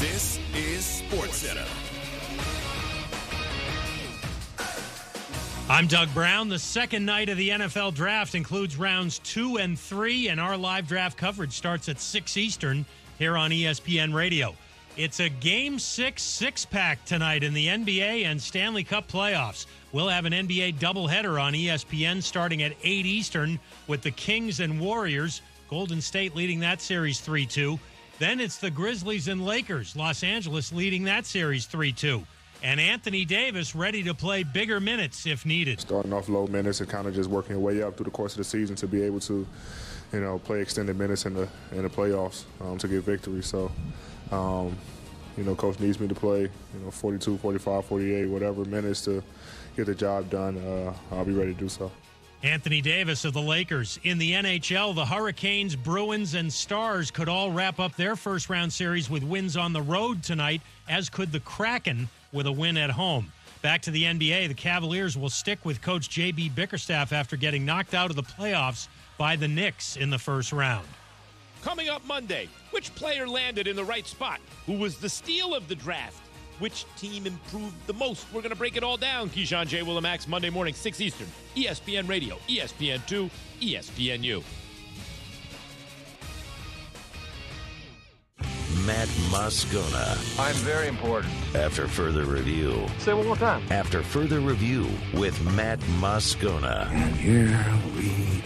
This is SportsCenter. I'm Doug Brown. The second night of the NFL Draft includes rounds 2 and 3, and our live draft coverage starts at 6 Eastern here on ESPN Radio. It's a Game 6 six-pack tonight in the NBA and Stanley Cup playoffs. We'll have an NBA doubleheader on ESPN starting at 8 Eastern with the Kings and Warriors. Golden State leading that series 3-2. Then it's the Grizzlies and Lakers. Los Angeles leading that series 3-2. And Anthony Davis ready to play bigger minutes if needed. Starting off low minutes and kind of just working your way up through the course of the season to be able to, play extended minutes in the playoffs to get victory. So, Coach needs me to play, 42, 45, 48, whatever minutes to get the job done. I'll be ready to do so. Anthony Davis of the Lakers. In the NHL, the Hurricanes, Bruins, and Stars could all wrap up their first-round series with wins on the road tonight, as could the Kraken with a win at home. Back to the NBA, the Cavaliers will stick with Coach J.B. Bickerstaff after getting knocked out of the playoffs by the Knicks in the first round. Coming up Monday, which player landed in the right spot? Who was the steal of the draft? Which team improved the most? We're going to break it all down. Keyshawn J. Willimax, Monday morning, 6 Eastern. ESPN Radio, ESPN2, ESPNU. Matt Moscona. I'm very important. After further review. Say it one more time. After further review with Matt Moscona. And here we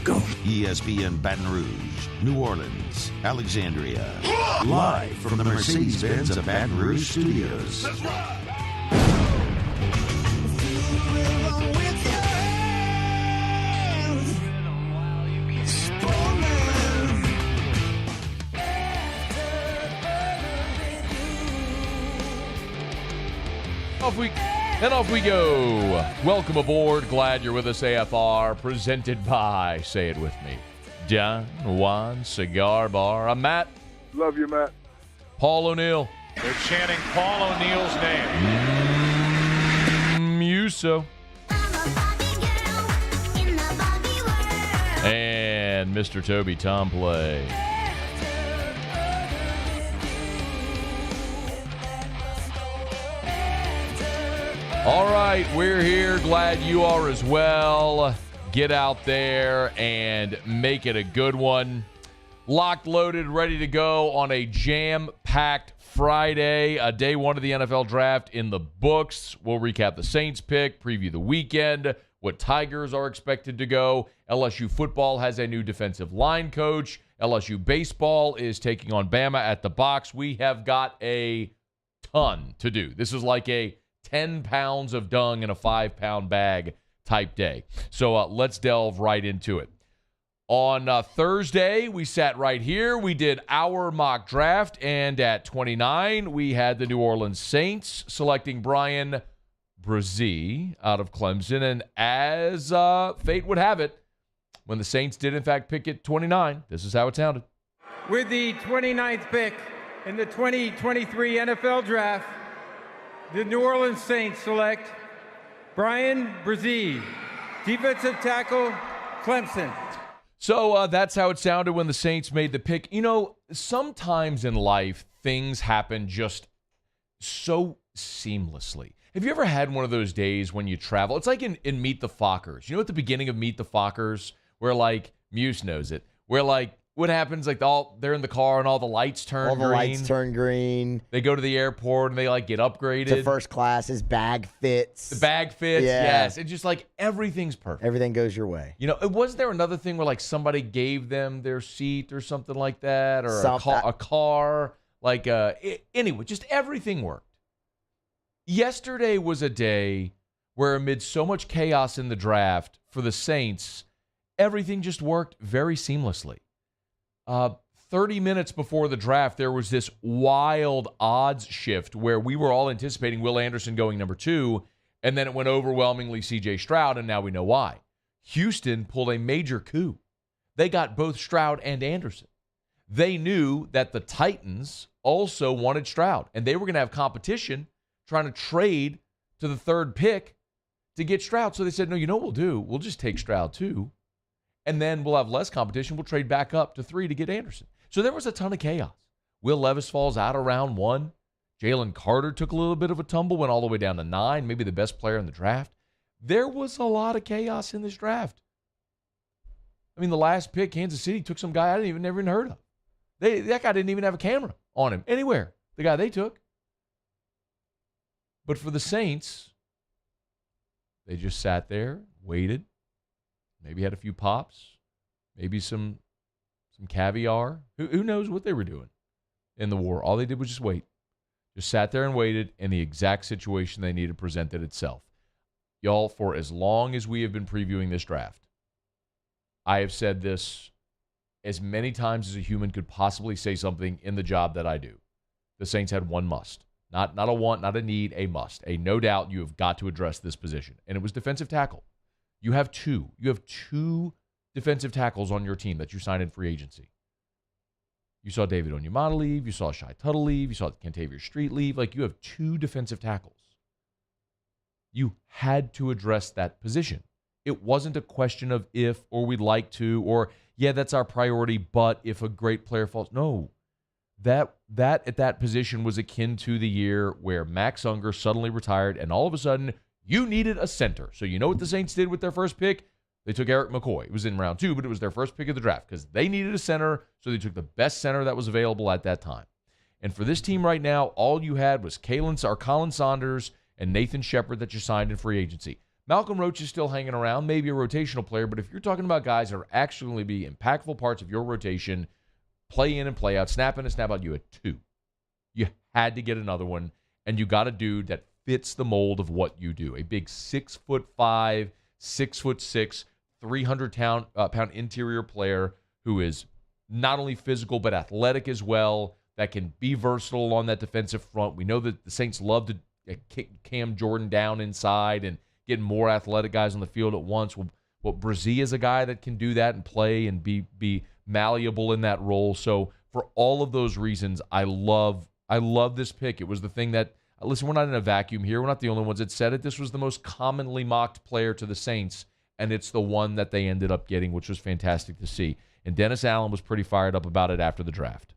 go. ESPN Baton Rouge, New Orleans, Alexandria. Live from the Mercedes-Benz of Baton Rouge Studios. That's right. Off we go. Welcome aboard. Glad you're with us, AFR. Presented by, say it with me, Don Juan Cigar Bar. I'm Matt. Love you, Matt. Paul O'Neill. They're chanting Paul O'Neill's name. Muso. And Mr. Toby Tomplay. All right, we're here. Glad you are as well. Get out there and make it a good one. Locked, loaded, ready to go on a jam-packed Friday. Day one of the NFL draft in the books. We'll recap the Saints pick, preview the weekend, what Tigers are expected to go. LSU football has a new defensive line coach. LSU baseball is taking on Bama at the box. We have got a ton to do. This is like a 10 pounds of dung in a 5-pound bag type day. So let's delve right into it. On Thursday, we sat right here. We did our mock draft, and at 29, we had the New Orleans Saints selecting Bryan Bresee out of Clemson. And as fate would have it, when the Saints did, in fact, pick at 29, this is how it sounded. With the 29th pick in the 2023 NFL Draft, the New Orleans Saints select Bryan Bresee, defensive tackle, Clemson. So that's how it sounded when the Saints made the pick. Sometimes in life, things happen just so seamlessly. Have you ever had one of those days when you travel? It's like in Meet the Fockers. At the beginning of Meet the Fockers, where, Muse knows it, where, what happens, they're in the car and all the lights turn green. All the lights turn green. They go to the airport and they, get upgraded. To first class. His bag fits. The bag fits, yeah. Yes. It's just, everything's perfect. Everything goes your way. Was there another thing where, somebody gave them their seat or something like that? Or a car? Anyway, just everything worked. Yesterday was a day where, amid so much chaos in the draft for the Saints, everything just worked very seamlessly. 30 minutes before the draft, there was this wild odds shift where we were all anticipating Will Anderson going number 2, and then it went overwhelmingly C.J. Stroud, and now we know why. Houston pulled a major coup. They got both Stroud and Anderson. They knew that the Titans also wanted Stroud, and they were going to have competition trying to trade to the third pick to get Stroud. So they said, no, what we'll do? We'll just take Stroud too. And then we'll have less competition. We'll trade back up to 3 to get Anderson. So there was a ton of chaos Will Levis falls out of round 1. Jalen Carter took a little bit of a tumble, went all the way down to 9, maybe the best player in the draft. There was a lot of chaos in this draft. I mean, the last pick, Kansas City, took some guy I never even heard of. That guy didn't even have a camera on him anywhere, the guy they took. But for the Saints, they just sat there, waited, maybe had a few pops, maybe some caviar. Who knows what they were doing in the war? All they did was just wait. Just sat there and waited, and the exact situation they needed presented itself. Y'all, for as long as we have been previewing this draft, I have said this as many times as a human could possibly say something in the job that I do. The Saints had one must. Not a want, not a need, a must. A no doubt you have got to address this position. And it was defensive tackle. You have two. You have two defensive tackles on your team that you signed in free agency. You saw David Onyemata leave. You saw Shai Tuttle leave. You saw Kentavious Street leave. Like, you have two defensive tackles. You had to address that position. It wasn't a question of if or we'd like to or, yeah, that's our priority, but if a great player falls. No. That at that position was akin to the year where Max Unger suddenly retired and all of a sudden you needed a center. So you know what the Saints did with their first pick? They took Eric McCoy. It was in round 2, but it was their first pick of the draft because they needed a center, so they took the best center that was available at that time. And for this team right now, all you had was Colin Saunders and Nathan Shepard that you signed in free agency. Malcolm Roach is still hanging around, maybe a rotational player, but if you're talking about guys that are actually going to be impactful parts of your rotation, play in and play out, snap in and snap out, you had 2. You had to get another one, and you got a dude that fits the mold of what you do. A big 6'5", 6'6", 300-pound interior player who is not only physical but athletic as well, that can be versatile on that defensive front. We know that the Saints love to kick Cam Jordan down inside and get more athletic guys on the field at once. Well, Bresee is a guy that can do that and play and be malleable in that role. So for all of those reasons, I love this pick. It was the thing that, listen, we're not in a vacuum here. We're not the only ones that said it. This was the most commonly mocked player to the Saints, and it's the one that they ended up getting, which was fantastic to see. And Dennis Allen was pretty fired up about it after the draft.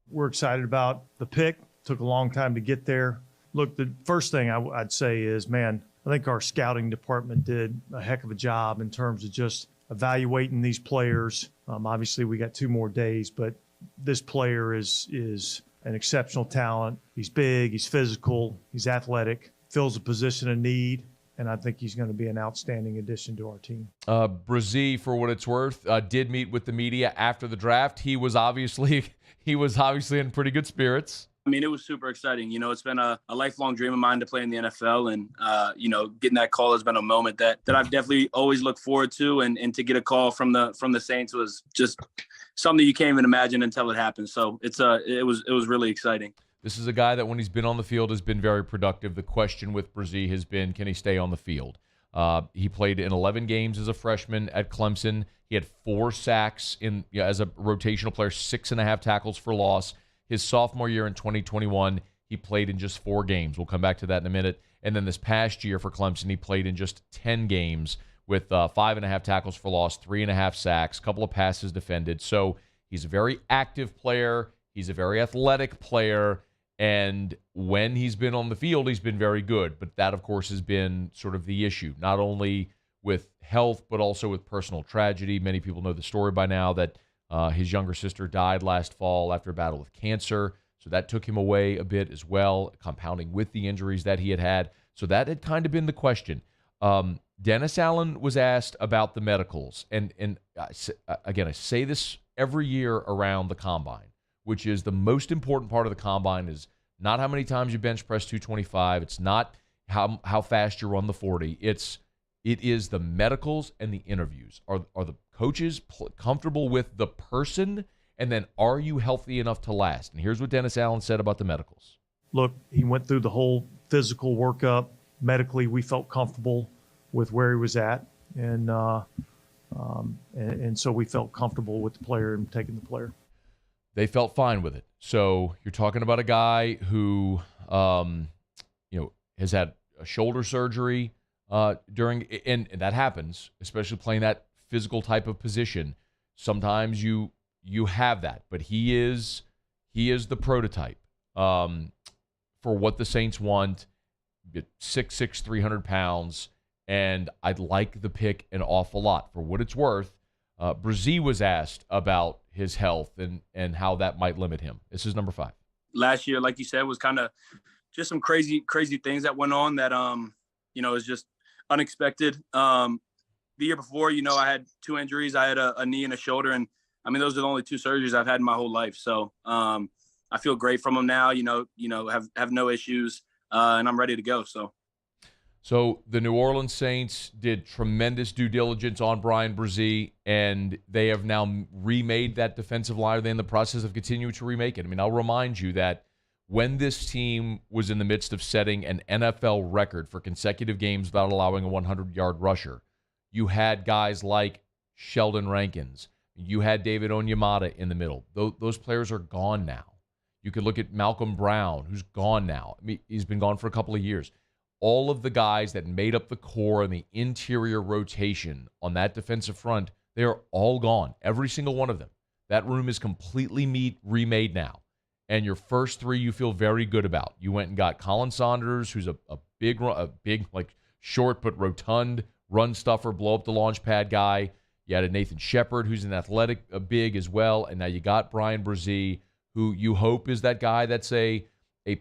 We're excited about the pick. Took a long time to get there. Look, the first thing I'd say is, man, I think our scouting department did a heck of a job in terms of just evaluating these players. Obviously, we got 2 more days, but this player is an exceptional talent. He's big, he's physical, he's athletic, fills a position of need, and I think he's going to be an outstanding addition to our team. Bresee, for what it's worth, did meet with the media after the draft. He was obviously in pretty good spirits. I mean, it was super exciting. You know, it's been a lifelong dream of mine to play in the NFL. And, getting that call has been a moment that I've definitely always looked forward to. And to get a call from the Saints was just something you can't even imagine until it happens. So it was really exciting. This is a guy that when he's been on the field has been very productive. The question with Bresee has been, can he stay on the field? He played in 11 games as a freshman at Clemson. He had 4 sacks as a rotational player, 6.5 tackles for loss. His sophomore year in 2021, he played in just 4 games. We'll come back to that in a minute. And then this past year for Clemson, he played in just 10 games with 5.5 tackles for loss, 3.5 sacks, a couple of passes defended. So he's a very active player. He's a very athletic player. And when he's been on the field, he's been very good. But that, of course, has been sort of the issue, not only with health, but also with personal tragedy. Many people know the story by now that his younger sister died last fall after a battle with cancer. So that took him away a bit as well, compounding with the injuries that he had had. So that had kind of been the question. Dennis Allen was asked about the medicals. And again, I say this every year around the combine, which is the most important part of the combine is not how many times you bench press 225. It's not how fast you run the 40. It is the medicals and the interviews. Are the coaches comfortable with the person? And then are you healthy enough to last? And here's what Dennis Allen said about the medicals. Look, he went through the whole physical workup. Medically, we felt comfortable with where he was at. And so we felt comfortable with the player and taking the player. They felt fine with it. So you're talking about a guy who, has had a shoulder surgery and that happens, especially playing that physical type of position. Sometimes you you have that, but he is the prototype for what the Saints want. 6'6", 300 pounds, and I'd like the pick an awful lot. For what it's worth, Bresee was asked about his health and how that might limit him. This is number 5. Last year, like you said, was kind of just some crazy things that went on that, is just unexpected. The year before, I had 2 injuries. I had a knee and a shoulder, and I mean, those are the only 2 surgeries I've had in my whole life. So I feel great from them now, have no issues, and I'm ready to go. So the New Orleans Saints did tremendous due diligence on Bryan Bresee, and they have now remade that defensive line. They're in the process of continuing to remake it. I mean, I'll remind you that when this team was in the midst of setting an NFL record for consecutive games without allowing a 100-yard rusher, you had guys like Sheldon Rankins. You had David Onyemata in the middle. Those players are gone now. You could look at Malcolm Brown, who's gone now. I mean, he's been gone for a couple of years. All of the guys that made up the core and the interior rotation on that defensive front, they are all gone. Every single one of them. That room is completely remade now. And your first 3 you feel very good about. You went and got Colin Saunders, who's a big, like short but rotund run stuffer, blow up the launch pad guy. You had a Nathan Shepard, who's an athletic big as well. And now you got Bryan Bresee, who you hope is that guy that's a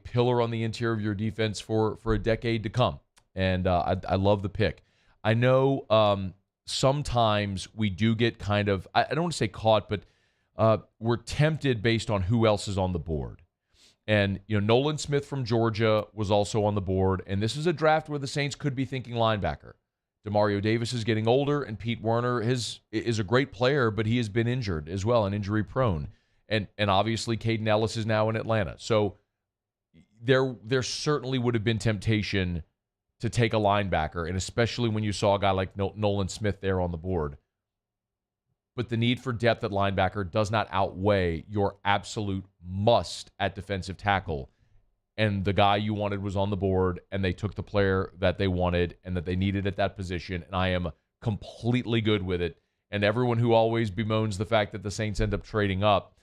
pillar on the interior of your defense for a decade to come. And I love the pick. I know sometimes we do get kind of, I don't want to say caught, but we're tempted based on who else is on the board. And, Nolan Smith from Georgia was also on the board. And this is a draft where the Saints could be thinking linebacker. Demario Davis is getting older, and Pete Werner is a great player, but he has been injured as well and injury prone. And obviously Caden Ellis is now in Atlanta. So there certainly would have been temptation to take a linebacker, and especially when you saw a guy like Nolan Smith there on the board. But the need for depth at linebacker does not outweigh your absolute must at defensive tackle. And the guy you wanted was on the board, and they took the player that they wanted and that they needed at that position, and I am completely good with it. And everyone who always bemoans the fact that the Saints end up trading up,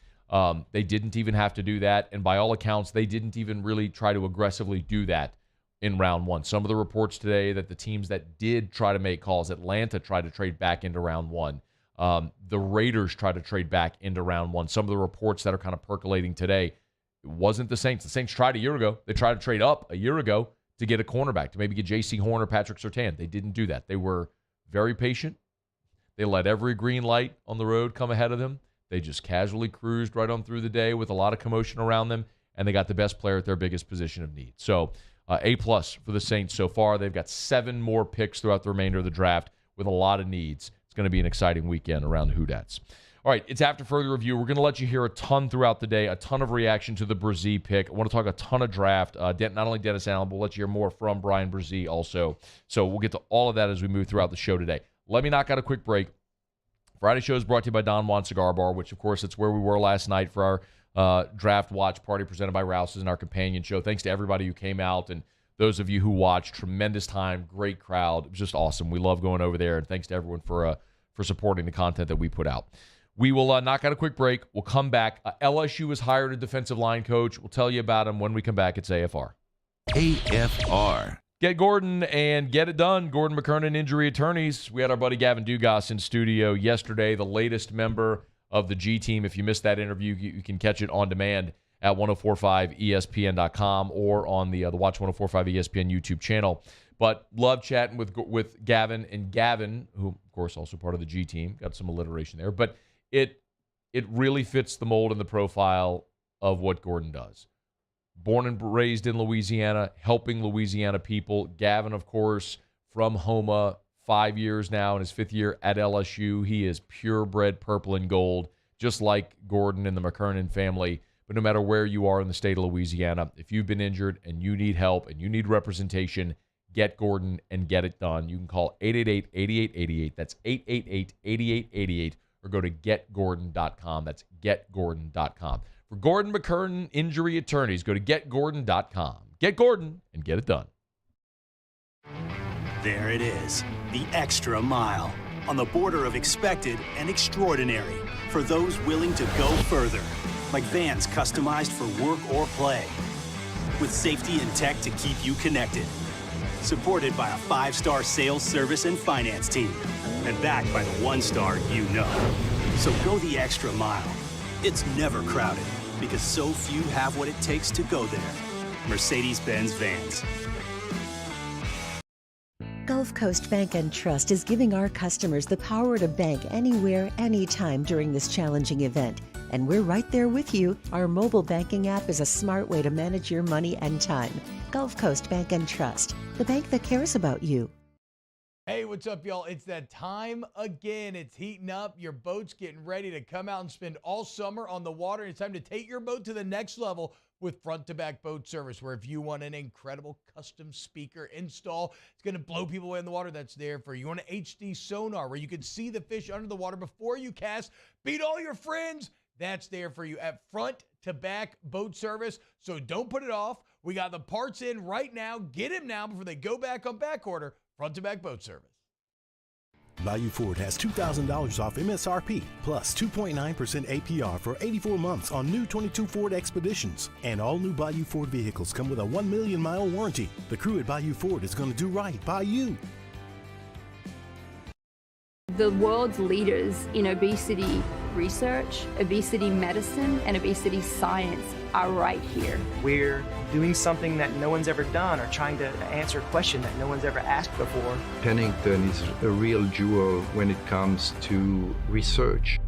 they didn't even have to do that. And by all accounts, they didn't even really try to aggressively do that in round 1. Some of the reports today that the teams that did try to make calls, Atlanta tried to trade back into round 1. The Raiders tried to trade back into round 1. Some of the reports that are kind of percolating today, it wasn't the Saints. The Saints tried a year ago. They tried to trade up a year ago to get a cornerback, to maybe get J.C. Horn or Patrick Surtain. They didn't do that. They were very patient. They let every green light on the road come ahead of them. They just casually cruised right on through the day with a lot of commotion around them, and they got the best player at their biggest position of need. So A+ for the Saints so far. They've got 7 more picks throughout the remainder of the draft with a lot of needs. It's going to be an exciting weekend around the Hoodats. All right, it's after further review. We're going to let you hear a ton throughout the day, a ton of reaction to the Bresee pick. I want to talk a ton of draft. Not only Dennis Allen, but we'll let you hear more from Bryan Bresee also. So we'll get to all of that as we move throughout the show today. Let me knock out a quick break. Friday show is brought to you by Don Juan Cigar Bar, which, of course, it's where we were last night for our draft watch party presented by Rouse's and our companion show. Thanks to everybody who came out and those of you who watched. Tremendous time, great crowd. It was just awesome. We love going over there, and thanks to everyone for supporting the content that we put out. We will knock out a quick break. We'll come back. LSU has hired a defensive line coach. We'll tell you about him when we come back. It's AFR. AFR. Get Gordon and get it done. Gordon McKernan Injury Attorneys. We had our buddy Gavin Dugas in studio yesterday, the latest member of the G team. If you missed that interview, you can catch it on demand at 1045ESPN.com or on the Watch 1045 ESPN YouTube channel. But love chatting with Gavin, and Gavin, who, of course, also part of the G team. Got some alliteration there. But it really fits the mold and the profile of what Gordon does. Born and raised in Louisiana, helping Louisiana people. Gavin, of course, from Homa, 5 years now in his 5th year at LSU. He is purebred purple and gold, just like Gordon and the McKernan family. But no matter where you are in the state of Louisiana, if you've been injured and you need help and you need representation, get Gordon and get it done. You can call 888-8888. That's 888-8888. Or go to getgordon.com. That's getgordon.com. For Gordon McKernan Injury Attorneys, go to getgordon.com. Get Gordon and get it done. There it is, the extra mile. on the border of expected and extraordinary for those willing to go further, like vans customized for work or play, with safety and tech to keep you connected. Supported by a 5-star sales, service, and finance team, and backed by the 1-star you know. So go the extra mile. It's never crowded, because so few have what it takes to go there. Mercedes-Benz Vans. Gulf Coast Bank and Trust is giving our customers the power to bank anywhere, anytime during this challenging event. And we're right there with you. Our mobile banking app is a smart way to manage your money and time. Gulf Coast Bank and Trust, the bank that cares about you. Hey, what's up, y'all? It's that time again. It's heating up. Your boat's getting ready to come out and spend all summer on the water. It's time to take your boat to the next level with front-to-back boat service, where if you want an incredible custom speaker install, it's going to blow people away in the water, that's there for you. You want an HD sonar where you can see the fish under the water before you cast, beat all your friends, that's there for you at front-to-back boat service. So don't put it off. We got the parts in right now. Get them now before they go back on back order. Front-to-back boat service. Bayou Ford has $2,000 off MSRP plus 2.9% APR for 84 months on new 22 Ford Expeditions. And all new Bayou Ford vehicles come with a 1 million mile warranty. The crew at Bayou Ford is going to do right by you. The world's leaders in obesity research, obesity medicine, and obesity science are right here. We're doing something that no one's ever done, or trying to answer a question that no one's ever asked before. Pennington is a real jewel when it comes to research.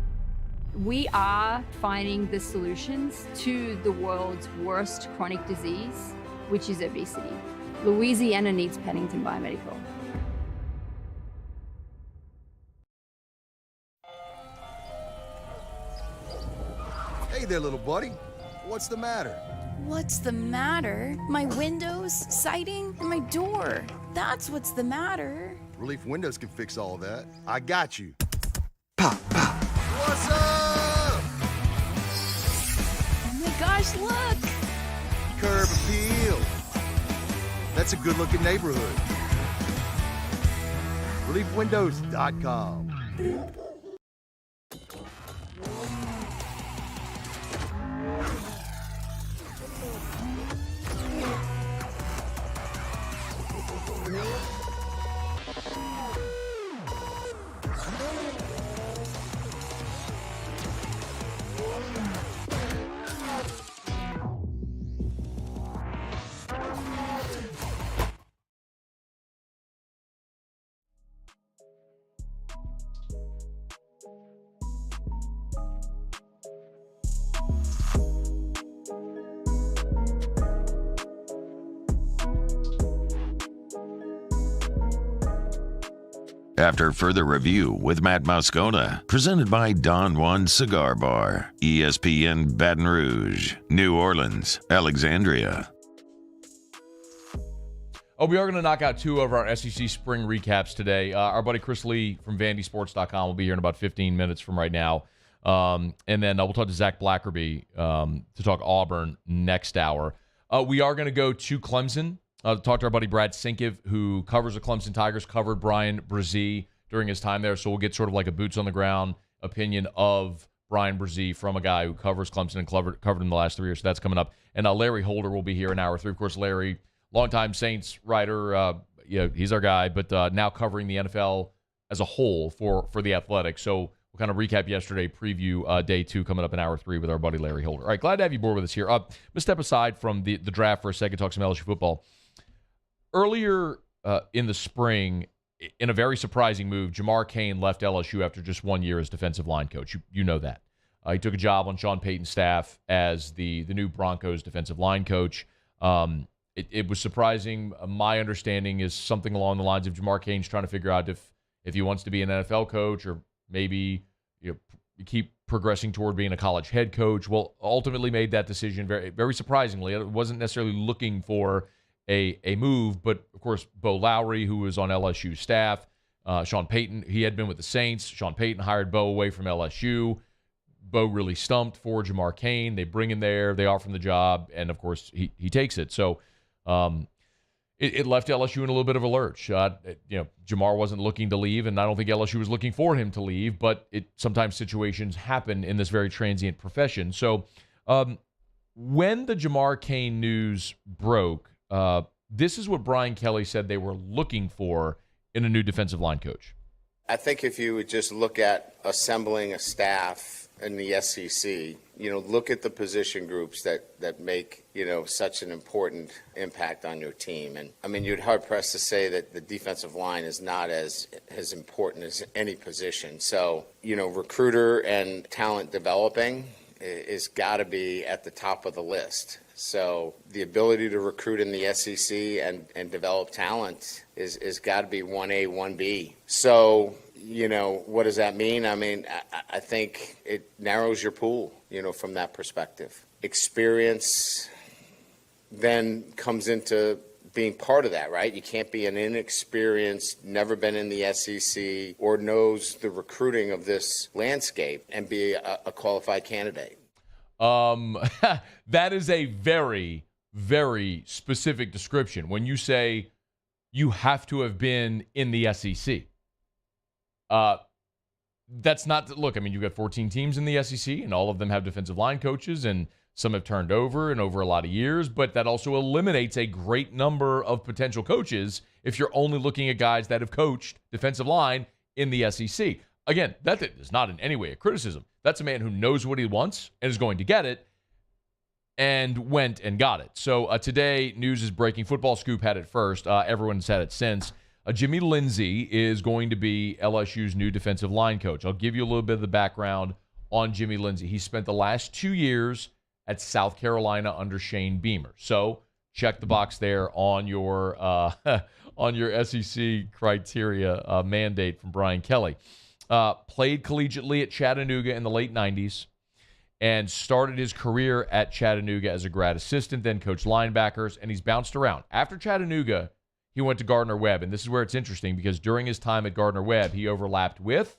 We are finding the solutions to the world's worst chronic disease, which is obesity. Louisiana needs Pennington Biomedical. Hey there, little buddy. What's the matter? What's the matter? My windows, siding, and my door. That's what's the matter. Relief Windows can fix all of that. I got you. Pop, pop. What's up? Oh my gosh, look! Curb appeal. That's a good-looking neighborhood. ReliefWindows.com. After further review with Matt Moscona, presented by Don Juan Cigar Bar, ESPN Baton Rouge, New Orleans, Alexandria. Oh, we are going to knock out two of our SEC spring recaps today. Our buddy Chris Lee from VandySports.com will be here in about 15 minutes from right now. And then we'll talk to Zach Blackerby to talk Auburn next hour. We are going to go to Clemson. Talk to our buddy Brad Senkiw, who covers the Clemson Tigers, covered Bryan Bresee during his time there. So we'll get sort of like a boots-on-the-ground opinion of Bryan Bresee from a guy who covers Clemson and covered him the last 3 years. So that's coming up. And Larry Holder will be here in hour 3. Of course, Larry, longtime Saints writer, he's our guy, but now covering the NFL as a whole for The Athletic. So we'll kind of recap yesterday, preview day 2 coming up in hour 3 with our buddy Larry Holder. All right, glad to have you aboard with us here. Let's step aside from the draft for a second, talk some LSU football. Earlier in the spring, in a very surprising move, Jamar Cain left LSU after just 1 year as defensive line coach. You know that. He took a job on Sean Payton's staff as the new Broncos defensive line coach. It was surprising. My understanding is something along the lines of Jamar Cain's trying to figure out if he wants to be an NFL coach or maybe keep progressing toward being a college head coach. Well, ultimately made that decision very, very surprisingly. It wasn't necessarily looking for a move, but of course, Bo Lowry, who was on LSU staff, Sean Payton, he had been with the Saints. Sean Payton hired Bo away from LSU. Bo really stumped for Jamar Cain. They bring him there. They offer him the job, and of course, he takes it. So it left LSU in a little bit of a lurch. Jamar wasn't looking to leave, and I don't think LSU was looking for him to leave, but sometimes situations happen in this very transient profession. So when the Jamar Cain news broke, this is what Brian Kelly said they were looking for in a new defensive line coach. I think if you would just look at assembling a staff in the SEC, look at the position groups that make, such an important impact on your team. And I mean, you'd hard pressed to say that the defensive line is not as important as any position. So, recruiter and talent developing is got to be at the top of the list. So the ability to recruit in the SEC and develop talent is got to be 1A, 1B. So, what does that mean? I mean, I think it narrows your pool, from that perspective. Experience then comes into being part of that, right? You can't be an inexperienced, never been in the SEC or knows the recruiting of this landscape and be a qualified candidate. That is a very, very specific description. When you say you have to have been in the SEC, that's not, look, I mean, you've got 14 teams in the SEC, and all of them have defensive line coaches, and some have turned over and over a lot of years, but that also eliminates a great number of potential coaches if you're only looking at guys that have coached defensive line in the SEC. Again, that is not in any way a criticism. That's a man who knows what he wants and is going to get it, and went and got it. So today, news is breaking. Football Scoop had it first. Everyone's had it since. Jimmy Lindsey is going to be LSU's new defensive line coach. I'll give you a little bit of the background on Jimmy Lindsey. He spent the last 2 years at South Carolina under Shane Beamer. So check the box there on your on your SEC criteria mandate from Brian Kelly. Played collegiately at Chattanooga in the late 90s and started his career at Chattanooga as a grad assistant, then coached linebackers, and he's bounced around. After Chattanooga, he went to Gardner-Webb, and this is where it's interesting because during his time at Gardner-Webb, he overlapped with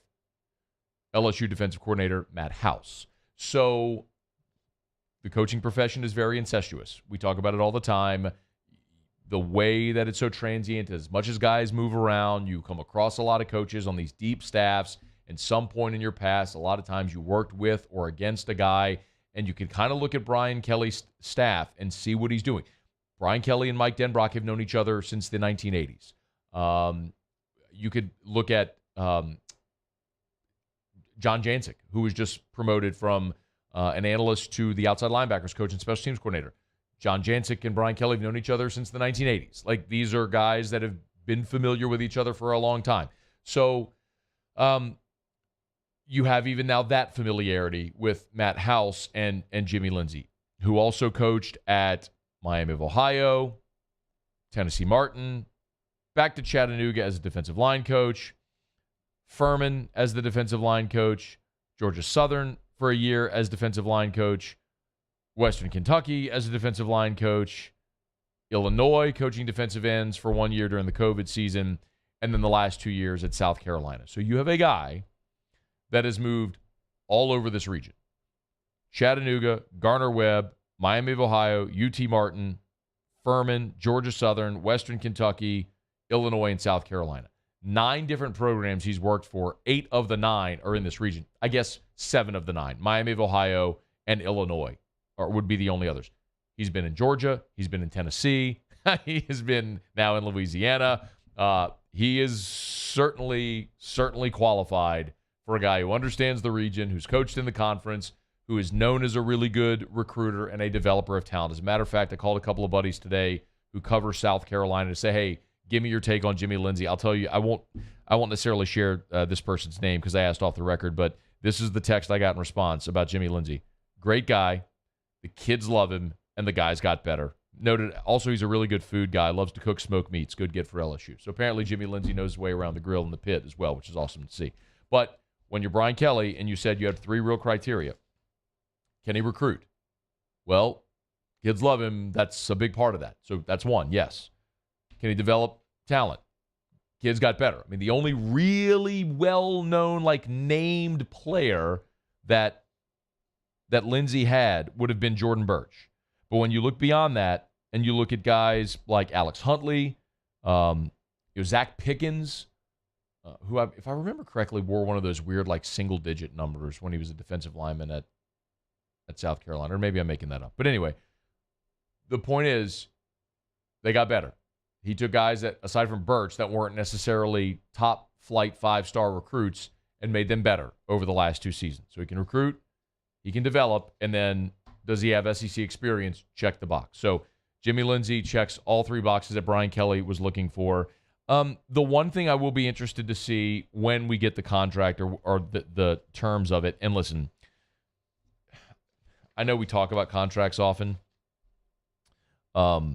LSU defensive coordinator Matt House. So the coaching profession is very incestuous. We talk about it all the time. The way that it's so transient, as much as guys move around, you come across a lot of coaches on these deep staffs. At some point in your past, a lot of times you worked with or against a guy, and you can kind of look at Brian Kelly's staff and see what he's doing. Brian Kelly and Mike Denbrock have known each other since the 1980s. You could look at John Jancic, who was just promoted from an analyst to the outside linebackers coach and special teams coordinator. John Jancic and Brian Kelly have known each other since the 1980s. Like, these are guys that have been familiar with each other for a long time. So you have even now that familiarity with Matt House and Jimmy Lindsey, who also coached at Miami of Ohio, Tennessee Martin, back to Chattanooga as a defensive line coach, Furman as the defensive line coach, Georgia Southern for a year as defensive line coach, Western Kentucky as a defensive line coach, Illinois coaching defensive ends for 1 year during the COVID season, and then the last 2 years at South Carolina. So you have a guy that has moved all over this region. Chattanooga, Gardner-Webb, Miami of Ohio, UT Martin, Furman, Georgia Southern, Western Kentucky, Illinois, and South Carolina. 9 different programs he's worked for. 8 of the 9 are in this region. I guess 7 of the 9. Miami of Ohio and Illinois would be the only others. He's been in Georgia. He's been in Tennessee. He has been now in Louisiana. He is certainly qualified for a guy who understands the region, who's coached in the conference, who is known as a really good recruiter and a developer of talent. As a matter of fact, I called a couple of buddies today who cover South Carolina to say, hey, give me your take on Jimmy Lindsey. I'll tell you, I won't necessarily share this person's name because I asked off the record, but this is the text I got in response about Jimmy Lindsey. Great guy. The kids love him, and the guys got better. Noted also he's a really good food guy, loves to cook smoked meats. Good get for LSU. So apparently Jimmy Lindsey knows his way around the grill and the pit as well, which is awesome to see. But when you're Brian Kelly and you said you had 3 real criteria, can he recruit? Well, kids love him. That's a big part of that. So that's one, yes. Can he develop talent? Kids got better. I mean, the only really well-known, named player that Lindsey had would have been Jordan Birch. But when you look beyond that and you look at guys like Alex Huntley, Zach Pickens, who, if I remember correctly, wore one of those weird like single-digit numbers when he was a defensive lineman at South Carolina, or maybe I'm making that up. But anyway, the point is they got better. He took guys that, aside from Birch, that weren't necessarily top-flight 5-star recruits and made them better over the last 2 seasons. So he can recruit, he can develop, and then does he have SEC experience? Check the box. So Jimmy Lindsey checks all 3 boxes that Brian Kelly was looking for. The one thing I will be interested to see when we get the contract or the terms of it, and listen, I know we talk about contracts often, but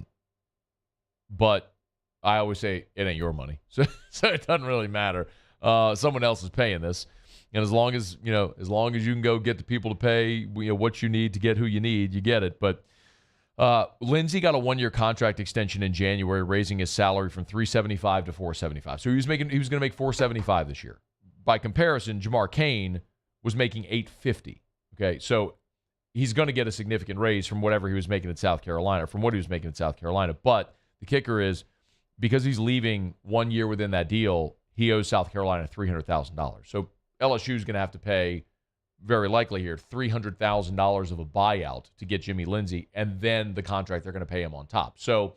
I always say it ain't your money, so it doesn't really matter. Someone else is paying this, and as long as you can go get the people to pay what you need to get who you need, you get it. But Lindsey got a 1-year contract extension in January, raising his salary from $375 to $475. So he was going to make $475 this year. By comparison, Jamar Cain was making $850. Okay, so he's going to get a significant raise from whatever he was making at South Carolina, from what he was making at South Carolina. But the kicker is, because he's leaving 1 year within that deal, he owes South Carolina $300,000. So LSU is going to have to pay, very likely here, $300,000 of a buyout to get Jimmy Lindsey, and then the contract they're going to pay him on top. So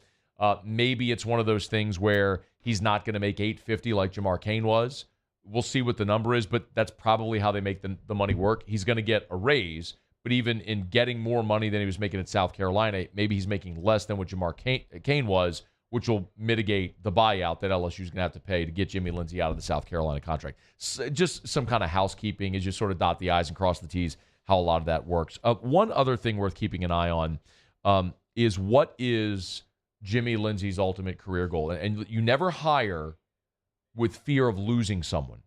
maybe it's one of those things where he's not going to make $850 like Jamar Cain was. We'll see what the number is, but that's probably how they make the money work. He's going to get a raise, but even in getting more money than he was making at South Carolina, maybe he's making less than what Jamar Cain was, which will mitigate the buyout that LSU is going to have to pay to get Jimmy Lindsey out of the South Carolina contract. So just some kind of housekeeping as you sort of dot the I's and cross the T's, how a lot of that works. One other thing worth keeping an eye on is what is Jimmy Lindsey's ultimate career goal? And you never hire with fear of losing someone.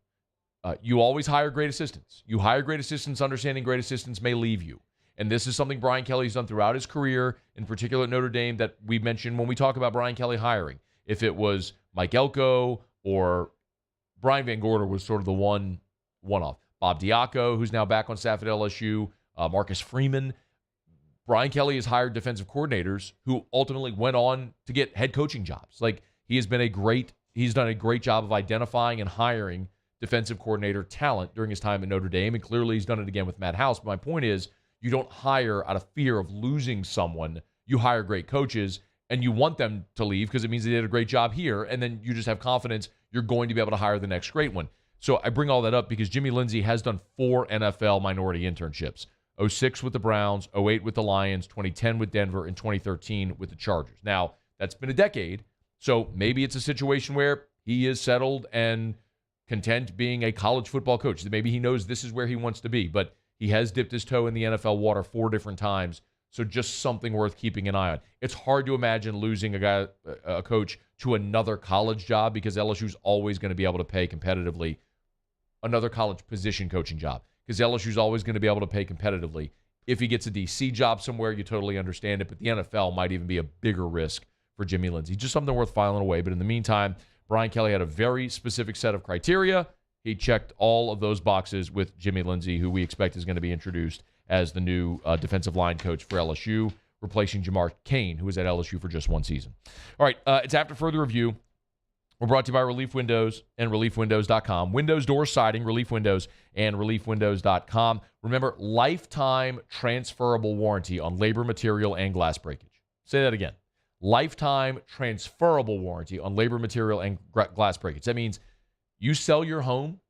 You always hire great assistants. You hire great assistants, understanding great assistants may leave you. And this is something Brian Kelly's done throughout his career, in particular at Notre Dame, that we mentioned when we talk about Brian Kelly hiring. If it was Mike Elko or Brian Van Gorder was sort of the one-off. Bob Diaco, who's now back on staff at LSU, Marcus Freeman. Brian Kelly has hired defensive coordinators who ultimately went on to get head coaching jobs. Like, he's done a great job of identifying and hiring defensive coordinator talent during his time at Notre Dame, and clearly he's done it again with Matt House. But my point is, you don't hire out of fear of losing someone. You hire great coaches, and you want them to leave because it means they did a great job here, and then you just have confidence you're going to be able to hire the next great one. So I bring all that up because Jimmy Lindsey has done 4 NFL minority internships. 06 with the Browns, 08 with the Lions, 2010 with Denver, and 2013 with the Chargers. Now, that's been a decade, so maybe it's a situation where he is settled and content being a college football coach. Maybe he knows this is where he wants to be, but he has dipped his toe in the NFL water 4 different times, so just something worth keeping an eye on. It's hard to imagine losing a coach to another college job because LSU's always going to be able to pay competitively another college position coaching job because LSU's always going to be able to pay competitively. If he gets a DC job somewhere, you totally understand it, but the NFL might even be a bigger risk for Jimmy Lindsey. Just something worth filing away, but in the meantime, Brian Kelly had a very specific set of criteria. He checked all of those boxes with Jimmy Lindsey, who we expect is going to be introduced as the new defensive line coach for LSU, replacing Jamar Cain, who was at LSU for just 1 season. All right, it's After Further Review. We're brought to you by Relief Windows and ReliefWindows.com. Windows, door siding, Relief Windows, and ReliefWindows.com. Remember, lifetime transferable warranty on labor, material, and glass breakage. Say that again. Lifetime transferable warranty on labor, material, and glass breakage. That means you sell your home.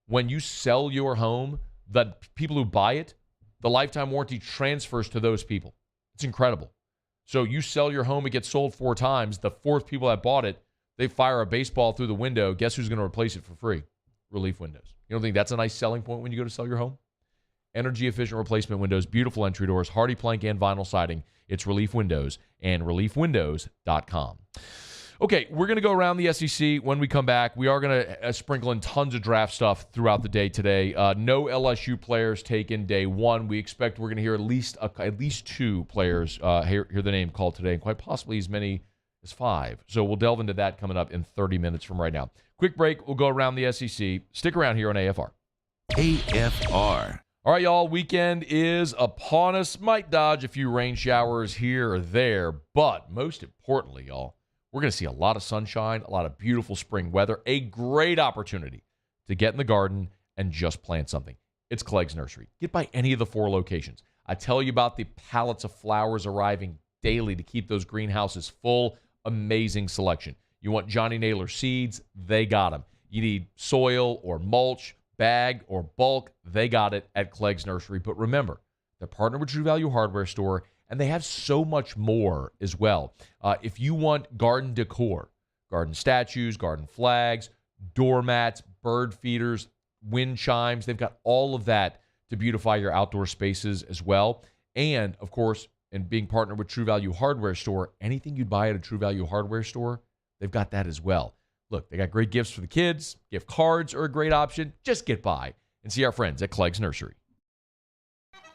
When you sell your home, the people who buy it, the lifetime warranty transfers to those people. It's incredible. So you sell your home, it gets sold 4 times. The 4th people that bought it, they fire a baseball through the window. Guess who's going to replace it for free? Relief Windows. You don't think that's a nice selling point when you go to sell your home? Energy-efficient replacement windows, beautiful entry doors, hardy plank and vinyl siding. It's Relief Windows and ReliefWindows.com. Okay, we're going to go around the SEC. When we come back, we are going to sprinkle in tons of draft stuff throughout the day today. No LSU players taken day 1. We expect we're going to hear at least 2 players hear the name called today, and quite possibly as many as 5. So we'll delve into that coming up in 30 minutes from right now. Quick break. We'll go around the SEC. Stick around here on AFR. AFR, All right, y'all, weekend is upon us. Might dodge a few rain showers here or there, but most importantly, y'all, we're going to see a lot of sunshine, a lot of beautiful spring weather, a great opportunity to get in the garden and just plant something. It's Clegg's Nursery. Get by any of the 4 locations. I tell you about the pallets of flowers arriving daily to keep those greenhouses full. Amazing selection. You want Johnny Naylor seeds? They got them. You need soil or mulch, bag or bulk? They got it at Clegg's Nursery. But remember, they're partnered with True Value Hardware Store, and they have so much more as well. If you want garden decor, garden statues, garden flags, doormats, bird feeders, wind chimes, they've got all of that to beautify your outdoor spaces as well. And, of course, and being partnered with True Value Hardware Store, anything you'd buy at a True Value Hardware Store, they've got that as well. Look, they got great gifts for the kids. Gift cards are a great option. Just get by and see our friends at Clegg's Nursery.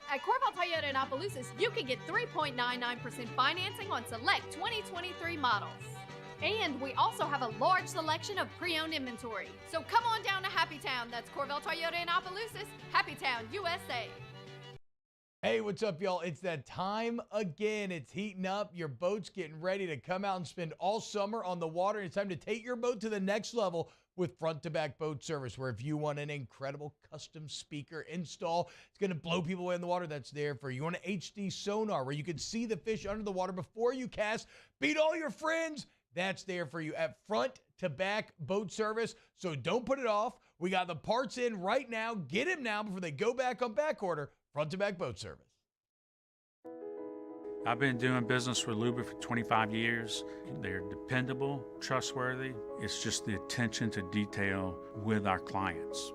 At Corval Toyota in Opelousas, you can get 3.99% financing on select 2023 models. And we also have a large selection of pre-owned inventory. So come on down to Happy Town. That's Corval Toyota in Opelousas, Happy Town, USA. Hey, what's up, y'all? It's that time again. It's heating up. Your boat's getting ready to come out and spend all summer on the water. It's time to take your boat to the next level with front-to-back boat service, where if you want an incredible custom speaker install, it's going to blow people away in the water, that's there for you. You want an HD sonar where you can see the fish under the water before you cast, beat all your friends, that's there for you at front-to-back boat service. So don't put it off. We got the parts in right now. Get them now before they go back on back order. Front-to-back boat service. I've been doing business with Luba for 25 years. They're dependable, trustworthy. It's just the attention to detail with our clients.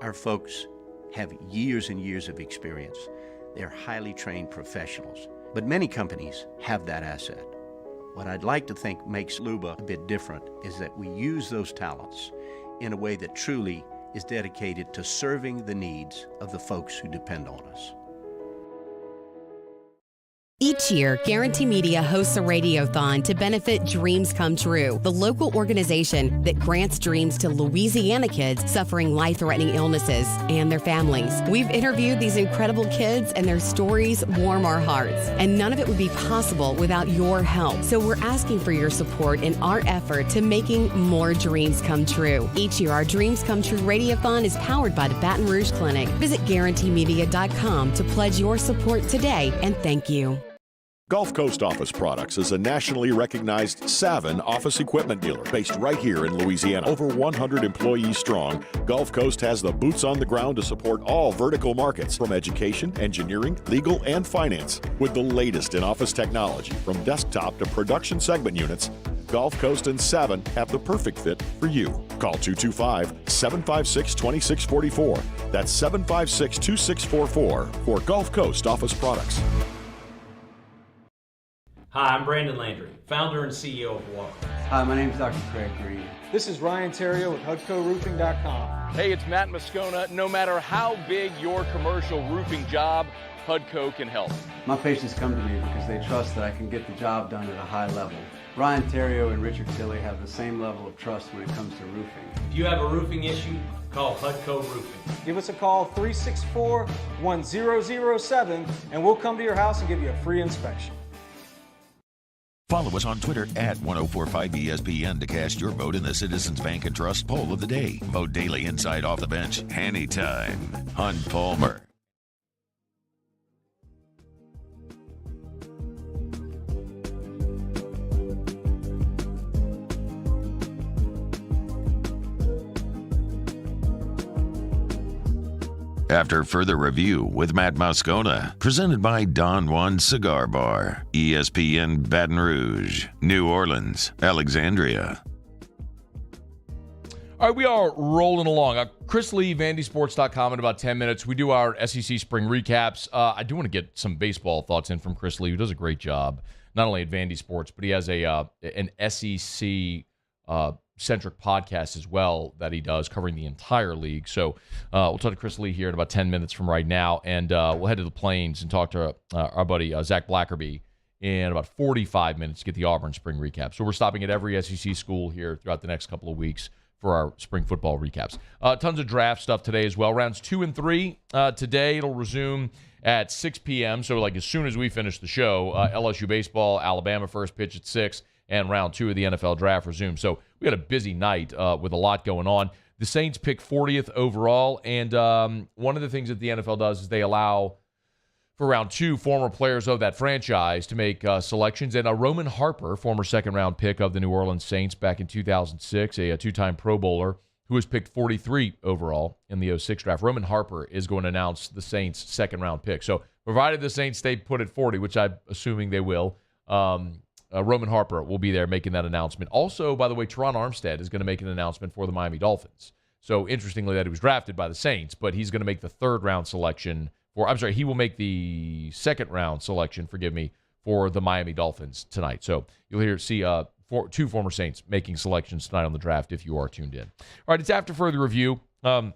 Our folks have years and years of experience. They're highly trained professionals, but many companies have that asset. What I'd like to think makes Luba a bit different is that we use those talents in a way that truly is dedicated to serving the needs of the folks who depend on us. Each year, Guarantee Media hosts a radiothon to benefit Dreams Come True, the local organization that grants dreams to Louisiana kids suffering life-threatening illnesses and their families. We've interviewed these incredible kids, and their stories warm our hearts. And none of it would be possible without your help. So we're asking for your support in our effort to making more dreams come true. Each year, our Dreams Come True radiothon is powered by the Baton Rouge Clinic. Visit GuaranteeMedia.com to pledge your support today, and thank you. Gulf Coast Office Products is a nationally recognized Savin office equipment dealer based right here in Louisiana. Over 100 employees strong, Gulf Coast has the boots on the ground to support all vertical markets, from education, engineering, legal, and finance. With the latest in office technology, from desktop to production segment units, Gulf Coast and Savin have the perfect fit for you. Call 225-756-2644. That's 756-2644 for Gulf Coast Office Products. Hi, I'm Brandon Landry, founder and CEO of Walker. Hi, my name is Dr. Craig Green. This is Ryan Terrio with HUDCORoofing.com. Hey, it's Matt Moscona. No matter how big your commercial roofing job, HUDCO can help. My patients come to me because they trust that I can get the job done at a high level. Ryan Terrio and Richard Tilley have the same level of trust when it comes to roofing. If you have a roofing issue, call HUDCO Roofing. Give us a call, 364-1007, and we'll come to your house and give you a free inspection. Follow us on Twitter at 1045ESPN to cast your vote in the Citizens Bank and Trust poll of the day. Vote daily inside Off the Bench, anytime. Hunt Palmer. After further review with Matt Moscona, presented by Don Juan Cigar Bar, ESPN Baton Rouge, New Orleans, Alexandria. All right, we are rolling along. Chris Lee, VandySports.com in about 10 minutes. We do our SEC spring recaps. I do want to get some baseball thoughts in from Chris Lee, who does a great job, not only at Vandy Sports, but he has an SEC centric podcast as well that he does covering the entire league. So we'll talk to Chris Lee here in about 10 minutes from right now, and we'll head to the Plains and talk to our buddy Zach Blackerby in about 45 minutes to get the Auburn spring recap. So we're stopping at every SEC school here throughout the next couple of weeks for our spring football recaps. Tons of draft stuff today as well. Rounds 2 and 3 today. It'll resume at 6 p.m. So like as soon as we finish the show, LSU baseball, Alabama first pitch at 6, and round 2 of the NFL draft resumes. So we had a busy night with a lot going on. The Saints pick 40th overall, and one of the things that the NFL does is they allow for round 2 former players of that franchise to make selections. And Roman Harper, former second-round pick of the New Orleans Saints back in 2006, a two-time Pro Bowler, who was picked 43 overall in the 06 draft. Roman Harper is going to announce the Saints' second-round pick. So provided the Saints stay put at 40, which I'm assuming they will, Roman Harper will be there making that announcement. Also, by the way, Teron Armstead is going to make an announcement for the Miami Dolphins. So interestingly that he was drafted by the Saints, but he's going to make the third-round selection he will make the second-round selection, for the Miami Dolphins tonight. So you'll see two former Saints making selections tonight on the draft if you are tuned in. All right, it's after further review. We're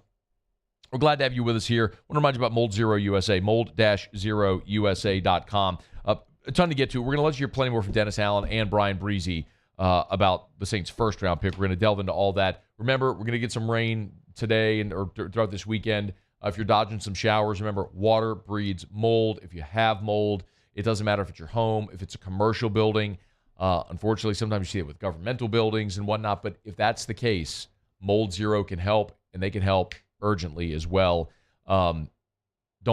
glad to have you with us here. I want to remind you about Mold Zero USA, mold-0usa.com. A ton to get to. We're going to let you hear plenty more from Dennis Allen and Bryan Bresee about the Saints' first-round pick. We're going to delve into all that. Remember, we're going to get some rain today or throughout this weekend. If you're dodging some showers, remember, water breeds mold. If you have mold, it doesn't matter if it's your home, if it's a commercial building. Unfortunately, sometimes you see it with governmental buildings and whatnot. But if that's the case, Mold Zero can help, and they can help urgently as well. Don't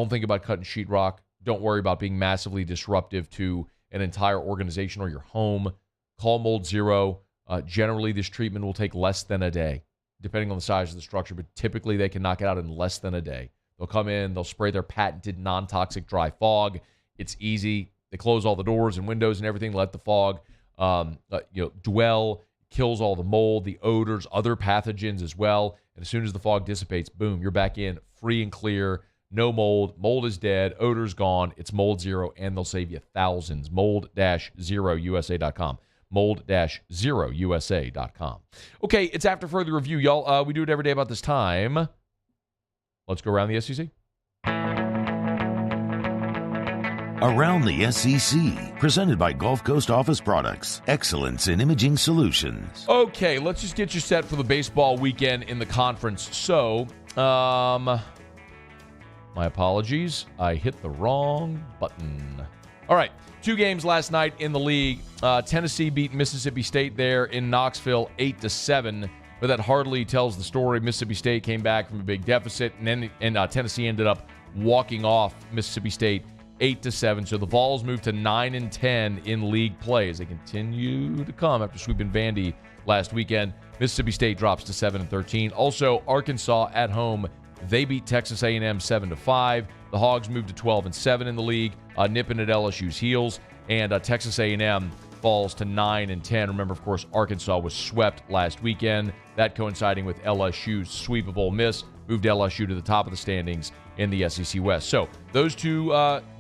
think about cutting sheetrock. Don't worry about being massively disruptive to an entire organization or your home. Call Mold Zero. Generally, this treatment will take less than a day, depending on the size of the structure, but typically they can knock it out in less than a day. They'll come in, they'll spray their patented non-toxic dry fog. It's easy. They close all the doors and windows and everything, let the fog dwell, kills all the mold, the odors, other pathogens as well. And as soon as the fog dissipates, boom, you're back in, free and clear, no mold. Mold is dead, odor's gone. It's Mold Zero, and they'll save you thousands. Mold-0usa.com. mold-0usa.com. Okay, it's after further review, y'all. We do it every day about this time. Let's go around the SEC. Around the SEC, presented by Gulf Coast Office Products, excellence in imaging solutions. Okay, let's just get you set for the baseball weekend in the conference. So, my apologies. I hit the wrong button. All right, 2 games last night in the league. Tennessee beat Mississippi State there in Knoxville 8-7, but that hardly tells the story. Mississippi State came back from a big deficit, and Tennessee ended up walking off Mississippi State 8-7. So the Vols moved to 9-10 in league play as they continue to come after sweeping Vandy last weekend. Mississippi State drops to 7-13. Also, Arkansas at home, they beat Texas A&M 7-5. The Hogs moved to 12-7 in the league, nipping at LSU's heels, and Texas A&M falls to 9-10. Remember, of course, Arkansas was swept last weekend. That coinciding with LSU's sweep of Ole Miss moved LSU to the top of the standings in the SEC West. So those two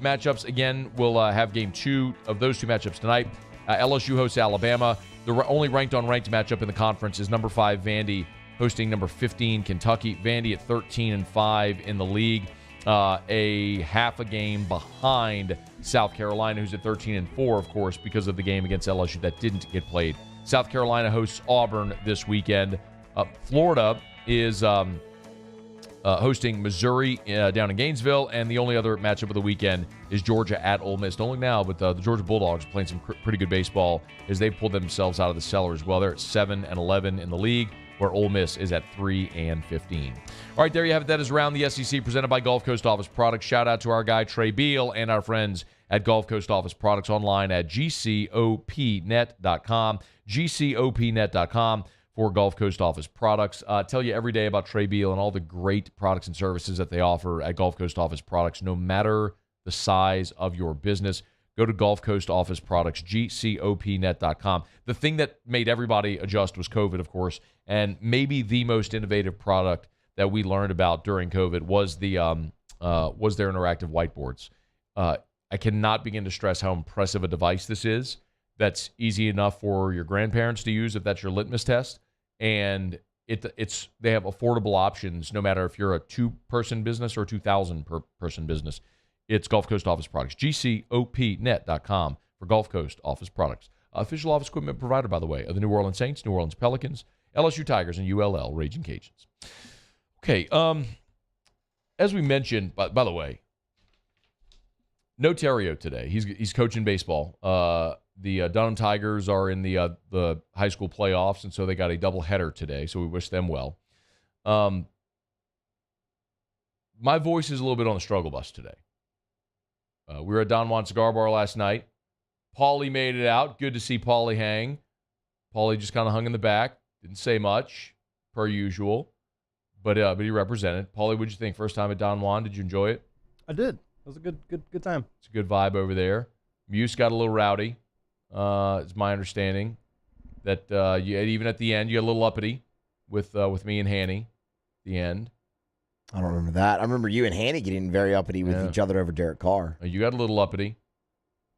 matchups, again, we'll have game 2 of those 2 matchups tonight. LSU hosts Alabama. The only ranked-on-ranked matchup in the conference is number 5 Vandy hosting number 15 Kentucky. Vandy at 13-5 in the league. A half a game behind South Carolina, who's at 13-4, of course, because of the game against LSU that didn't get played. South Carolina hosts Auburn this weekend. Florida is hosting Missouri down in Gainesville, and the only other matchup of the weekend is Georgia at Ole Miss. Not only now, but the Georgia Bulldogs are playing some pretty good baseball as they've pulled themselves out of the cellar as well. They're at 7-11 in the league, where Ole Miss is at 3-15. All right, there you have it. That is Around the SEC, presented by Gulf Coast Office Products. Shout out to our guy Trey Beal and our friends at Gulf Coast Office Products, online at gcopnet.com, gcopnet.com for Gulf Coast Office Products. Tell you every day about Trey Beal and all the great products and services that they offer at Gulf Coast Office Products, no matter the size of your business. Go to Gulf Coast Office Products, gcopnet.com. The thing that made everybody adjust was COVID, of course, and maybe the most innovative product that we learned about during COVID was their interactive whiteboards. I cannot begin to stress how impressive a device this is. That's easy enough for your grandparents to use if that's your litmus test, and they have affordable options no matter if you're a 2-person business or a 2,000-person business. It's Gulf Coast Office Products, gcopnet.com for Gulf Coast Office Products. Official office equipment provider, by the way, of the New Orleans Saints, New Orleans Pelicans, LSU Tigers and ULL Raging Cajuns. Okay, as we mentioned, by the way, no Terrio today. He's coaching baseball. The Dunham Tigers are in the high school playoffs, and so they got a doubleheader today, so we wish them well. My voice is a little bit on the struggle bus today. We were at Don Juan Cigar Bar last night. Paulie made it out. Good to see Paulie hang. Paulie just kind of hung in the back. Didn't say much, per usual. But he represented. Paulie, what'd you think? First time at Don Juan. Did you enjoy it? I did. It was a good time. It's a good vibe over there. Muse got a little rowdy. It's my understanding that even at the end, you got a little uppity with me and Hanny at the end. I don't remember that. I remember you and Hanny getting very uppity with each other over Derek Carr. You got a little uppity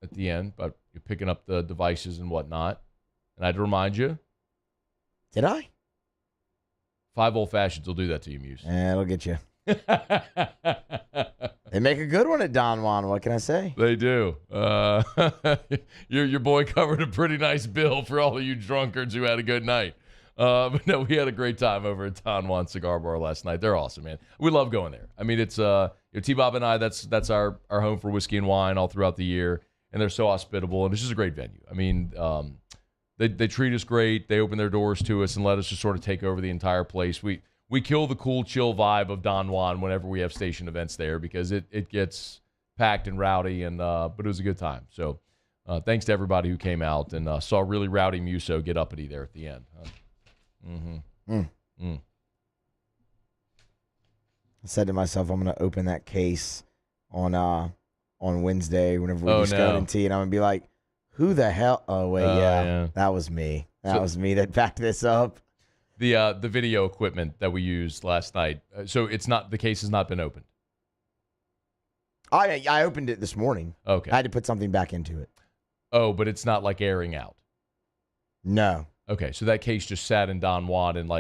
at the end, but you're picking up the devices and whatnot. And I had to remind you. Did I? 5 old fashions will do that to you, Muse. It'll get you. They make a good one at Don Juan. What can I say? They do. Your boy covered a pretty nice bill for all of you drunkards who had a good night. But no, we had a great time over at Don Juan Cigar Bar last night. They're awesome, man. We love going there. I mean, it's T-Bob and I. That's our home for whiskey and wine all throughout the year, and they're so hospitable, and it's just a great venue. I mean, they treat us great. They open their doors to us and let us just sort of take over the entire place. We kill the cool, chill vibe of Don Juan whenever we have station events there because it gets packed and rowdy, but it was a good time. So thanks to everybody who came out and saw really rowdy Muso get uppity there at the end. I said to myself, I'm going to open that case on Wednesday whenever we do Scone & Tea, and I'm going to be like, who the hell? Oh, wait, yeah. That was me. That was me that backed this up. The video equipment that we used last night. So the case has not been opened. I opened it this morning. Okay. I had to put something back into it. Oh, but it's not like airing out. No. Okay, so that case just sat in Don Juan and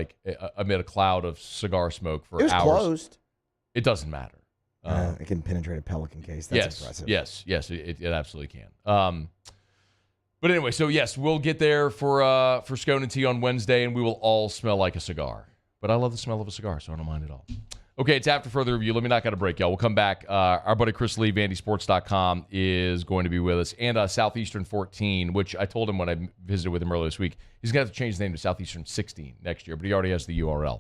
amid a cloud of cigar smoke for hours. It was closed. It doesn't matter. It can penetrate a Pelican case. That's impressive. Yes, it absolutely can. But anyway, so yes, we'll get there for Scone & Tea on Wednesday, and we will all smell like a cigar. But I love the smell of a cigar, so I don't mind at all. Okay, it's after further review. Let me knock out a break, y'all. We'll come back. Our buddy Chris Lee, VandySports.com, is going to be with us. And Southeastern 14, which I told him when I visited with him earlier this week, he's going to have to change the name to Southeastern 16 next year, but he already has the URL.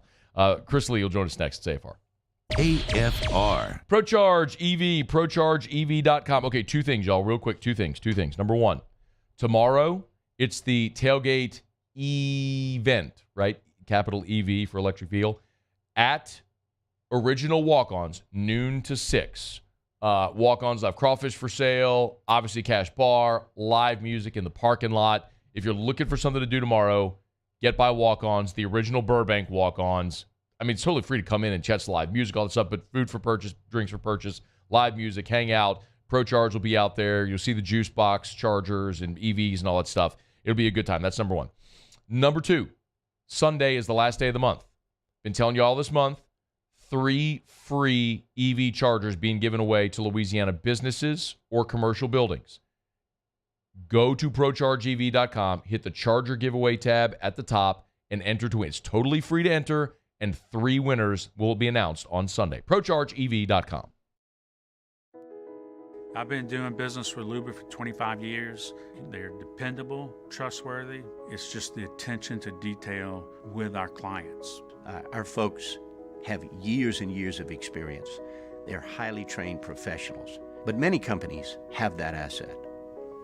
Chris Lee will join us next at AFR. AFR. ProCharge EV, ProChargeEV.com. Okay, two things, y'all, real quick. Two things. Number one, tomorrow, it's the tailgate event, right? Capital EV for electric vehicle at Original Walk-Ons, noon to 6. Walk-Ons have crawfish for sale, obviously cash bar, live music in the parking lot. If you're looking for something to do tomorrow, get by Walk-Ons, the original Burbank Walk-Ons. I mean, it's totally free to come in and chat live music, all that stuff, but food for purchase, drinks for purchase, live music, hang out. ProCharge will be out there. You'll see the juice box, chargers, and EVs and all that stuff. It'll be a good time. That's number one. Number two, Sunday is the last day of the month. Been telling you all this month. 3 free EV chargers being given away to Louisiana businesses or commercial buildings. Go to ProChargeEV.com, hit the charger giveaway tab at the top, and enter to win. It's totally free to enter, and 3 winners will be announced on Sunday. ProChargeEV.com. I've been doing business with Luba for 25 years. They're dependable, trustworthy. It's just the attention to detail with our clients. Our folks have years and years of experience. They're highly trained professionals. But many companies have that asset.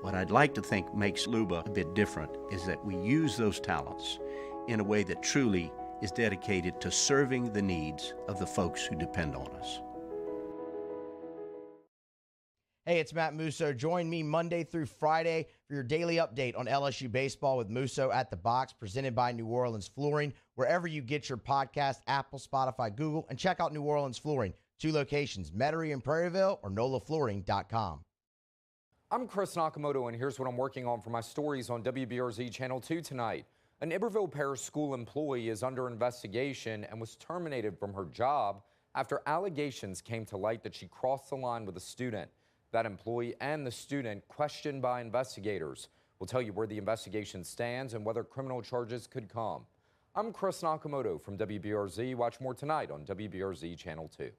What I'd like to think makes Luba a bit different is that we use those talents in a way that truly is dedicated to serving the needs of the folks who depend on us. Hey, it's Matt Musso. Join me Monday through Friday for your daily update on LSU baseball with Musso at the Box, presented by New Orleans Flooring, wherever you get your podcast, Apple, Spotify, Google, and check out New Orleans Flooring. 2 locations, Metairie and Prairieville, or NOLAFlooring.com. I'm Chris Nakamoto, and here's what I'm working on for my stories on WBRZ Channel 2 tonight. An Iberville Parish School employee is under investigation and was terminated from her job after allegations came to light that she crossed the line with a student. That employee and the student questioned by investigators. We'll tell you where the investigation stands and whether criminal charges could come. I'm Chris Nakamoto from WBRZ. Watch more tonight on WBRZ Channel 2.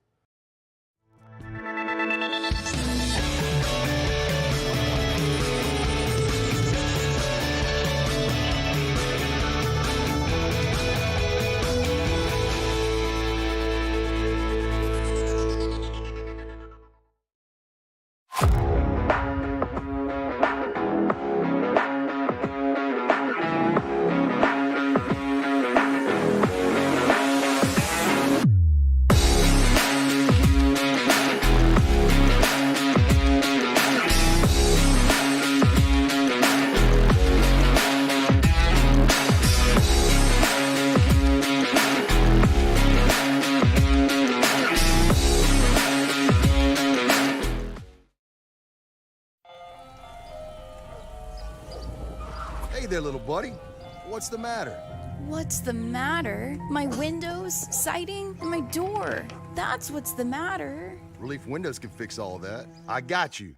Hey there, little buddy. What's the matter? What's the matter? My windows, siding, and my door. That's what's the matter. Relief Windows can fix all that. I got you.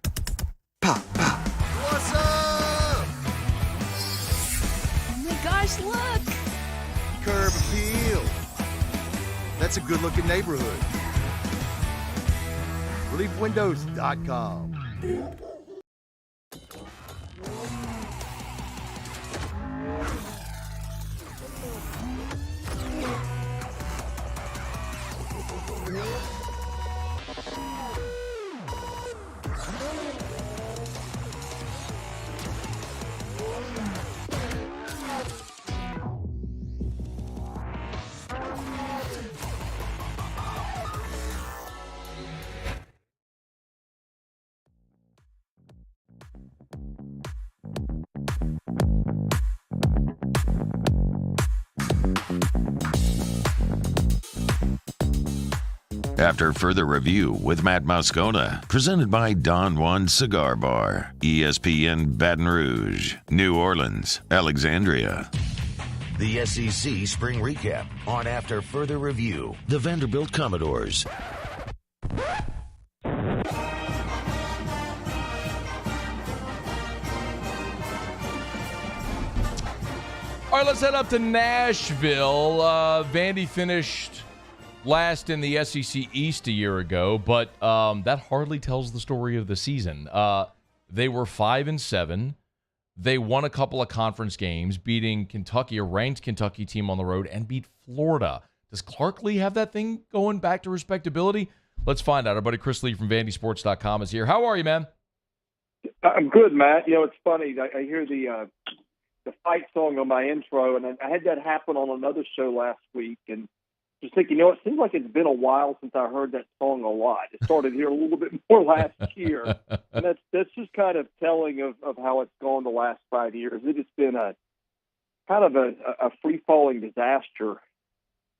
Pop, pop. What's up? Oh my gosh, look! Curb appeal. That's a good-looking neighborhood. ReliefWindows.com. After further review with Matt Moscona, presented by Don Juan Cigar Bar, ESPN Baton Rouge, New Orleans, Alexandria. The SEC Spring Recap on After Further Review, the Vanderbilt Commodores. All right, let's head up to Nashville. Vandy finished last in the SEC East a year ago, but that hardly tells the story of the season. They were 5-7. They won a couple of conference games, beating Kentucky, a ranked Kentucky team on the road, and beat Florida. Does Clark Lee have that thing going back to respectability? Let's find out. Our buddy Chris Lee from VandySports.com is here. How are you, man? I'm good, Matt. You know, it's funny. I hear the fight song on my intro, and I had that happen on another show last week, and just thinking, you know, it seems like it's been a while since I heard that song a lot. It started here a little bit more last year, and that's just kind of telling of how it's gone the last 5 years. It has been a kind of a free-falling disaster,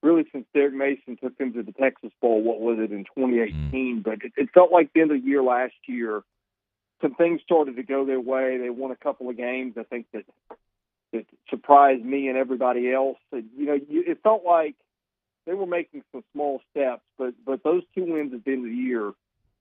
really, since Derek Mason took them to the Texas Bowl. What was it, in 2018? But it felt like the end of the year last year, some things started to go their way. They won a couple of games, I think, that surprised me and everybody else. You know, it felt like they were making some small steps, but those two wins at the end of the year,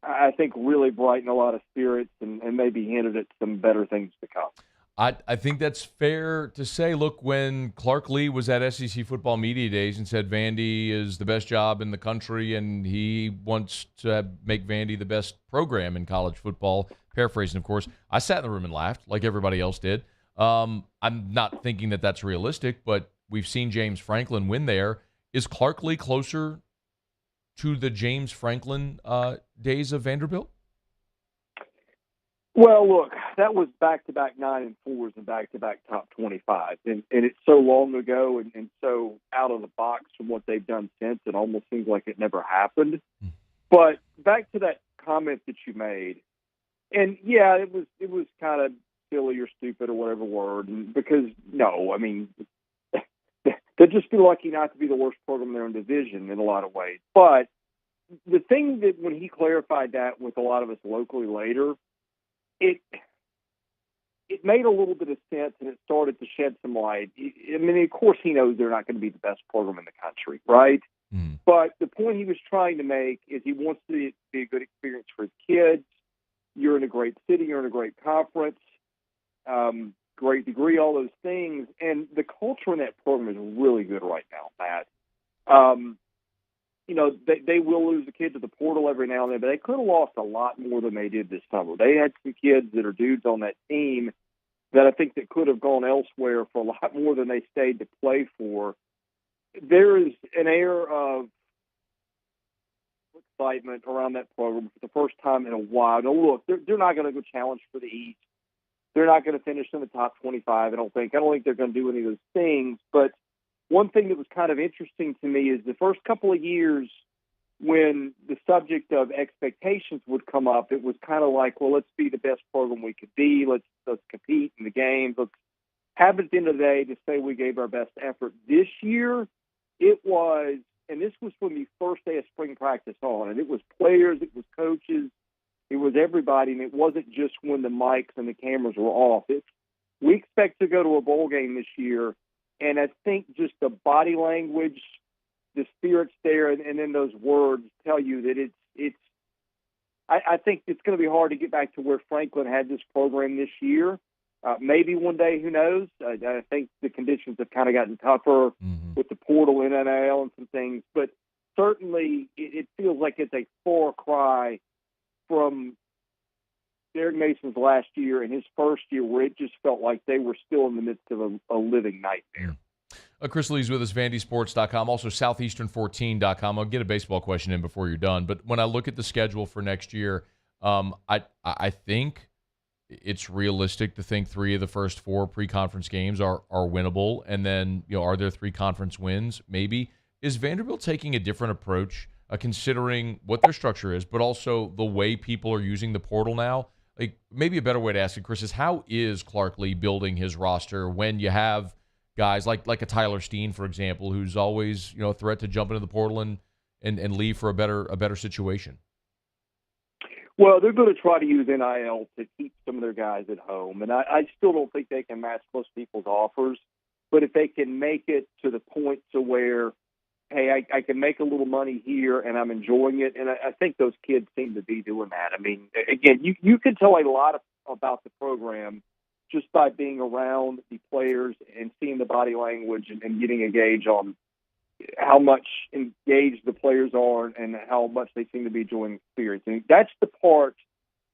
I think, really brightened a lot of spirits and maybe hinted at some better things to come. I think that's fair to say. Look, when Clark Lee was at SEC Football Media Days and said Vandy is the best job in the country and he wants to make Vandy the best program in college football, paraphrasing, of course, I sat in the room and laughed like everybody else did. I'm not thinking that that's realistic, but we've seen James Franklin win there. Is Clark Lee closer to the James Franklin days of Vanderbilt? Well, look, that was back-to-back 9-4s and back-to-back top 25, and it's so long ago and so out of the box from what they've done since. It almost seems like it never happened. But back to that comment that you made, and yeah, it was kind of silly or stupid or whatever word, and because no, I mean, they'd just be lucky not to be the worst program in their own division in a lot of ways. But the thing that when he clarified that with a lot of us locally later, it made a little bit of sense, and it started to shed some light. I mean, of course, he knows they're not going to be the best program in the country, right? But the point he was trying to make is he wants it to be a good experience for his kids. You're in a great city. You're in a great conference. Great degree, all those things. And the culture in that program is really good right They will lose a kid to the portal every now and then, but they could have lost a lot more than they did this summer. They had some kids that are dudes on that team that I think that could have gone elsewhere for a lot more than they stayed to play for. There is an air of excitement around that program for the first time in a while. Now, look, they're not going to go challenge for the East. They're not going to finish in the top 25, I don't think. I don't think they're going to do any of those things. But one thing that was kind of interesting to me is the first couple of years when the subject of expectations would come up, it was kind of like, well, let's be the best program we could be. Let's compete in the games. Let's have at the end of the day to say we gave our best effort. This year, it was, and this was from the first day of spring practice on, and it was players, it was coaches, it was everybody, and it wasn't just when the mics and the cameras were off. We expect to go to a bowl game this year, and I think just the body language, the spirits there, and then those words tell you that I think it's going to be hard to get back to where Franklin had this program this year. Maybe one day, who knows? I think the conditions have kind of gotten tougher with the portal and NIL and some things, but certainly it feels like it's a far cry from Derek Mason's last year and his first year, where it just felt like they were still in the midst of a living nightmare. Chris Lee's with us, VandySports.com, also Southeastern14.com. I'll get a baseball question in before you're done. But when I look at the schedule for next year, I think it's realistic to think 3 of the first 4 pre-conference games are winnable. And then, are there 3 conference wins? Maybe. Is Vanderbilt taking a different approach, considering what their structure is, but also the way people are using the portal now? Like, maybe a better way to ask it, Chris, is how is Clark Lee building his roster when you have guys like a Tyler Steen, for example, who's always a threat to jump into the portal and leave for a better situation? Well, they're going to try to use NIL to keep some of their guys at home, and I still don't think they can match most people's offers. But if they can make it to the point to where, hey, I can make a little money here and I'm enjoying it, and I think those kids seem to be doing that. I mean, again, you can tell a lot about the program just by being around the players and seeing the body language and getting a gauge on how much engaged the players are and how much they seem to be enjoying the experience. And that's the part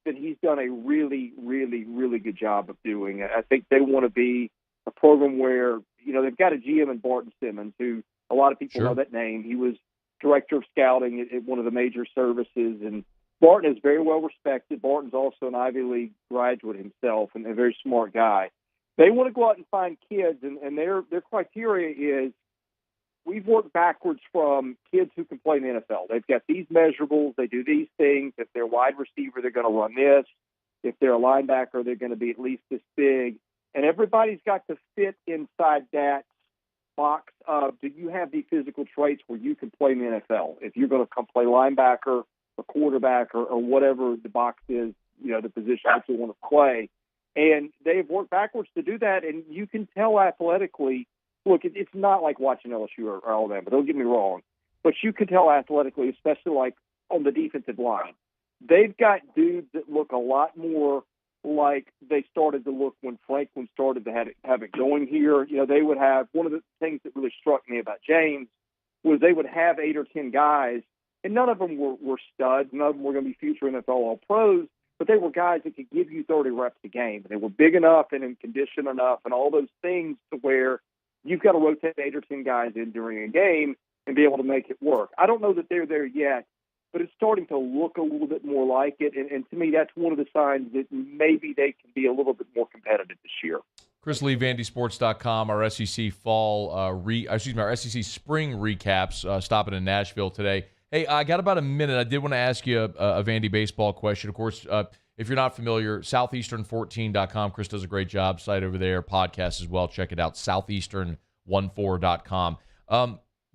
that he's done a really, really, really good job of doing. I think they want to be a program where, they've got a GM in Barton Simmons, who a lot of people know that name. He was director of scouting at one of the major services, and Barton is very well respected. Barton's also an Ivy League graduate himself and a very smart guy. They want to go out and find kids, and their criteria is, we've worked backwards from kids who can play in the NFL. They've got these measurables. They do these things. If they're a wide receiver, they're going to run this. If they're a linebacker, they're going to be at least this big. And everybody's got to fit inside that box of, do you have the physical traits where you can play in the NFL? If you're going to come play linebacker or quarterback or whatever the box is, the position that you want to play. And they've worked backwards to do that. And you can tell athletically, look, it's not like watching LSU or Alabama, don't get me wrong, but you can tell athletically, especially like on the defensive line, they've got dudes that look a lot more like they started to look when Franklin started to have it going here. They would have, one of the things that really struck me about James was they would have 8 or 10 guys, and none of them were studs. None of them were going to be future NFL All-Pros, but they were guys that could give you 30 reps a game. They were big enough and in condition enough and all those things to where you've got to rotate 8 or 10 guys in during a game and be able to make it work. I don't know that they're there yet, but it's starting to look a little bit more like it. And to me, that's one of the signs that maybe they can be a little bit more competitive this year. Chris Lee, VandySports.com, our SEC our SEC spring recaps, stopping in Nashville today. Hey, I got about a minute. I did want to ask you a Vandy baseball question. Of course, if you're not familiar, Southeastern14.com. Chris does a great job. Site over there, podcast as well. Check it out, Southeastern14.com.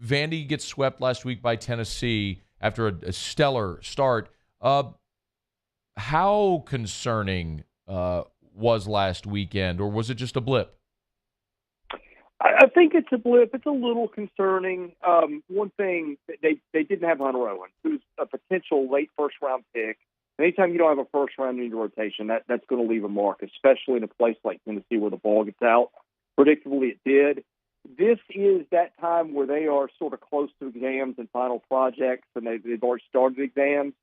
Vandy gets swept last week by Tennessee after a stellar start. How concerning was last weekend, or was it just a blip? I think it's a blip. It's a little concerning. One thing, they didn't have Hunter Owen, who's a potential late first-round pick. Anytime you don't have a first-round in your rotation, that's going to leave a mark, especially in a place like Tennessee where the ball gets out. Predictably, it did. this is that time where they are sort of close to exams and final projects, and they've already started exams.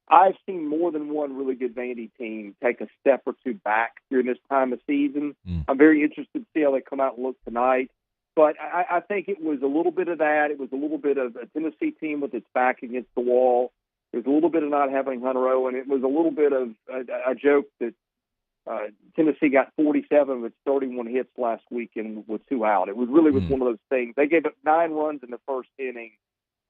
I've seen more than one really good Vandy team take a step or two back during this time of season. I'm very interested to see how they come out and look tonight. But I think it was a little bit of that. It was a little bit of a Tennessee team with its back against the wall. It was a little bit of not having Hunter Owen. It was a little bit of a joke that Tennessee got 47 of its 31 hits last weekend with 2 out. It was really one of those things. They gave up 9 runs in the first inning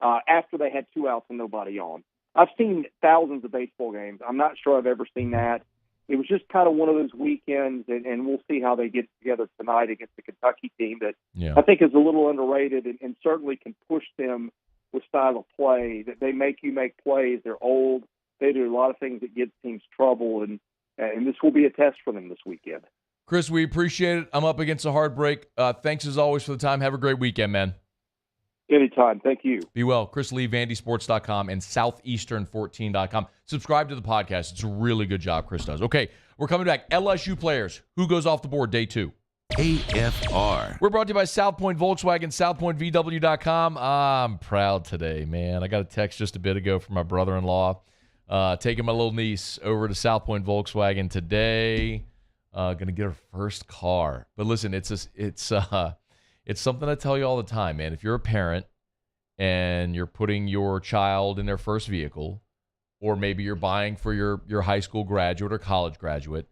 after they had 2 outs and nobody on. I've seen thousands of baseball games. I'm not sure I've ever seen that. It was just kind of one of those weekends, and we'll see how they get together tonight against the Kentucky team that I think is a little underrated and certainly can push them with style of play. That they make you make plays. They're old. They do a lot of things that give teams trouble, and this will be a test for them this weekend. Chris, we appreciate it. I'm up against a hard break. Thanks as always for the time. Have a great weekend, man. Anytime. Thank you. Be well. Chris Lee, VandySports.com and Southeastern14.com. Subscribe to the podcast. It's a really good job Chris does. Okay, we're coming back. LSU players. Who goes off the board day 2? AFR. We're brought to you by South Point Volkswagen, SouthPointVW.com. I'm proud today, man. I got a text just a bit ago from my brother-in-law taking my little niece over to South Point Volkswagen today. Going to get her first car. But listen, it's something I tell you all the time, man. If you're a parent and you're putting your child in their first vehicle, or maybe you're buying for your high school graduate or college graduate,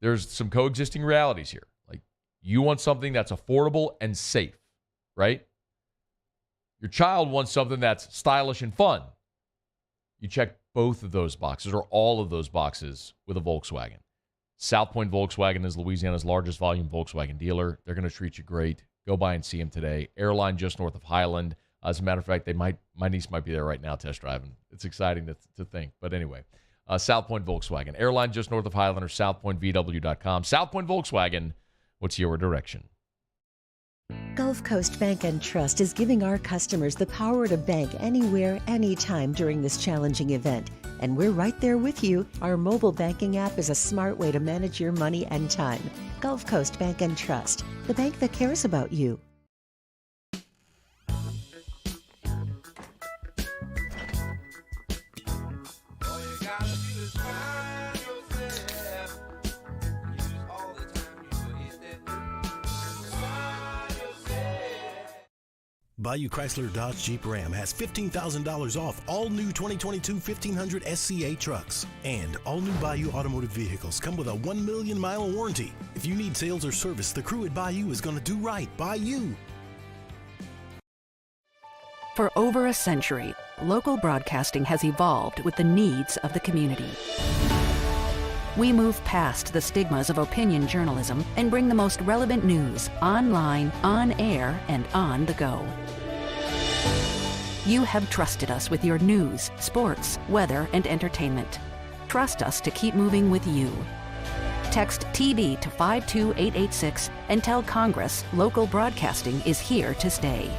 there's some coexisting realities here. Like, you want something that's affordable and safe, right? Your child wants something that's stylish and fun. You check both of those boxes, or all of those boxes, with a Volkswagen. South Point Volkswagen is Louisiana's largest volume Volkswagen dealer. They're going to treat you great. Go by and see them today. Airline just north of Highland. As a matter of fact, my niece might be there right now test driving. It's exciting to think. But anyway, South Point Volkswagen. Airline just north of Highland, or SouthPointVW.com. South Point Volkswagen, what's your direction? Gulf Coast Bank and Trust is giving our customers the power to bank anywhere, anytime during this challenging event. And we're right there with you. Our mobile banking app is a smart way to manage your money and time. Gulf Coast Bank and Trust, the bank that cares about you. Bayou Chrysler Dodge Jeep Ram has $15,000 off all new 2022 1500 SCA trucks. And all new Bayou automotive vehicles come with a 1 million mile warranty. If you need sales or service, the crew at Bayou is going to do right by you. For over a century, local broadcasting has evolved with the needs of the community. We move past the stigmas of opinion journalism and bring the most relevant news online, on air, and on the go. You have trusted us with your news, sports, weather, and entertainment. Trust us to keep moving with you. Text TB to 52886 and tell Congress local broadcasting is here to stay.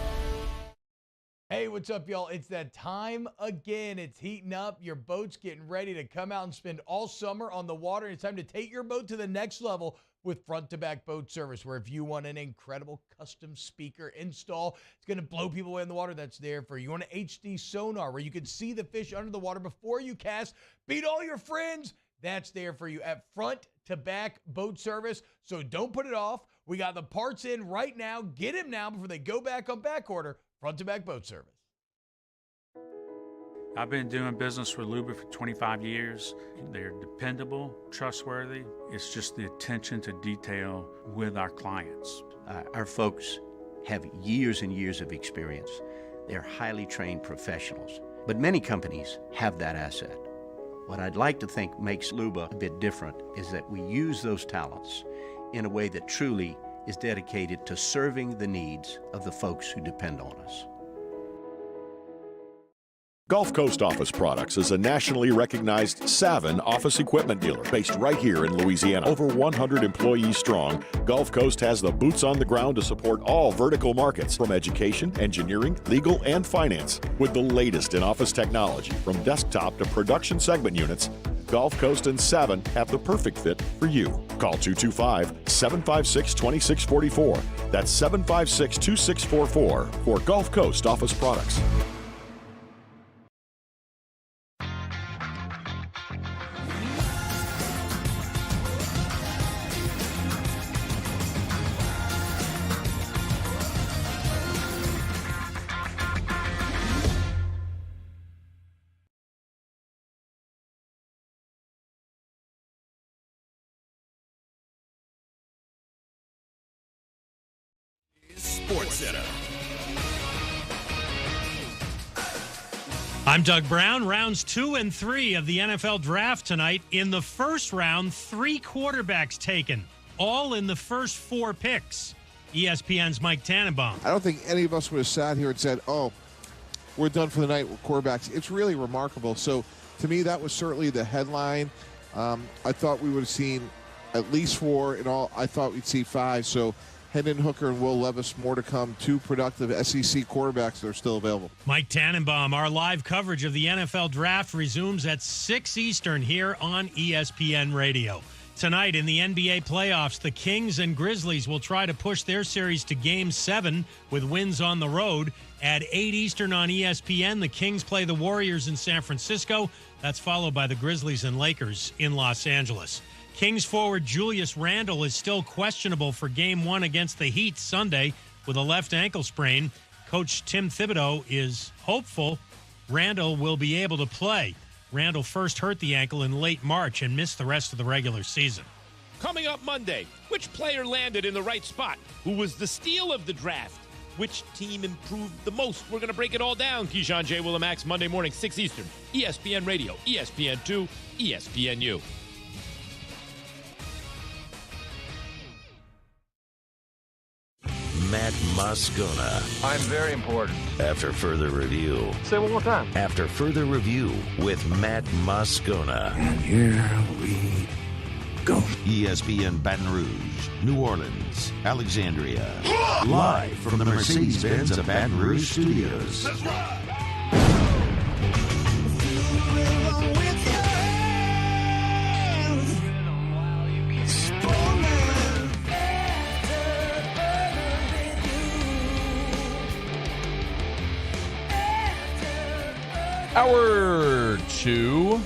Hey, what's up, y'all? It's that time again. It's heating up. Your boat's getting ready to come out and spend all summer on the water. It's time to take your boat to the next level with front-to-back boat service, where if you want an incredible custom speaker install, it's going to blow people away in the water, that's there for you. You want an HD sonar where you can see the fish under the water before you cast, beat all your friends, that's there for you at front-to-back boat service. So don't put it off. We got the parts in right now. Get them now before they go back on back order. Front-to-back boat service. I've been doing business with Luba for 25 years. They're dependable, trustworthy. It's just the attention to detail with our clients. Our folks have years and years of experience. They're highly trained professionals. But many companies have that asset. What I'd like to think makes Luba a bit different is that we use those talents in a way that truly is dedicated to serving the needs of the folks who depend on us. Gulf Coast Office Products is a nationally recognized Savin office equipment dealer based right here in Louisiana. Over 100 employees strong, Gulf Coast has the boots on the ground to support all vertical markets, from education, engineering, legal, and finance. With the latest in office technology, from desktop to production segment units, Gulf Coast and 7 have the perfect fit for you. Call 225-756-2644. That's 756-2644 for Gulf Coast office products. SportsCenter. I'm Doug Brown. Rounds 2 and 3 of the NFL Draft tonight. In the first round, 3 quarterbacks taken, all in the first 4 picks. ESPN's Mike Tannenbaum. I don't think any of us would have sat here and said, oh, we're done for the night with quarterbacks. It's really remarkable. So, to me, that was certainly the headline. I thought we would have seen at least 4. In all, I thought we'd see 5. So, Hendon Hooker and Will Levis, more to come. 2 productive SEC quarterbacks that are still available. Mike Tannenbaum, our live coverage of the NFL Draft resumes at 6 Eastern here on ESPN Radio. Tonight in the NBA playoffs, the Kings and Grizzlies will try to push their series to Game 7 with wins on the road. At 8 Eastern on ESPN, the Kings play the Warriors in San Francisco. That's followed by the Grizzlies and Lakers in Los Angeles. Kings forward Julius Randle is still questionable for Game 1 against the Heat Sunday with a left ankle sprain. Coach Tim Thibodeau is hopeful Randle will be able to play. Randle first hurt the ankle in late March and missed the rest of the regular season. Coming up Monday, which player landed in the right spot? Who was the steal of the draft? Which team improved the most? We're going to break it all down. Keyshawn J. Willimax, Monday morning, 6 Eastern, ESPN Radio, ESPN2, ESPNU. Matt Moscona. I'm very important. After further review. Say it one more time. After further review with Matt Moscona. And here we go. ESPN Baton Rouge, New Orleans, Alexandria. Live from the Mercedes-Benz of Baton Rouge studios. That's right. Hour 2.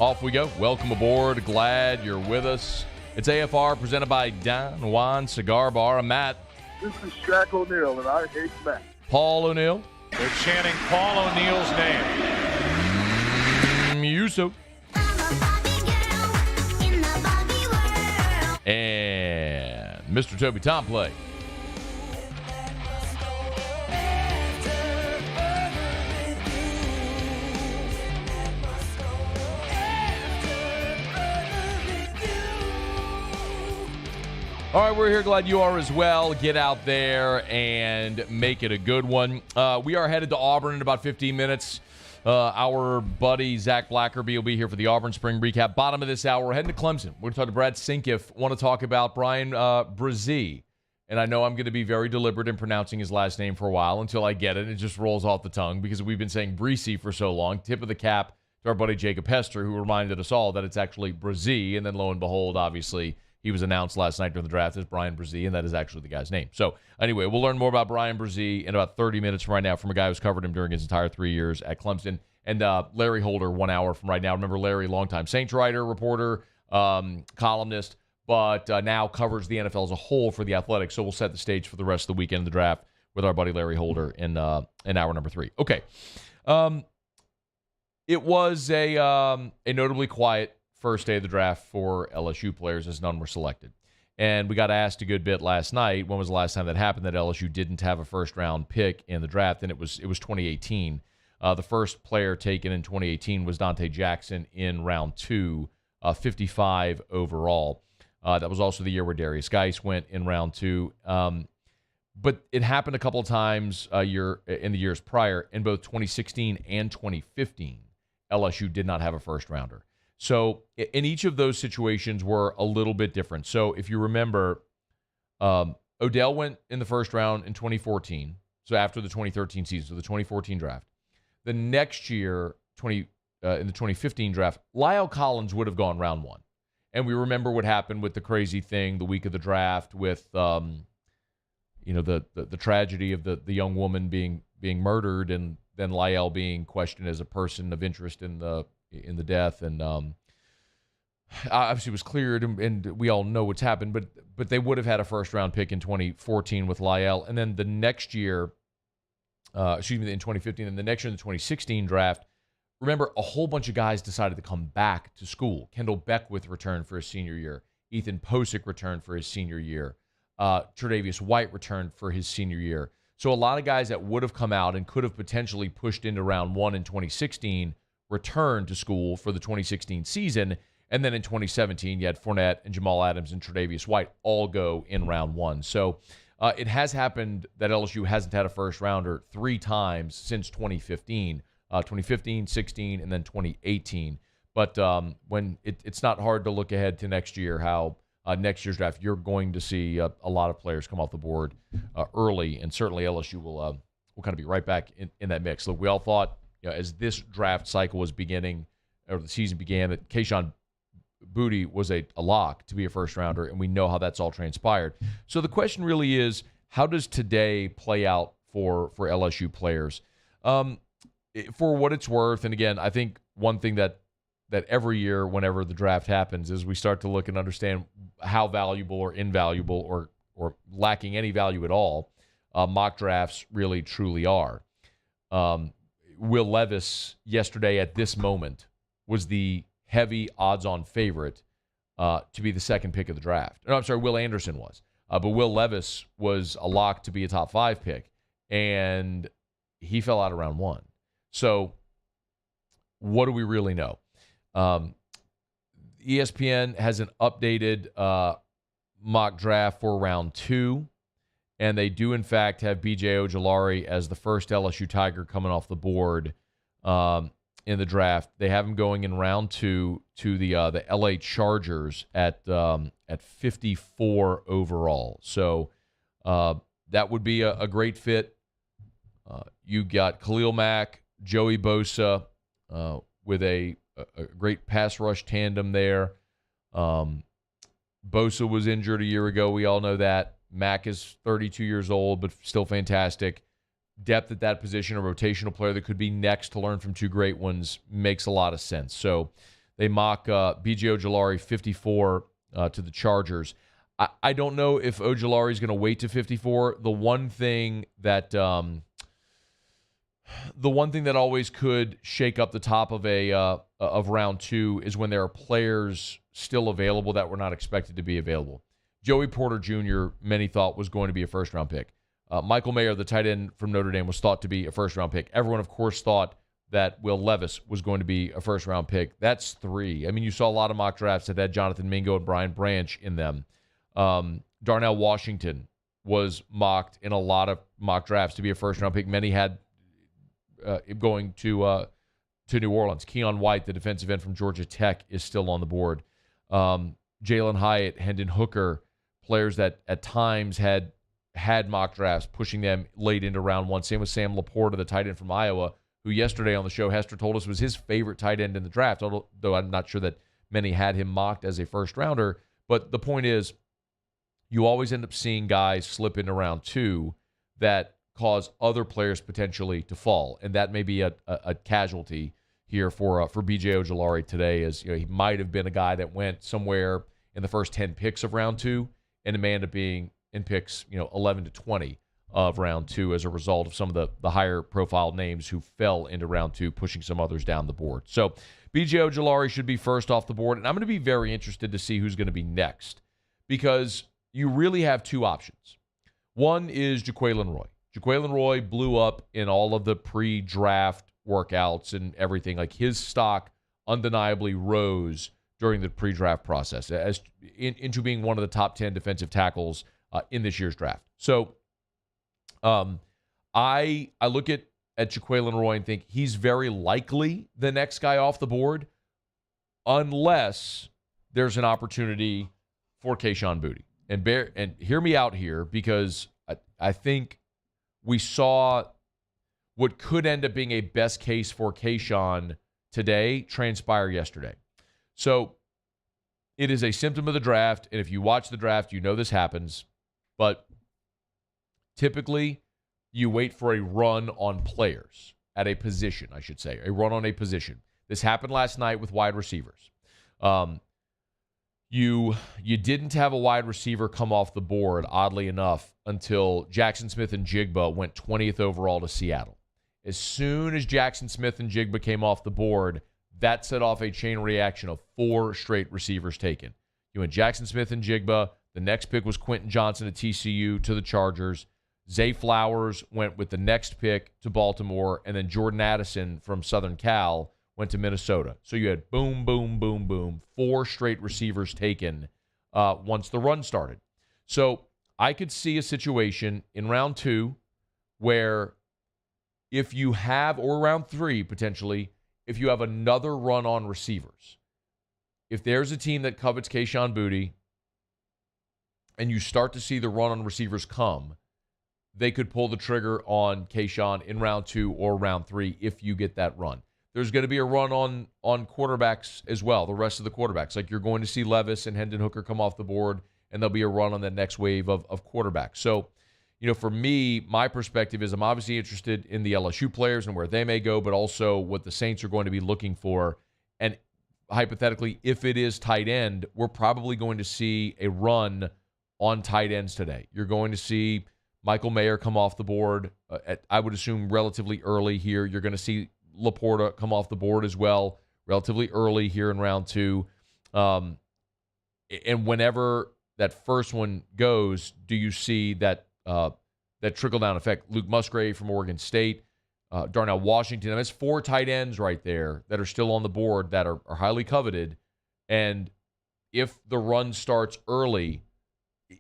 Off we go. Welcome aboard. Glad you're with us. It's AFR presented by Don Juan Cigar Bar. I'm Matt. This is Shaq O'Neal, and I hate Matt. Paul O'Neal. They're chanting Paul O'Neal's name. Yusuf. And Mr. Toby Tomplay. All right, we're here. Glad you are as well. Get out there and make it a good one. We are headed to Auburn in about 15 minutes. Our buddy Zach Blackerby will be here for the Auburn Spring Recap. Bottom of this hour, we're heading to Clemson. We're going to talk to Brad Senkiw. Want to talk about Bryan Bresee. And I know I'm going to be very deliberate in pronouncing his last name for a while until I get it. It just rolls off the tongue because we've been saying Bresee for so long. Tip of the cap to our buddy Jacob Hester, who reminded us all that it's actually Bresee. And then lo and behold, obviously, he was announced last night during the draft as Bryan Bresee, and that is actually the guy's name. So anyway, we'll learn more about Bryan Bresee in about 30 minutes from right now from a guy who's covered him during his entire 3 years at Clemson. And Larry Holder, 1 hour from right now. Remember Larry, longtime Saints writer, reporter, columnist, but now covers the NFL as a whole for The Athletic. So we'll set the stage for the rest of the weekend of the draft with our buddy Larry Holder in hour number 3. Okay. It was a notably quiet first day of the draft for LSU players as none were selected. And we got asked a good bit last night, when was the last time that happened that LSU didn't have a first-round pick in the draft, and it was 2018. The first player taken in 2018 was Dante Jackson in round 2, 55 overall. That was also the year where Darius Geis went in round 2. But it happened a couple of times in the years prior. In both 2016 and 2015, LSU did not have a first-rounder. So in each of those situations were a little bit different. So if you remember, Odell went in the first round in 2014, so after the 2013 season, so the 2014 draft. The next year, in the 2015 draft, Lyle Collins would have gone round 1. And we remember what happened with the crazy thing the week of the draft with, the tragedy of the young woman being murdered, and then Lyle being questioned as a person of interest in the death, and obviously was cleared, and we all know what's happened. But they would have had a first-round pick in 2014 with Lyle, and then the next year, in 2015, and the next year in the 2016 draft. Remember, a whole bunch of guys decided to come back to school. Kendall Beckwith returned for his senior year. Ethan Posick returned for his senior year. Tre'Davious White returned for his senior year. So a lot of guys that would have come out and could have potentially pushed into round 1 in 2016 returned to school for the 2016 season. And then in 2017, you had Fournette and Jamal Adams and Tre'Davious White all go in round 1. So it has happened that LSU hasn't had a first-rounder 3 times since 2015. 2015, 16, and then 2018. But when it's not hard to look ahead to next year, how next year's draft, you're going to see a lot of players come off the board early, and certainly LSU will kind of be right back in that mix. Look, we all thought, as this draft cycle was beginning, or the season began, that Kayshon Boutte was a lock to be a first-rounder, and we know how that's all transpired. So the question really is, how does today play out for LSU players? For what it's worth, and again, I think one thing that every year whenever the draft happens is we start to look and understand how valuable or invaluable or lacking any value at all mock drafts really truly are. Will Levis yesterday at this moment was the heavy odds-on favorite to be the second pick of the draft. No, I'm sorry, Will Anderson was. But Will Levis was a lock to be a top 5 pick, and he fell out of round 1. So what do we really know? ESPN has an updated mock draft for round 2, and they do, in fact, have B.J. Ojulari as the first LSU Tiger coming off the board in the draft. They have him going in round 2 to the L.A. Chargers at 54 overall. So that would be a great fit. You got Khalil Mack, Joey Bosa with a great pass rush tandem there. Bosa was injured a year ago. We all know that. Mack is 32 years old, but still fantastic. Depth at that position, a rotational player that could be next to learn from 2 great ones, makes a lot of sense. So they mock B.J. Ojulari 54 to the Chargers. I don't know if Ojulari is going to wait to 54. The one thing that always could shake up the top of round 2 is when there are players still available that were not expected to be available. Joey Porter Jr., many thought was going to be a first-round pick. Michael Mayer, the tight end from Notre Dame, was thought to be a first-round pick. Everyone, of course, thought that Will Levis was going to be a first-round pick. That's 3. I mean, you saw a lot of mock drafts that had Jonathan Mingo and Brian Branch in them. Darnell Washington was mocked in a lot of mock drafts to be a first-round pick. Many had going to New Orleans. Keon White, the defensive end from Georgia Tech, is still on the board. Jalen Hyatt, Hendon Hooker, players that at times had mock drafts, pushing them late into round 1. Same with Sam Laporta, the tight end from Iowa, who yesterday on the show, Hester told us was his favorite tight end in the draft, although I'm not sure that many had him mocked as a first-rounder. But the point is, you always end up seeing guys slip into round 2 that cause other players potentially to fall, and that may be a casualty here for B.J. Ojulari today, as he might have been a guy that went somewhere in the first 10 picks of round 2, and it may end up being in picks 11 to 20 of round 2 as a result of some of the higher profile names who fell into round 2, pushing some others down the board. So B.J. Ojulari should be first off the board, and I'm going to be very interested to see who's going to be next, because you really have 2 options. One is Jaquelin Roy. Jaquelin Roy blew up in all of the pre-draft workouts and everything. Like, his stock undeniably rose during the pre-draft process into being one of the top 10 defensive tackles in this year's draft. So I look at Jaquelin Roy and think he's very likely the next guy off the board, unless there's an opportunity for Kayshon Boutte. And hear me out here, because I think we saw what could end up being a best case for Kayshon today transpire yesterday. So it is a symptom of the draft, and if you watch the draft, you know this happens. But typically, you wait for a run on players at a position, I should say, a run on a position. This happened last night with wide receivers. You didn't have a wide receiver come off the board, oddly enough, until Jackson Smith and Jigba went 20th overall to Seattle. As soon as Jackson Smith and Jigba came off the board, that set off a chain reaction of 4 straight receivers taken. You went Jackson Smith and Jigba. The next pick was Quentin Johnson at TCU to the Chargers. Zay Flowers went with the next pick to Baltimore, and then Jordan Addison from Southern Cal went to Minnesota. So you had boom, boom, boom, boom, 4 straight receivers taken once the run started. So I could see a situation in round 2 where if you have, or round 3 potentially, if you have another run on receivers, if there's a team that covets Kayshon Boutte and you start to see the run on receivers come, they could pull the trigger on Kayshon in round 2 or round 3 if you get that run. There's going to be a run on quarterbacks as well, the rest of the quarterbacks. Like you're going to see Levis and Hendon Hooker come off the board, and there'll be a run on that next wave of quarterbacks. So, for me, my perspective is I'm obviously interested in the LSU players and where they may go, but also what the Saints are going to be looking for. And hypothetically, if it is tight end, we're probably going to see a run on tight ends today. You're going to see Michael Mayer come off the board, I would assume relatively early here. You're going to see Laporta come off the board as well, relatively early here in round 2. And whenever that first one goes, do you see that trickle-down effect? Luke Musgrave from Oregon State, Darnell Washington. That's 4 tight ends right there that are still on the board that are highly coveted. And if the run starts early,